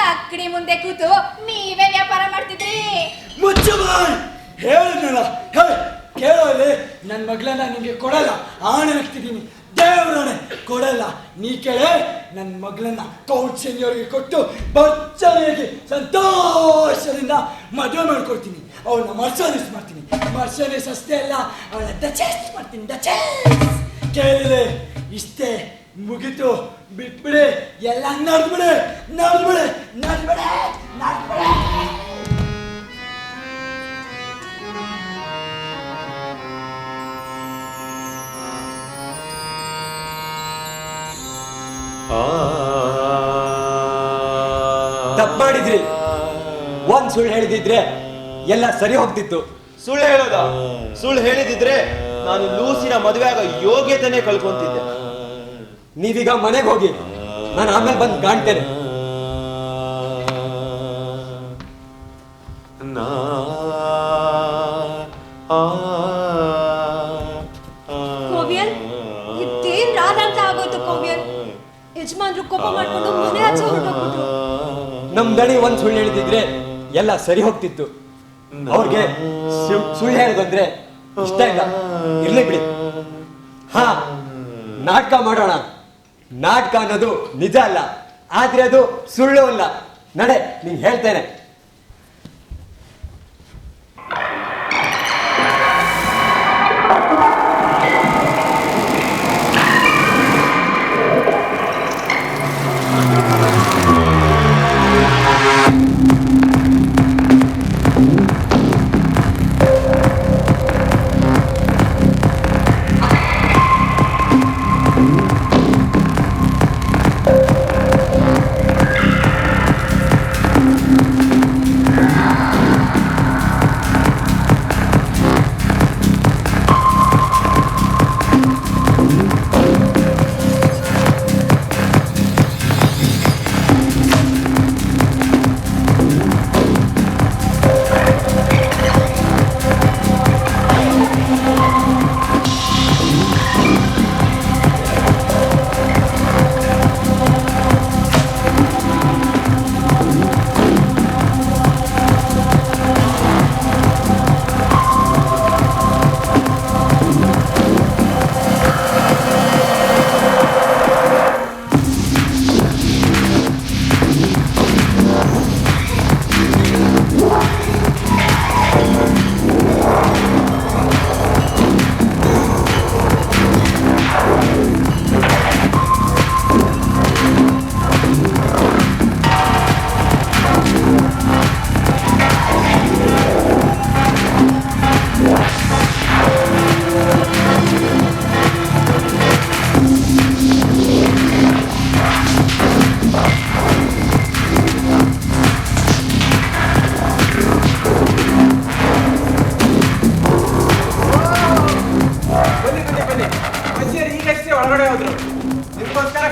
ತಕ್ಕಡಿ ಮುಂದೆ ಕೂತು ನೀವೇ ವ್ಯಾಪಾರ ಮಾಡ್ತಿದ್ರಿ. ಮುಚ್ಚು ಬಾಯ್, ಹೇಳಿದ್ನಲ್ಲ, ಕೇಳೋ ಇಲ್ಲಿ, ನನ್ನ ಮಗಳನ್ನ ನಿಂಗೆ ಕೊಡಲ್ಲ, ಆಣೆ ಹಾಕ್ತಿದ್ದೀನಿ, ದೇವರಾಣೆ ಕೊಡಲ್ಲ. ನೀ ಕೇಳೆ, ನನ್ನ ಮಗಳನ್ನ ಕೌಟ್ ಸೆನಿಯರ್ಗೆ ಕೊಟ್ಟು ಭರ್ಜರಿಯಾಗಿ ಸಂತೋಷದಿಂದ ಮದುವೆ ಮಾಡ್ಕೊಡ್ತೀನಿ. ಅವಳನ್ನ ಮರ್ಸನೈಸ್ ಮಾಡ್ತೀನಿ. ಮರ್ಸನೈಸ್ ಅಷ್ಟೇ ಅಲ್ಲ, ಅವಳ ಡಚೆಸ್ ಮಾಡ್ತೀನಿ, ಡಚೆಸ್. ಕೇಳಿದೆ ಇಷ್ಟೇ, ಮುಗಿತು, ಬಿಟ್ಬಿಡಿ, ಎಲ್ಲ ನಡೆದ್ಬಿಡೆ, ನಡೆದ್ಬಿಡೆ, ನಡೆದ್ಬಿಡೆ, ನಡೆದ್ಬಿಡೆ. ತಪ್ಪು ಮಾಡಿದ್ರಿ. ಒಂದ್ ಸುಳ್ಳು ಹೇಳಿದಿದ್ರೆ ಎಲ್ಲ ಸರಿ ಹೋಗ್ತಿತ್ತು. ಸುಳ್ಳು ಹೇಳೋದ? ಸುಳ್ಳು ಹೇಳಿದಿದ್ರೆ ನಾನು ಲೂಸಿನ ಮದುವೆ ಆಗೋ ಯೋಗ್ಯತೆನೆ ಕಳ್ಕೊಂತಿದ್ದೆ. ನೀವೀಗ ಮನೆಗೆ ಹೋಗಿ, ನಾನು ಆಮೇಲೆ ಬಂದು ಕಾಣ್ತೇನೆ. ಕೋವಿಯಲ್, ಇದೇನ್ ರಾಧಾಂತ ಆಗೋಯ್ತು ಕೋವಿಯಲ್. ಯಜಮಾನ್ರು ಕೋಪ ಮಾಡ್ಕೊಂಡು ಮನೆ ಆಚೆ ಹೊರಟೋಗ್ಬಿಟ್ರು. ನಮ್ ದಣಿ ಒಂದ್ ಸುಳ್ಳು ಹೇಳಿದಿದ್ರೆ ಎಲ್ಲ ಸರಿ ಹೋಗ್ತಿತ್ತು. ಅವ್ರಿಗೆ ಸುಳ್ಳು ಹೇಳೋದಂದ್ರೆ ಇಷ್ಟ ಇಲ್ಲ. ಇರ್ಲಿ ಬಿಡಿ. ಹಾ, ನಾಟಕ ಮಾಡೋಣ. ನಾಟಕ ಅನ್ನೋದು ನಿಜ ಅಲ್ಲ, ಆದ್ರೆ ಅದು ಸುಳ್ಳು ಅಲ್ಲ. ನಡೆ, ನೀನ್ ಹೇಳ್ತೇನೆ.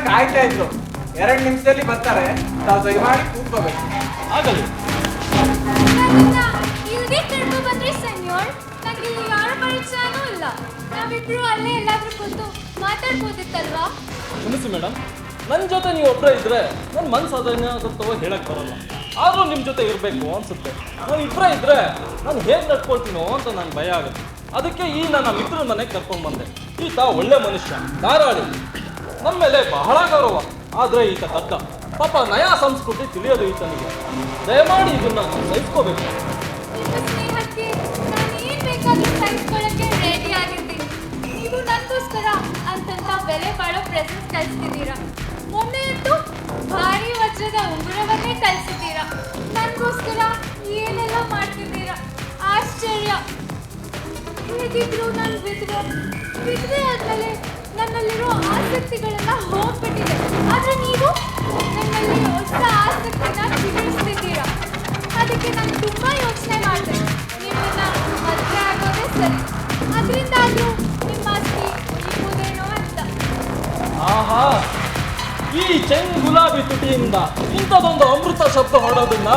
ಕಾಯ್ತಾ ಇದ್ರು. 2 ನಿಮಿಷದಲ್ಲಿ ಬರ್ತಾರೆ, ತಾವು ದಯಮಾಡಿ ಕೂತ್ಕೋಬೇಕು. ಆಗಲಿ. ಇಲ್ದೇ ಕರ್ಕೊಂಡು ಬಂದ್ರಿ ಸೆನ್ಯೋರ್. ನಂಗೆ ಇಲ್ಲಿ ಯಾರ ಪರಿಚಯನೂ ಇಲ್ಲ. ನಾವಿಬ್ರು ಅಲ್ಲೇ ಎಲ್ಲಾದ್ರೂ ಕೂತು ಮಾತಾಡ್ಬೋದಿತ್ತಲ್ವಾ? ಕ್ಷಮಿಸಿ ಮೇಡಮ್, ನನ್ನ ಜೊತೆ ನೀವು ಒಬ್ಬರೇ ಇದ್ರೆ ನನ್ನ ಮನಸ್ಸು ಅದನ್ನೇನಾಗುತ್ತೋ ಹೇಳಕ್ ಬರಲ್ಲ. ಆದರೂ ನಿಮ್ಮ ಜೊತೆ ಇರಬೇಕು ಅನ್ಸುತ್ತೆ. ನಾವು ಇಬ್ಬರೇ ಇದ್ರೆ ನಾನು ಹೇಗೆ ನಡ್ಕೊಳ್ತೀನೋ ಅಂತ ನನಗೆ ಭಯ ಆಗುತ್ತೆ. ಅದಕ್ಕೆ ಈ ನನ್ನ ಮಿತ್ರನ ಮನೆಗೆ ಕರ್ಕೊಂಡು ಬಂದೆ. ಈತ ಒಳ್ಳೆ ಮನುಷ್ಯ, ಧಾರಾಳಿ, ನಮ್ಮ ಮೇಲೆ ಬಹಳ ಗೌರವ. ಆದರೆ ಈತ ತಕ್ಕ ಪಾಪ ನಯಾ ಸಂಸ್ಕೃತಿ ತಿಳಿಯೋದು ಈತನಿಗೆ. ದಯಮಾಡಿ ಇದನ್ನ ಸಹಿಸ್ಕೋಬೇಕು. ನಿಮ್ಮ ಸ್ನೇಹಕ್ಕೆ ನಾನು ಏನ್ ಬೇಕಾದ್ರೂ ಸಹಿಸ್ಕೊಳ್ಳಕ್ಕೆ ರೆಡಿ ಆಗಿದ್ದೀನಿ. ನೀವು ನನಗೋಸ್ಕರ ಅಂತಂತ ಬೆಲೆ ಬಾಳೋ ಪ್ರೆಸೆಂಟ್ ಕಳಿಸ್ತಿದ್ದೀರಾ. ಮೊನ್ನೆ ಅಂತೂ ಭಾರಿ ವಜ್ರದ ಉಂಗುರವನ್ನೇ ಕಳಿಸಿದ್ದೀರಾ. ನನಗೋಸ್ಕರ ಏನೆಲ್ಲ ಮಾಡ್ತಿದ್ದೀರಾ, ಆಶ್ಚರ್ಯ. ಹೇಗಿದ್ರು ನಾನು ವಿಧವೆ ಆದ್ಮೇಲೆ ನನ್ನಲ್ಲಿರೋ ಆಸಕ್ತಿಗಳನ್ನ ಹೋಗ್ಬಿಟ್ಟಿದೆ. ಆದ್ರೆ ನೀವು ನನ್ನಲ್ಲಿ ಹೊಸ ಆಸಕ್ತಿನ ಚಿಗುರಿಸ್ತಿದ್ದೀರಾ. ಅದಕ್ಕೆ ನಾನು ತುಂಬಾ ಯೋಚನೆ ಮಾಡಿದೆ. ನಿಮ್ಮನ್ನ ಮದುವೆ ಆಗೋದೇ ಸರಿ, ಅದರಿಂದಾದ್ರೂ ನಿಮ್ಮ ಆಸ್ತಿ ನಿಮ್ಮದೇನೋ ಅಂತ. ಆಹಾ, ಈ ಚೆಂಗ್ ಗುಲಾಬಿ ತುಟಿಯಿಂದ ಇಂಥದೊಂದು ಅಮೃತ ಶಬ್ದ ಹೊರಡೋದನ್ನ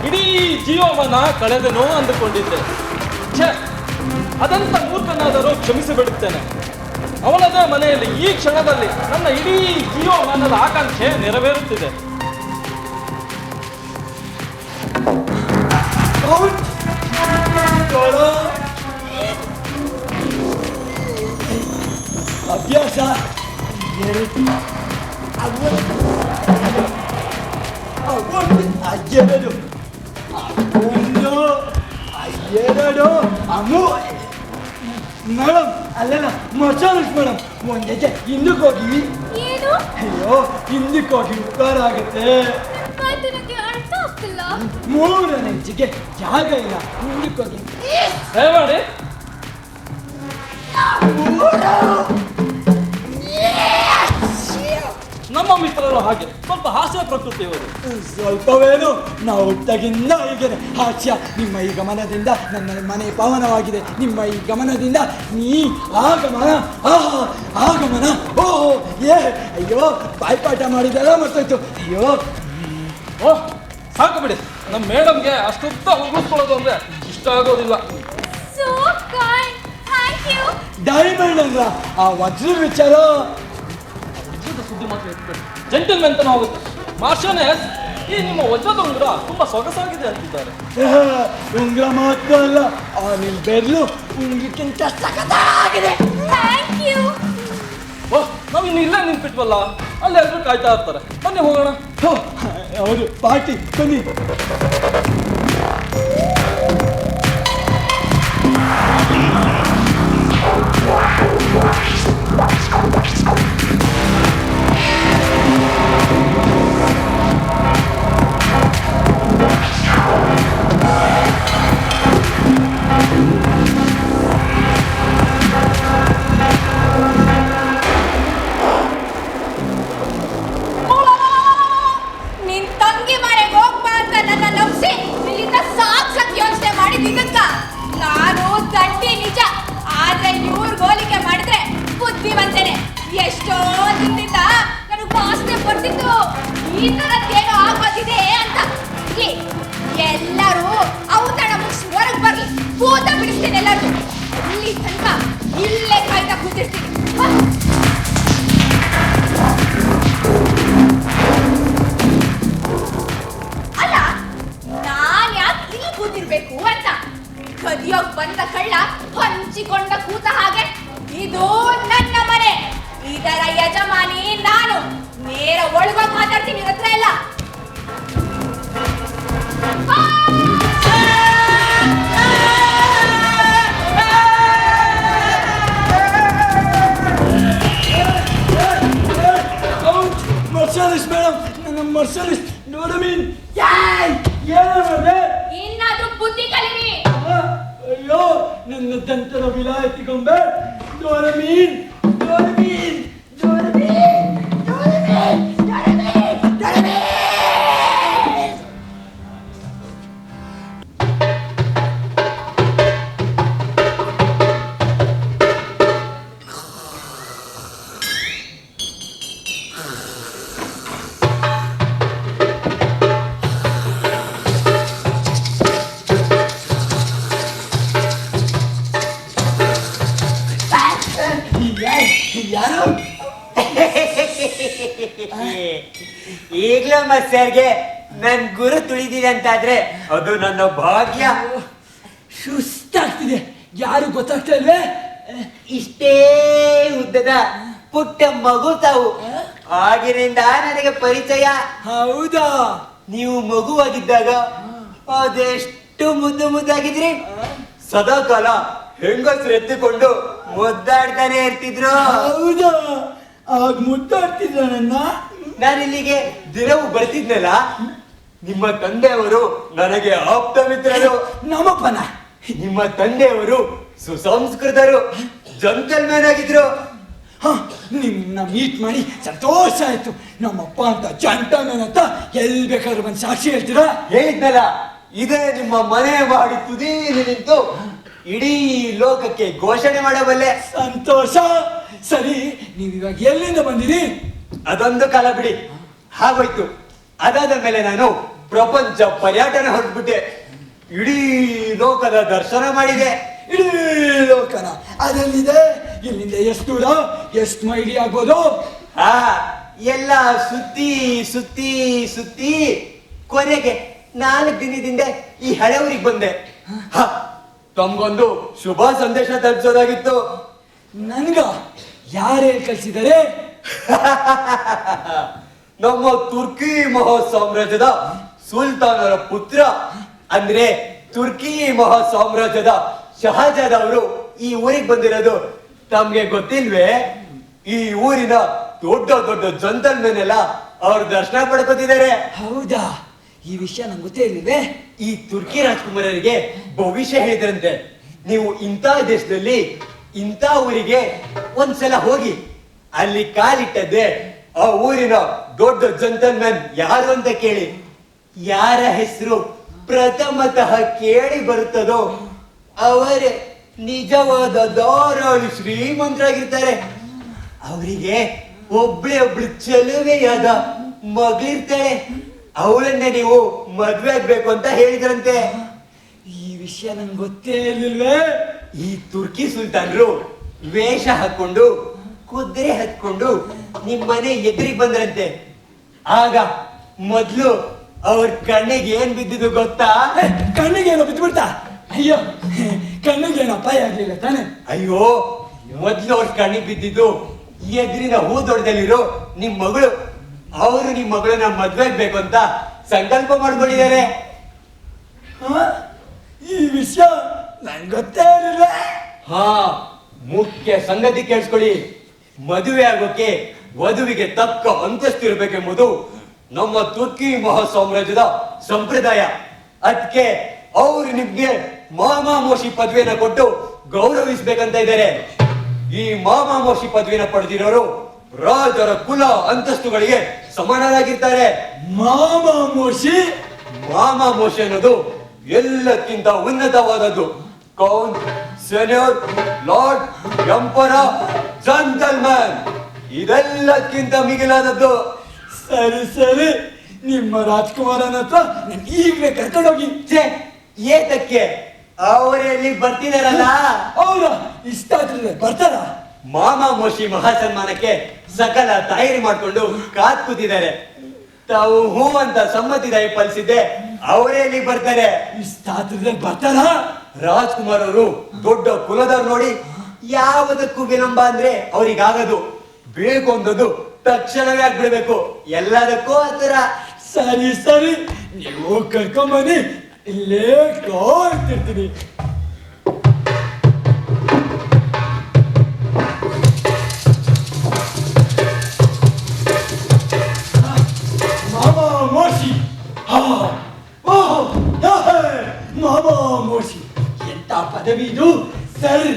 ಇಡೀ ಜೀವಮಾನ ಕಳೆದನೋ ಅಂದುಕೊಂಡಿದ್ದೆ. ಛೇ, ಅದಂತ ಮೂರ್ಖನಾದರೂ ಕ್ಷಮಿಸಿ ಬಿಡುತ್ತೇನೆ. ಅವನದೇ ಮನೆಯಲ್ಲಿ ಈ ಕ್ಷಣದಲ್ಲಿ ನನ್ನ ಇಡೀ ಜೀವಮಾನದ ಆಕಾಂಕ್ಷೆ ನೆರವೇರುತ್ತಿದೆ. ಅಭ್ಯಾಸ ಎರಡು ಒಂದು ಎರಡು ಅಮ್ಮು ಮೇಡಮ್ ಅಲ್ಲೆಲ್ಲ ಮಸಾಲಸ್ ಮೇಡಮ್ ಒಂದ್ ಹೆಜ್ಜೆ ಹಿಂದಕ್ಕೆ ಹೋಗಿ ಏನು ಅಯ್ಯೋ ಹಿಂದಕ್ಕೆ ಹೋಗಿ ಉಪಕಾರ ಆಗುತ್ತೆ ಮಾತು ನನಗೆ ಅರ್ಥ ಆಗ್ತಿಲ್ಲ. ಮೂರನೇ ಹೆಜ್ಜೆಗೆ ಜಾಗ ಇಲ್ಲ ಹಿಂದಕ್ಕೆ ಹೋಗಿ ದಯಮಾಡಿ ನಮ್ಮ ಮಿತ್ರರು ಹಾಗೆ ಸ್ವಲ್ಪ ಹಾಸ್ಯ ಪ್ರಕೃತಿಯವರು. ಸ್ವಲ್ಪವೇನು ನಾವು ಹುಟ್ಟಗಿಂದ ಹೀಗೆ ಹಾಸ್ಯ. ನಿಮ್ಮ ಈ ಗಮನದಿಂದ ನನ್ನ ಮನೆ ಪಾವನವಾಗಿದೆ. ನಿಮ್ಮ ಈ ಗಮನದಿಂದ ನೀ ಆಗಮನ ಆಗಮನ ಓಹೋ ಏ ಅಯ್ಯೋ ಬಾಯ್ಪಾಠ ಮಾಡಿದೆಲ್ಲ ಮರ್ತೋಯ್ತು. ಅಯ್ಯೋ ಓಹ್ ಸಾಕು ಬಿಡಿ. ನಮ್ಮ ಮೇಡಮ್ಗೆ ಅಷ್ಟುದ್ದ ಉಗಿಸ್ಕೊಳ್ಳೋದು ಅಂದ್ರೆ ಇಷ್ಟ ಆಗೋದಿಲ್ಲ. So kind. Thank you. Diamond ಅಂದ್ರ ಆ ವಜ್ರ ವಿಚಾರ ಸುದ್ದಿ ಮಾತ್ರ ಎತ್ಬೇಡಿ. ಜೆಂಟಲ್ಮೆನ್ ಅಂತ ಹೋಗುತ್ತೆ. ಮಾರ್ಷನೆಸ್ ಈ ನಿಮ್ಮ ವಜ್ರದ ಉಂಗುರ ತುಂಬಾ ಸೊಗಸಾಗಿದೆ ಅಂತಿದ್ದಾರೆ. ಉಂಗುರ ಮಾತ್ರ ಅಲ್ಲ, ಆ ನಿಮ್ ಬೆರಳು ಉಂಗುರಕ್ಕಿಂತ ಸಖತ್ತಾಗಿದೆ. Thank you. ಓಹ್ ನಾವು ಇನ್ನು ಇಲ್ಲೇ ನಿಂತ್ಬಿಟ್ವಲ್ಲ, ಅಲ್ಲಿ ಎಲ್ಲರೂ ಕಾಯ್ತಾ ಇರ್ತಾರೆ. ಬನ್ನಿ ಹೋಗೋಣ. ಹೌದು ಪಾರ್ಟಿ ಬನ್ನಿ. ನಿನ್ ತಂಗಿ ಮನೆಗೆ ಹೋಗ್ಬಾ ಅಂತ ನನ್ನ ನಂಬಿಸಿ ಇಲ್ಲಿಂದ ಸಾಕ್ ಯೋಚನೆ ಮಾಡಿದ್ದಕ್ಕ ನಾನು ಗಂಟಿ ನಿಜ. ಆದ್ರೆ ಇವ್ರ ಹೋಲಿಕೆ ಮಾಡಿದ್ರೆ ಬುದ್ಧಿವಂತನೆ. ಎಷ್ಟೋ ದಿನದಿಂದ ನನಗೆ ವಾಸನೆ ಬರ್ತಿತ್ತು ಈ ತರದ್ದೇನೋ ಆಗೋದಿದೆ ಅಂತ. ಇಲ್ಲಿ ಎಲ್ಲರೂ ಔತಣ ಮುಗಿಸಿ ಹೊರಗೆ ಬರ್ಲಿ, ಭೂತ ಬಿಡಿಸ್ತೀನಿ ಎಲ್ಲರೂ. ಇಲ್ಲಿ ತನಕ ಇಲ್ಲೇ ಕಾಯ್ತಾ ಕೂತಿರ್ತೀನಿ. ಅಲ್ಲ ನಾನ್ ಯಾಕೆ ಇಲ್ಲಿ ಕೂತಿರ್ಬೇಕು ಅಂತ. ಕದಿಯೋಗ್ ಬಂದ ಕಳ್ಳ ಹಂಚಿಕೊಂಡ ಕೂತ ಹಾಗೆ ಇದು ನನ್ನ ಮನೆ, ಇದರ ಯಜಮಾನಿ ನಾನು. ನೇರ ಒಳಗೋಗಿ ಮಾತಾಡ್ತೀನಿ ಇವ್ರ ಹತ್ರ ಎಲ್ಲ. ಮರ್ಸಲಿಸ್ ಮೇಡಮ್, ನನ್ನ ಮರ್ಸಲಿಸ್ ನೋಡಮೀನ್ ಇನ್ನಾದ್ರೂ ಬುದ್ಧಿ ಕಲಿನಿ. ಅಯ್ಯೋ ನನ್ನ ದಂತರ ವಿಲಾಯತಿ ಗೊಂಬೆ ನೋಡಮೀನ್ ನೋಡಮೀನ್ ನೋಡಮೀನ್ ನೋಡಮೀನ್ ನೋಡಮೀನ್ ನೋಡಮೀನ್. ಯಾರು ಈಗ್ಲೂ ಮತ್ಸರ್ಗೆ ನನ್ ಗುರು ತುಳಿದಿದೆ ಅಂತಾದ್ರೆ ಅದು ನನ್ನ ಭಾಗ್ಯ. ಸುಸ್ತಾಗ್ತಿದೆ. ಯಾರು ಗೊತ್ತಾಗ್ತಾ ಇಲ್ವೇ? ಇಷ್ಟೇ ಉದ್ದದ ಪುಟ್ಟ ಮಗು ತಾವು. ಆಗಿನಿಂದ ನನಗೆ ಪರಿಚಯ. ಹೌದಾ? ನೀವು ಮಗುವಾಗಿದ್ದಾಗ ಅದೆಷ್ಟು ಮುದ್ದು ಮುದ್ದಾಗಿದ್ರಿ. ಸದಾ ಕಾಲ ಹೆಂಗಸರು ಎತ್ತಿಕೊಂಡು ಮುದ್ದಾಡ್ತಾನೆ ಇರ್ತಿದ್ರು. ಹೌದಾ? ಆಗ ಮುದ್ದಾಡ್ತಿದ್ರ ನನ್ನ. ನಾನು ಇಲ್ಲಿಗೆ ದಿನವೂ ಬರ್ತಿದ್ನಲ್ಲ, ನಿಮ್ಮ ತಂದೆಯವರು ನನಗೆ ಆಪ್ತ ಮಿತ್ರರು. ನಮ್ಮಪ್ಪನ ನಿಮ್ಮ ತಂದೆಯವರು ಸುಸಂಸ್ಕೃತರು, ಜಂಟಲ್ಮನ್ ಆಗಿದ್ರು. ನಿಮ್ಮನ್ನ ಮೀಟ್ ಮಾಡಿ ಸಂತೋಷ ಆಯ್ತು. ನಮ್ಮಪ್ಪ ಅಂತ ಜಂಟಲ್ಮನ್ ಅಂತ ಎಲ್ಲಿ ಬೇಕಾದ್ರೂ ಬಂದು ಸಾಕ್ಷಿ ಹೇಳ್ತೀರಾ? ಹೇಳಿದ್ನಲ್ಲ, ಇದೇ ನಿಮ್ಮ ಮನೆ ಮಾಡಿ ತುದೀಲಿ ನಿಂತು ಇಡೀ ಲೋಕಕ್ಕೆ ಘೋಷಣೆ ಮಾಡಬಲ್ಲೆ. ಸಂತೋಷ. ಸರಿ, ನೀವಿವಾಗ ಎಲ್ಲಿಂದ ಬಂದಿರಿ? ಅದೊಂದು ಕಾಲ ಬಿಡಿ, ಹಾಗೋಯ್ತು. ಅದಾದ ಮೇಲೆ ನಾನು ಪ್ರಪಂಚ ಪರ್ಯಟನೆ ಹೊರಟ್ಬಿಟ್ಟೆ. ಇಡೀ ಲೋಕದ ದರ್ಶನ ಮಾಡಿದೆ. ಇಡೀ ಲೋಕನ ಅದೆಲ್ಲಿದೆ? ಇಲ್ಲಿಂದ ಎಷ್ಟು ದೂರ, ಎಷ್ಟು ಮೈಲಿ ಆಗ್ಬೋದು? ಎಲ್ಲ ಸುತ್ತಿ ಸುತ್ತಿ ಸುತ್ತಿ ಕೊನೆಗೆ 4 ದಿನದಿಂದ ಈ ಹಳೆ ಊರಿಗೆ ಬಂದೆ. ತಮ್ಗೊಂದು ಶುಭ ಸಂದೇಶ ತಲುಪಿಸೋದಾಗಿತ್ತು. ನನ್ಗ ಯಾರೇ ಕಳ್ಸಿದ್ದಾರೆ? ನಮ್ಮ ತುರ್ಕಿ ಮಹಾ ಸಾಮ್ರಾಜ್ಯದ ಸುಲ್ತಾನರ ಪುತ್ರ ಅಂದ್ರೆ ತುರ್ಕಿ ಮಹಾ ಸಾಮ್ರಾಜ್ಯದ ಶಹಜಾದ ಅವರು ಈ ಊರಿಗೆ ಬಂದಿರೋದು ತಮ್ಗೆ ಗೊತ್ತಿಲ್ವೇ? ಈ ಊರಿನ ದೊಡ್ಡ ದೊಡ್ಡ ಜಂಟಲ್ಮೆನ್ ಎಲ್ಲ ಅವ್ರ ದರ್ಶನ ಪಡ್ಕೋತಿದ್ದಾರೆ. ಹೌದಾ? ಈ ವಿಷಯ ನಂಗೆ ಗೊತ್ತೇ ಇರ್ಲಿಲ್ವೇ? ಈ ತುರ್ಕಿ ರಾಜ್ಕುಮಾರರಿಗೆ ಭವಿಷ್ಯ ಹೇಳಿದ್ರಂತೆ, ನೀವು ಇಂಥ ದೇಶದಲ್ಲಿ ಇಂಥ ಊರಿಗೆ ಒಂದ್ಸಲ ಹೋಗಿ ಅಲ್ಲಿ ಕಾಲಿಟ್ಟದ್ದೆ ಆ ಊರಿನ ದೊಡ್ಡ ಜಂಟಲ್ಮೆನ್ ಯಾರು ಅಂತ ಕೇಳಿ, ಯಾರ ಹೆಸರು ಪ್ರಥಮತಃ ಕೇಳಿ ಬರುತ್ತದೋ ಅವರೇ ನಿಜವಾದ ಧಾರಾಳಿ ಶ್ರೀಮಂತರಾಗಿರ್ತಾರೆ. ಅವರಿಗೆ ಒಬ್ಳು ಚೆಲುವೆಯಾದ ಮಗಳಿರ್ತಾಳೆ, ಅವಳನ್ನೇ ನೀವು ಮದ್ವೆ ಆಗ್ಬೇಕು ಅಂತ ಹೇಳಿದ್ರಂತೆ. ಈ ವಿಷಯ ನಂಗೆ ಗೊತ್ತೇ ಇರ್ಲಿಲ್ವೇ? ಈ ತುರ್ಕಿ ಸುಲ್ತಾನ್ರು ವೇಷ ಹಾಕೊಂಡು ಕುದುರೆ ಹತ್ಕೊಂಡು ನಿಮ್ಮನೆ ಎದುರಿಗೆ ಬಂದ್ರಂತೆ. ಆಗ ಮೊದ್ಲು ಅವ್ರ ಕಣ್ಣಿಗೆ ಏನ್ ಬಿದ್ದಿದ್ದು ಗೊತ್ತಾ? ಕಣ್ಣಿಗೆ ಏನೋ ಬಿದ್ದುಬಿಡ್ತಾ? ಅಯ್ಯೋ, ಕಣ್ಣಿಗೆ ಏನೋ ಅಪಾಯ ಆಗ್ಲಿಲ್ಲ ತಾನೆ? ಅಯ್ಯೋ, ಮೊದ್ಲು ಅವ್ರ ಕಣ್ಣಿಗೆ ಬಿದ್ದಿದ್ದು ಎದುರಿನ ಹೂದೊಡ್ಡದಲ್ಲಿರೋ ನಿಮ್ ಮಗಳು. ಅವರು ನಿಮ್ ಮಗಳನ್ನ ಮದ್ವೆ ಆಗ್ಬೇಕು ಅಂತ ಸಂಕಲ್ಪ ಮಾಡ್ಕೊಂಡಿದ್ದಾರೆ. ಈ ವಿಷಯ ನಂಗೆ ಗೊತ್ತೇ ಇರಲಿಲ್ಲ. ಹಾ, ಮುಖ್ಯ ಸಂಗತಿ ಕೇಳಿಸ್ಕೊಳ್ಳಿ. ಮದುವೆ ಆಗೋಕೆ ವಧುವಿಗೆ ತಕ್ಕ ಅಂತಸ್ತು ಇರ್ಬೇಕೆಂಬುದು ನಮ್ಮ ತುರ್ಕಿ ಮಹಾ ಸಾಮ್ರಾಜ್ಯದ ಸಂಪ್ರದಾಯ. ಅದಕ್ಕೆ ಅವರು ನಿಮ್ಗೆ ಮಾಮಾಮೋಷಿ ಪದವಿಯನ್ನ ಕೊಟ್ಟು ಗೌರವಿಸ್ಬೇಕಂತ ಇದ್ದಾರೆ. ಈ ಮಾಮಾಮೋಷಿ ಪದವಿನ ಪಡೆದಿರೋರು ರಾಜರ ಕುಲ ಅಂತಸ್ತುಗಳಿಗೆ ಸಮಾನರಾಗಿರ್ತಾರೆ. ಮಾಮಾಮೋಷಿ ಅನ್ನೋದು ಎಲ್ಲಕ್ಕಿಂತ ಉನ್ನತವಾದದ್ದು. ಕೌಂಟ್, ಸೆನ್ಯೂರ್, ಲಾರ್ಡ್, ಎಂಪರರ್, ಜಂಟಲ್ಮನ್, ಇದೆಲ್ಲಕ್ಕಿಂತ ಮಿಗಿಲಾದದ್ದು. ಸರಿ ಸರಿ, ನಿಮ್ಮ ರಾಜ್ಕುಮಾರನ ಹತ್ರ ನನ್ಗೆ ಈಗಲೇ ಕರ್ಕೊಂಡೋಗಿ. ಏತಕ್ಕೆ? ಅವರೇ ಇಲ್ಲಿ ಬರ್ತಿದಾರಲ್ಲ. ಅವರ ಇಷ್ಟ ಬರ್ತಾರ? ಮಾಮಾಮೋಷಿ ಮಹಾಸನ್ಮಾನಕ್ಕೆ ಸಕಲ ತಯಾರಿ ಮಾಡ್ಕೊಂಡು ಕಾತ್ ಕೂತಿದ್ದಾರೆ. ತಾವು ಹೂ ಅಂತ ಸಮ್ಮತಿ ದಯಪಾಲಿಸಿದ್ದೆ ಅವರೇ ಇಲ್ಲಿ ಬರ್ತಾರೆ. ಇಷ್ಟಾತ್ರದಲ್ಲಿ ಬರ್ತಾರ? ರಾಜ್ಕುಮಾರ್ ಅವರು ದೊಡ್ಡ ಕುಲದವ್ರು ನೋಡಿ ಯಾವುದಕ್ಕೂ ವಿಳಂಬ ಅಂದ್ರೆ ಅವ್ರಿಗಾಗದು. ಬೇಕು ಅಂದದ್ದು ತಕ್ಷಣವೇ ಆಗ್ಬಿಡ್ಬೇಕು. ಎಲ್ಲದಕ್ಕೂ ಆತರ. ಸರಿ ಸರಿ, ನೀವು ಕರ್ಕೊಂಬನ್ನಿ, ಇಲ್ಲೇ ಕಾಯ್ತಿರ್ತೀನಿ. ಮಾಮಾಮೋಷಿ, ಮಾಮಾಮೋಷಿ ಎಂತ ಪದವಿ ಇದು? ಸರ್,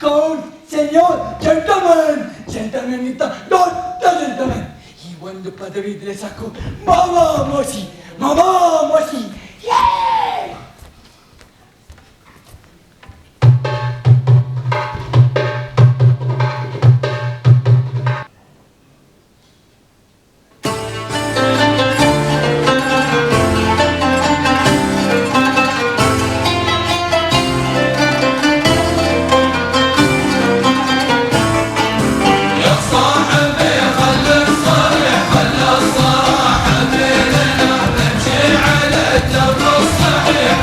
ಕೌಂಟ್, ಸೆನ್ಯೂರ್, ಜೆಂಟಲ್ಮನ್, ಜೆಂಟಲ್ಮನ್ ಇಂತ ದೊಡ್ಡ ಜೆಂಟಲ್ಮನ್. ಈ ಒಂದು ಪದವಿ ಇದ್ರೆ ಸಾಕು. ಮಾಮಾಮೋಷಿ, ಮಾಮಾಮೋಷಿ. صاحبي لنا نمشي على الدرب الصحيح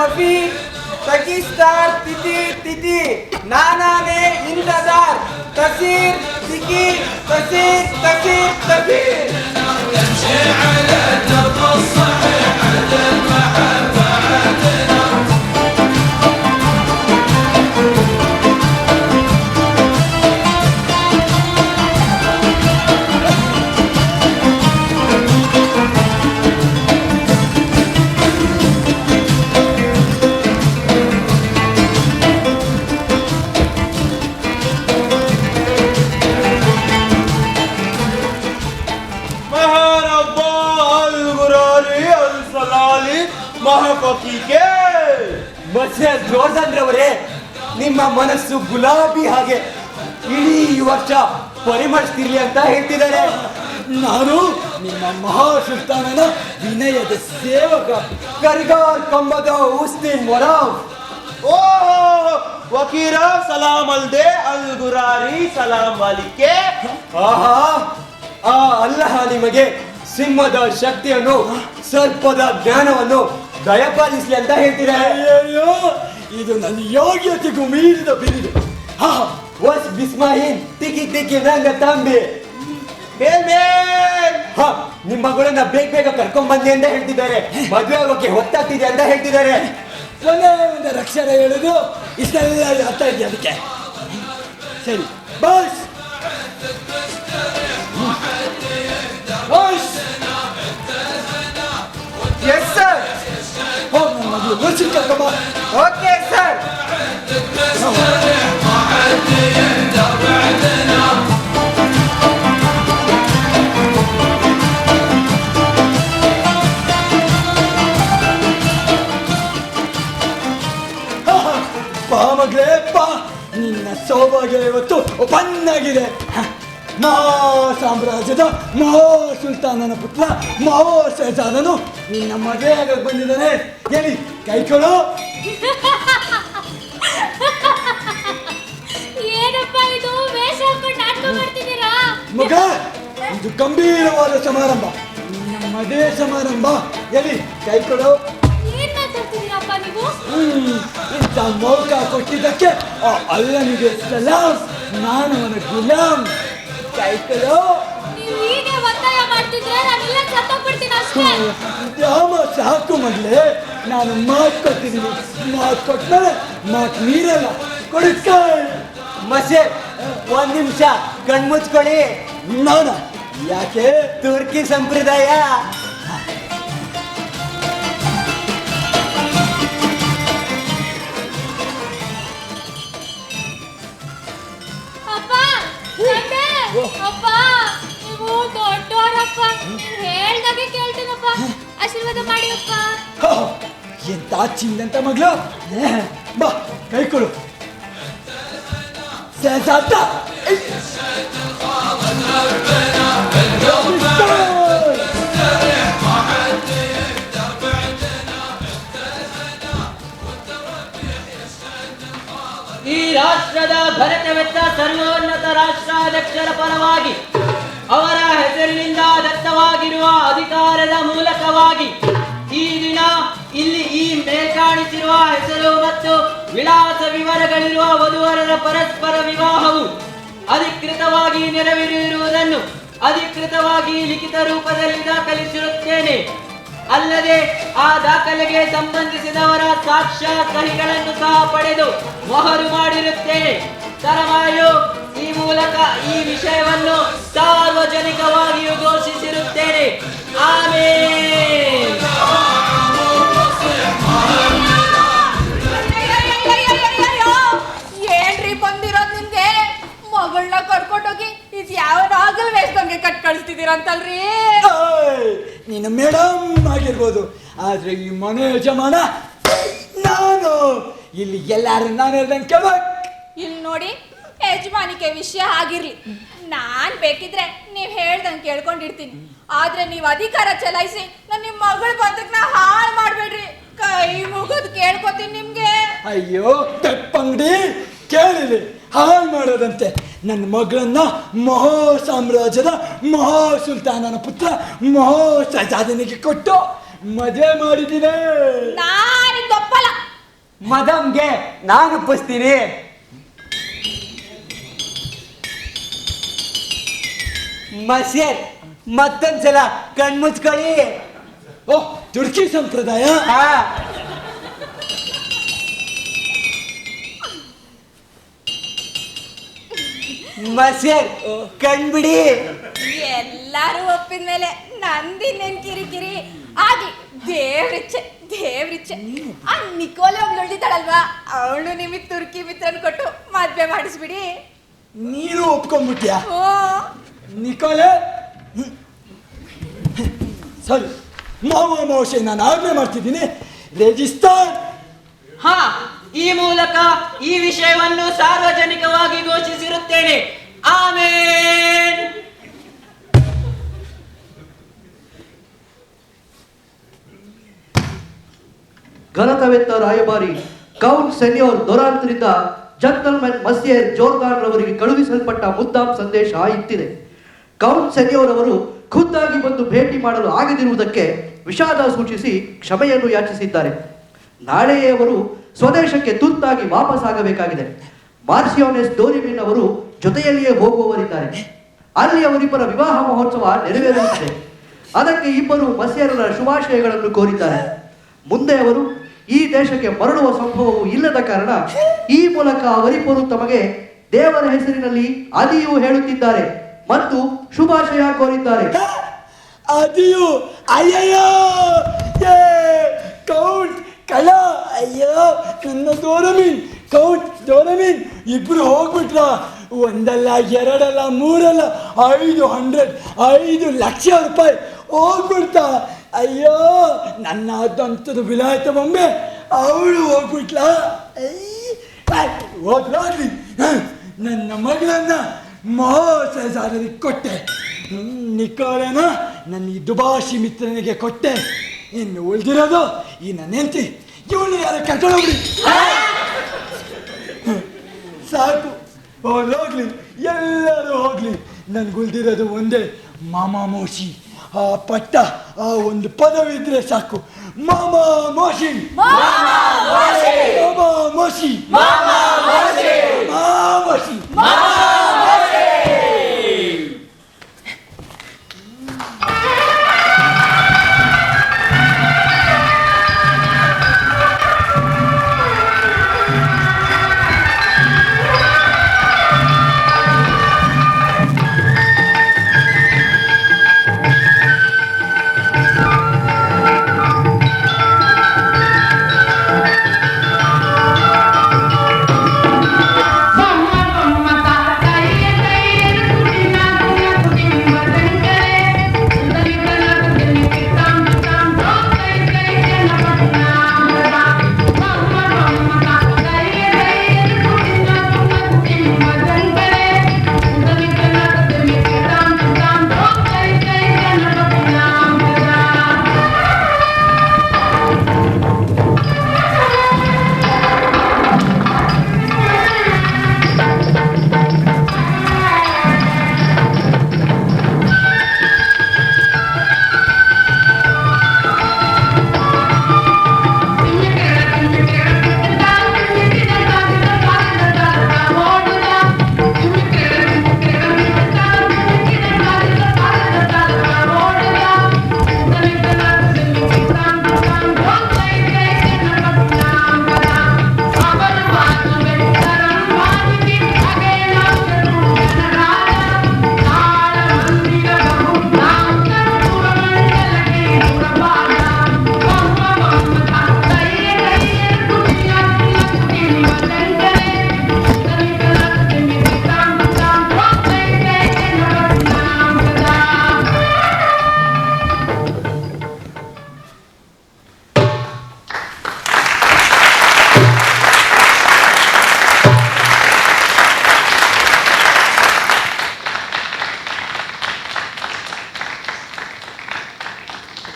सफीर तकीस्तार तिथि तिथि नाना ने इंतजार तसीर तिकी तसीर तसीर तसीर ಜೋರ್ದಂದ್ರವರೇ, ನಿಮ್ಮ ಮನಸ್ಸು ಗುಲಾಬಿ ಹಾಗೆ ಇಡೀ ವರ್ಷ ಪರಿಮಳಿಸ್ತಿರ್ಲಿ ಅಂತ ಹೇಳ್ತಿದ್ದಾರೆ. ನಾನು ನಿಮ್ಮ ಮಹಾಸುಲ್ತಾನನ ವಿನಯದ ಸೇವಕ. ಕರಿಗಾರ್ ಕಂಬದ ಉಸ್ತಿನ್ ಮೊರಾವ್. ಓ ವಕೀರ ಸಲಾಂ ಅಲ್ದೆ ಅಲ್ ಗುರಾರಿ ಸಲಾಂ ವಾಲಿಕೆ. ಆಹಾ, ಆ ಅಲ್ಲಹ ನಿಮಗೆ ಸಿಂಹದ ಶಕ್ತಿಯನ್ನು ಸರ್ಪದ ಜ್ಞಾನವನ್ನು ದಯಪಾಲಿಸ್ಲಿ ಅಂತ ಹೇಳ್ತಿದ್ದಾರೆ. ಅಯ್ಯೋ, ಇದು ನನ್ನ ಯೋಗ್ಯತೆಗೂ ಮೀರಿದ ಬಿರಿದು. ವಸ್ ಬಿಸ್ಮಾಹಿನ್ ತಿಕ್ಕಿ ತಿಕ್ಕಿ ನಂಗ ತಂಬಿ. ನಿಮ್ಮ ಮಗಳನ್ನ ಬೇಗ ಬೇಗ ಕರ್ಕೊಂಡ್ ಬಂದಿ ಅಂತ ಹೇಳ್ತಿದ್ದಾರೆ. ಮದುವೆ ಆಗೋಕೆ ಹೊತ್ತಾಗ್ತಿದೆ ಅಂತ ಹೇಳ್ತಿದ್ದಾರೆ. ಒಂದೇ ಒಂದು ಅಕ್ಷರ ಹೇಳುದು ಇಷ್ಟೆಲ್ಲ ಅರ್ಥ ಇದೆಯಾ ಅದಕ್ಕೆ? ಸರಿ ಬಸ್ ಬಸ್. Yes sir. ಹೋಗಿ ನನ್ನ ಮಗಳು ಮುರ್ಸಿ ಕರ್ಕೊಂಬ. Okay sir. ಬಾ ಮಗಳೇ ಬಾ, ನಿನ್ನ ಸೌಭಾಗ್ಯ ಇವತ್ತು ಒಪ್ಪನ್ನಾಗಿದೆ. ಮಹಾ ಸಾಮ್ರಾಜ್ಯದ ಮಹಾ ಸುಲ್ತಾನನ ಪುತ್ರ ಮಹಾ ಶಹಜಾದನು ನಿನ್ನ ಮದುವೆಯಾಗ ಬಂದಿದ್ದಾನೆ. ಹೇಳಿ ಕೈ ಕೊಡು. ಏನಪ್ಪ ಇದು ವೇಷ ಹಾಕೊಂಡು ನಾಟಕ ಮಾಡ್ತಿದ್ದೀರಾ? ಮಗ, ಇದು ಗಂಭೀರವಾದ ಸಮಾರಂಭ, ನಿನ್ನ ಮದುವೆ ಸಮಾರಂಭ. ಹೇಳಿ ಕೈ ಕೊಡು. ಏನ್ ಮಾತಾಡ್ತಿದ್ದೀರಪ್ಪ ನೀವು? ಇಂಥ ಮೌಕ ಕೊಟ್ಟಿದ್ದಕ್ಕೆ ಅಲ್ಲನಿಗೆ ಸಲಾಂ, ನಾನು ಅವನ ಗುಲಾಮ್. ಕೈ ಕೊಡು. ನೀವು ಹೀಗೆ ಒತ್ತಾಯ ಮಾಡ್ತಿದ್ರೆ ನಾನೆಲ್ಲ ಸತ್ತೋಗ್ಬಿಡ್ತೀನಿ ಅಷ್ಟೇ. ದ್ಯಾಮ ಸಾಕು ಮಗಳೇ, ನಾನು ಮಾತು ಕೊಟ್ಟಿದ್ದೀನಿ. ಮಾತು ಕೊಟ್ಮೇಲೆ ಮಾತು ಮೀರಲ್ಲ. ಕೊಡುಕ ಮಸೆ ಒಂದ್ ನಿಮಿಷ ಕಣ್ಮುಚ್ಕೊಳ್ಳಿ. ನಾನ ಯಾಕೆ? ತುರ್ಕಿ ಸಂಪ್ರದಾಯ. ಅಪ್ಪ, ತಂದೆ, ಅಪ್ಪ, ನೀವು ದೊಡ್ಡವರಪ್ಪ. ನೀವು ಹೇಳ್ದಾಗೆ ಕೇಳ್ತೀನಪ್ಪ. ಆಶೀರ್ವಾದ ಮಾಡಿ ಅಪ್ಪ. ಎಂತ ಚಿಂದಂತ ಮಗಳು. ಬಾ ಕೈ ಕೊಡು. ಸೆಸಾತ ಈ ರಾಷ್ಟ್ರದ ಘನತೆವೆತ್ತ ಸರ್ವೋನ್ನತ ರಾಷ್ಟ್ರಾಧ್ಯಕ್ಷರ ಪರವಾಗಿ ಅವರ ಹೆಸರಿನಿಂದ ದತ್ತವಾಗಿರುವ ಅಧಿಕಾರದ ಮೂಲಕವಾಗಿ ಈ ದಿನ ಇಲ್ಲಿ ಈ ಮೇಲ್ಕಾಣಿಸಿರುವ ಹೆಸರು ಮತ್ತು ವಿಳಾಸ ವಿವರಗಳಿರುವ ವಧುವರರ ಪರಸ್ಪರ ವಿವಾಹವು ಅಧಿಕೃತವಾಗಿ ನೆರವೇರಿರುವುದನ್ನು ಅಧಿಕೃತವಾಗಿ ಲಿಖಿತ ರೂಪದಲ್ಲಿ ದಾಖಲಿಸಿರುತ್ತೇನೆ. ಅಲ್ಲದೆ ಆ ದಾಖಲೆಗೆ ಸಂಬಂಧಿಸಿದವರ ಸಾಕ್ಷ್ಯ ಸಹಿಗಳನ್ನು ಸಹ ಪಡೆದು ಮೊಹರು ಮಾಡಿರುತ್ತೇನೆ. ತರಮಾಯು ಈ ಮೂಲಕ ಈ ವಿಷಯವನ್ನು ಸಾರ್ವಜನಿಕವಾಗಿಯೂ ಘೋಷಿಸಿರುತ್ತೇನೆ. ಆಮೇನ್. ಏನ್ರಿ ಬಂದಿರೋದ್ ನಿಮ್ಗೆ? ಮಗಳನ್ನ ಕರ್ಕೊಂಡೋಗಿ ಇದು ಯಾವ ರಾಗಲ್ ವೇಷದಂಗೆ ಕಟ್ ಕಳಿಸ್ತಿದ್ದೀರಂತಲ್ರಿ? ನೀನು ಮೇಡಮ್ ಆಗಿರ್ಬೋದು, ಆದ್ರೆ ಈ ಮನೆ ಯಜಮಾನ ನಾನು. ಇಲ್ಲಿ ಎಲ್ಲಾರು ನಾನು ಹೇಳ್ದಂಗೆ ಕೇಳ್ಬೇಕು. ಇಲ್ಲಿ ನೋಡಿ, ಯಜಮಾನಿಕೆ ವಿಷಯ ಆಗಿರ್ಲಿ, ನಾನ್ ಬೇಕಿದ್ರೆ ನೀವ್ ಹೇಳ್ದಂಗೆ ಕೇಳ್ಕೊಂಡಿರ್ತೀನಿ. ಆದ್ರೆ ನೀವ್ ಅಧಿಕಾರ ಚಲಾಯಿಸಿ ನಿಮ್ಮ ಮಗಳ ಬದುಕನ್ನ ಹಾಳು ಮಾಡ್ಬೇಡ್ರಿ. ಕೈ ಮುಗಿದ್ ಕೇಳ್ಕೊತೀನಿ ನಿಮ್ಗೆ. ಅಯ್ಯೋ ತೆಪ್ಪಂಗಡಿ, ಕೇಳಿಲಿ ಹಾಳು ಮಾಡೋದಂತೆ. ನನ್ನ ಮಗಳನ್ನ ಮಹಾ ಸಾಮ್ರಾಜ್ಯದ ಮಹಾ ಸುಲ್ತಾನನ ಪುತ್ರ ಮಹಾ ಶಹಜಾದನಿಗೆ ಕೊಟ್ಟು ಮದುವೆ ಮಾಡಿದ್ದೀನಿ. ನಾನಿಂದ ಒಪ್ಪಲ್ಲ. ಮದಮ್ಗೆ ನಾನು ಒಪ್ಪಿಸ್ತೀನಿ. ಮಸಿಯರ್ ಮತ್ತೊಂದ್ಸಲ ಕಣ್ಮುಚ್ಕೊಳ್ಳಿ. ಓಹ್, ತುರ್ಕಿ ಸಂಪ್ರದಾಯ. ಮಸಿಯರ್ ಕಣ್ಬಿಡಿ. ಎಲ್ಲಾರು ಒಪ್ಪಿದ್ಮೇಲೆ ನಂದಿನ್ನೇನ್ ಕಿರಿಕಿರಿ ಆಗಿ ದೇವ್ರಿಚ್ಛೆ. ಆ ನಿಕೋಲೆ ಒಬ್ಳು ಉಳಿತಾಳಲ್ವಾ, ಅವಳು ನಿಮಗ್ ತುರ್ಕಿ ಮಿತ್ರನ್ ಕೊಟ್ಟು ಮದ್ವೆ ಮಾಡಿಸ್ಬಿಡಿ. ನೀನು ಒಪ್ಕೊಂಡ್ಬಿಟ್ಯಾ? ಓ ನಿಕೋಲೆ, ಸರಿ, ಮಾವ ಮೋಶೆ ನಾನು ಆಜ್ಞೆ ಮಾಡ್ತಿದ್ದೀನಿ. ರಿಜಿಸ್ಟರ್. ಹಾ, ಈ ಮೂಲಕ ಈ ವಿಷಯವನ್ನು ಸಾರ್ವಜನಿಕವಾಗಿ ಘೋಷಿಸಿರುತ್ತೇನೆ. ಆಮೇನ್. ಘನಕವೆತ್ತ ರಾಯಭಾರಿ ಕೌಂಟ್ ಸೆನ್ಯೋರ್ ದೊರಾಂತರಿಂದ ಜಂಟಲ್ಮನ್ ಮಸಿಯರ್ ಜೋರ್ದಾನ್ ರವರಿಗೆ ಕಳುಹಿಸಲ್ಪಟ್ಟ ಮುದ್ದಾಂ ಸಂದೇಶ ಇತ್ತಿದೆ. ಕೌಂಟ್ ಸೆನ್ಯೋರ್ ಅವರು ಖುದ್ದಾಗಿ ಬಂದು ಭೇಟಿ ಮಾಡಲು ಆಗದಿರುವುದಕ್ಕೆ ವಿಷಾದ ಸೂಚಿಸಿ ಕ್ಷಮೆಯನ್ನು ಯಾಚಿಸಿದ್ದಾರೆ. ನಾಳೆಯೇ ಅವರು ಸ್ವದೇಶಕ್ಕೆ ತುರ್ತಾಗಿ ವಾಪಸ್ಸಾಗಬೇಕಾಗಿದೆ. ಮಾರ್ಸಿಯೋನೆಸ್ ಡೋರಿಮಿನ್ ಅವರು ಜೊತೆಯಲ್ಲಿಯೇ ಹೋಗುವವರಿದ್ದಾರೆ. ಅಲ್ಲಿ ಅವರಿಬ್ಬರ ವಿವಾಹ ಮಹೋತ್ಸವ ನೆರವೇರಲಿದೆ. ಅದಕ್ಕೆ ಇಬ್ಬರು ಮಸಿಯರರ ಶುಭಾಶಯಗಳನ್ನು ಕೋರಿದ್ದಾರೆ. ಮುಂದೆ ಅವರು ಈ ದೇಶಕ್ಕೆ ಮರಳುವ ಸಂಭವವು ಇಲ್ಲದ ಕಾರಣ ಈ ಮೂಲಕ ಅವರಿಬ್ಬರು ತಮಗೆ ದೇವರ ಹೆಸರಿನಲ್ಲಿ ಅದಿಯು ಹೇಳುತ್ತಿದ್ದಾರೆ ಮತ್ತು ಶುಭಾಶಯ ಕೋರಿದ್ದಾರೆ. ಅದಿಯು ಅಯ್ಯಯ್ಯೋ, ಕೌಂಟ್ ಕಳ, ಅಯ್ಯೋ ನನ್ನ ಡೋರಮಿನ್, ಕೌಂಟ್ ಡೋರಮಿನ್ ಇಬ್ರು ಹೋಗ್ಬಿಟ್ರ. ಒಂದಲ್ಲ, ಎರಡಲ್ಲ, ಮೂರಲ್ಲ, 500 ಲಕ್ಷ ರೂಪಾಯಿ ಹೋಗ್ಬಿಡ್ತಾ. ಅಯ್ಯೋ, ನನ್ನ ದಂತದ ವಿಲಾಯತ ಬೊಂಬೆ ಅವಳು ಹೋಗ್ಬಿಟ್ಲ. ಹೋಗ್ಲಿ, ನನ್ನ ಮಗಳನ್ನ ಮೋಸಗಾರರಿಗೆ ಕೊಟ್ಟೆ. ನಿಕೋಲೆನ ನನ್ನ ಈ ದುಬಾಷಿ ಮಿತ್ರನಿಗೆ ಕೊಟ್ಟೆ. ಇನ್ನು ಉಳಿದಿರೋದು ಈ ನನ್ನ ಹೆಂಡತಿ, ಇವಳು ಯಾರ ಕರ್ಕೊಂಡೋಗ್ಲಿ. ಸಾಕು, ಹೋಗ್ಲಿ, ಎಲ್ಲರೂ ಹೋಗ್ಲಿ. ನನ್ಗುಳ್ದಿರೋದು ಒಂದೇ, ಮಾಮ ಮೋಶಿ. ಆ ಪಟ್ಟ, ಆ ಒಂದು ಪದವಿದ್ರೆ ಸಾಕು. ಮಾಮ ಮೋಶಿ, ಮಾಮ ಮೋಶಿ, ಮಾಮ ಮೋಶಿ.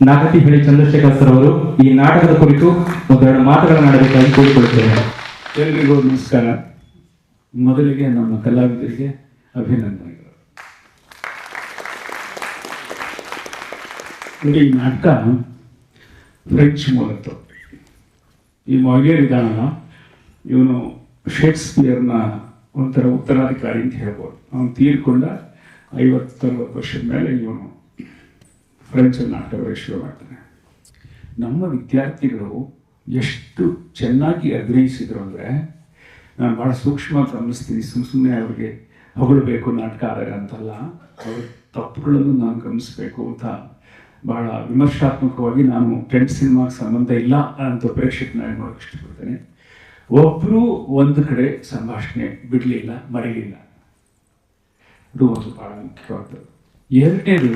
ನಾಗತಿ ಹಳಿ ಚಂದ್ರಶೇಖರ್ ಸರ್ ಅವರು ಈ ನಾಟಕದ ಕುರಿತು ಒಂದೆರಡು ಮಾತುಗಳನ್ನಾಡಬೇಕಾಗಿ ಕೋರಿಕೊಳ್ಳುತ್ತೇನೆ. ಎಲ್ರಿಗೂ ನಮಸ್ಕಾರ. ಮೊದಲಿಗೆ ನಮ್ಮ ಕಲಾವಿದರಿಗೆ ಅಭಿನಂದನೆಗಳು. ಈ ನಾಟಕ ಫ್ರೆಂಚ್ ಮೂಲದ್ದು. ಈ ಮೊಯ್ಲಿಯರ್ ಇದ್ದಾನಲ್ಲ, ಇವನು ಶೇಕ್ಸ್ಪಿಯರ್ನ ಒಂಥರ ಉತ್ತರಾಧಿಕಾರಿ ಅಂತ ಹೇಳ್ಬೋದು. ಅವನು ತೀರ್ಕೊಂಡ 50-60 ವರ್ಷದ ಮೇಲೆ ಇವನು ಫ್ರೆಂಚಲ್ಲಿ ನಾಟಕ ಬರೆಯೋಕೆ ಶುರು ಮಾಡ್ತಾನೆ. ನಮ್ಮ ವಿದ್ಯಾರ್ಥಿಗಳು ಎಷ್ಟು ಚೆನ್ನಾಗಿ ಅಭಿನಯಿಸಿದ್ರು ಅಂದರೆ, ನಾನು ಭಾಳ ಸೂಕ್ಷ್ಮವಾಗಿ ಗಮನಿಸ್ತೀನಿ. ಸುಮ್ಮನೆ ಅವ್ರಿಗೆ ಹೊಗಳಬೇಕು ನಾಟಕ ಆದಾಗ ಅಂತಲ್ಲ, ಅವ್ರ ತಪ್ಪುಗಳನ್ನು ನಾನು ಗಮನಿಸಬೇಕು ಅಂತ ಭಾಳ ವಿಮರ್ಶಾತ್ಮಕವಾಗಿ ನಾನು 10 ಸಿನಿಮಾಗೆ ಸಂಬಂಧ ಇಲ್ಲ ಅಂತ ಪ್ರೇಕ್ಷಕನಾಗಿ ನೋಡೋಕೆ ಇಷ್ಟಪಡ್ತೇನೆ. ಒಬ್ಬರು ಒಂದು ಕಡೆ ಸಂಭಾಷಣೆ ಬಿಡಲಿಲ್ಲ, ಮರೀಲಿಲ್ಲ. ಅದು ಒಂದು ಭಾಳ ಮುಖ್ಯವಾದದ್ದು. ಎರಡನೇದು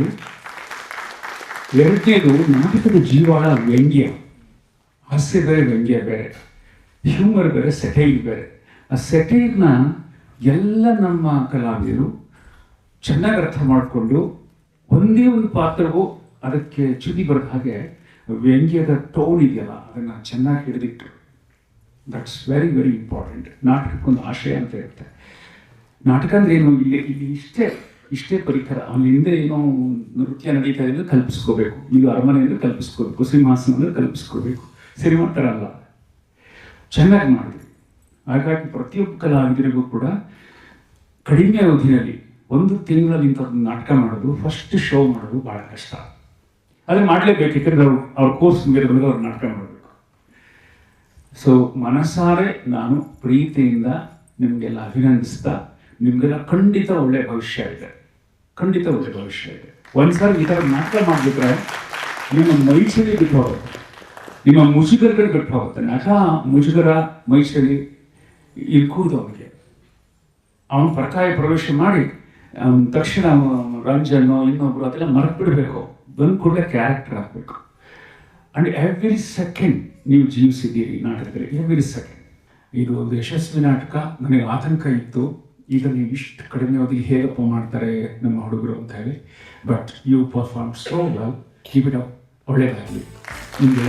ನಾಟಕದ ಜೀವಾಳ ವ್ಯಂಗ್ಯ. ಹಾಸ್ಯ ಬೇರೆ, ವ್ಯಂಗ್ಯ ಬೇರೆ, ಹ್ಯೂಮರ್ ಬೇರೆ, ಸೆಟೈಲ್ ಬೇರೆ. ಆ ಸೆಟೈಲ್ನ ಎಲ್ಲ ನಮ್ಮ ಕಲಾವಿದರು ಚೆನ್ನಾಗಿ ಅರ್ಥ ಮಾಡಿಕೊಂಡು ಒಂದೇ ಒಂದು ಪಾತ್ರವು ಅದಕ್ಕೆ ಚ್ಯುತಿ ಬರದ ಹಾಗೆ ವ್ಯಂಗ್ಯದ ಟೋನ್ ಇದೆಯಲ್ಲ ಅದನ್ನು ಚೆನ್ನಾಗಿ ಹಿಡಿದಿಟ್ಟರು. That's very very important. ನಾಟಕಕ್ಕೊಂದು ಆಶಯ ಅಂತ ಇರುತ್ತೆ. ನಾಟಕ ಅಂದರೆ ಏನು, ಇಲ್ಲಿ ಇಷ್ಟೇ ಪರಿಕರ. ಅವನ ಹಿಂದೆ ಏನೋ ನೃತ್ಯ ನಡೀತಾ ಇದ್ರೆ ಕಲ್ಪಿಸ್ಕೋಬೇಕು, ಇದು ಅರಮನೆ ಅಂದರೆ ಕಲ್ಪಿಸ್ಕೋಬೇಕು, ಸಿಂಹಾಸನ ಅಂದರೆ ಕಲ್ಪಿಸ್ಕೋಬೇಕು. ಸರಿ ಮಾಡ್ತಾರಲ್ಲ, ಚೆನ್ನಾಗಿ ಮಾಡಿದ್ವಿ. ಹಾಗಾಗಿ ಪ್ರತಿಯೊಬ್ಬ ಕಲಾವಿದರಿಗೂ ಕೂಡ ಕಡಿಮೆ ಅವಧಿಯಲ್ಲಿ 1 ತಿಂಗಳಲ್ಲಿ ಇಂಥದ್ದು ನಾಟಕ ಮಾಡೋದು, ಫಸ್ಟ್ ಶೋ ಮಾಡೋದು ಭಾಳ ಕಷ್ಟ. ಆದರೆ ಮಾಡಲೇಬೇಕು, ಯಾಕಂದರೆ ಅವ್ರ ಕೋರ್ಸ್ ಮುಗಿಯೋದ್ರಲ್ಲಿ ಅವ್ರು ನಾಟಕ ಮಾಡಬೇಕು. ಸೊ ಮನಸಾರೆ ನಾನು ಪ್ರೀತಿಯಿಂದ ನಿಮಗೆಲ್ಲ ಅಭಿನಂದಿಸ್ತಾ, ನಿಮಗೆಲ್ಲ ಖಂಡಿತ ಒಳ್ಳೆಯ ಭವಿಷ್ಯ ಇದೆ, ಖಂಡಿತ ಒಳ್ಳೆಯ ಭವಿಷ್ಯ ಇದೆ. ಒಂದ್ಸಲ ಈ ಥರ ನಾಟಕ ಮಾಡಿಬಿಟ್ರೆ ನಿಮ್ಮ ಮೈಚಳಿ ಬಿಟ್ಟು ಹೋಗುತ್ತೆ, ನಿಮ್ಮ ಮುಜುಗರಗಳು ಬಿಟ್ಟು ಹೋಗುತ್ತೆ. ನಟ ಮುಜುಗರ ಮೈಚಳಿ ಇಲ್ಲಿ ಕೂರ್ದು ಅವನಿಗೆ ಅವನು ಪರಕಾಯ ಪ್ರವೇಶ ಮಾಡಿ ತಕ್ಷಣ ರಂಜನ್ನು ಇನ್ನೊಬ್ರು ಅದೆಲ್ಲ ಮರೆತು ಬಿಡಬೇಕು. ಬಂದು ಕೂಡಲೇ ಕ್ಯಾರೆಕ್ಟರ್ ಆಗಬೇಕು. ಆ್ಯಂಡ್ ಎವ್ರಿ ಸೆಕೆಂಡ್ ನೀವು ಜೀವಿಸಿದ್ದೀರಿ ನಾಟಕದಲ್ಲಿ, ಎವ್ರಿ ಸೆಕೆಂಡ್. ಇದು ಒಂದು ಯಶಸ್ವಿ ನಾಟಕ. ನನಗೆ ಆತಂಕ ಇತ್ತು, ಈಗ ನೀವು ಇಷ್ಟು ಕಡಿಮೆ ಅವಧಿಗೆ ಹೇಗಪ್ಪ ಮಾಡ್ತಾರೆ ನಮ್ಮ ಹುಡುಗರು ಅಂತ ಹೇಳಿ. But you perform so well. Keep it up. ಒಳ್ಳೆಯದಾಗಲಿ ನಿಮ್ಗೆ.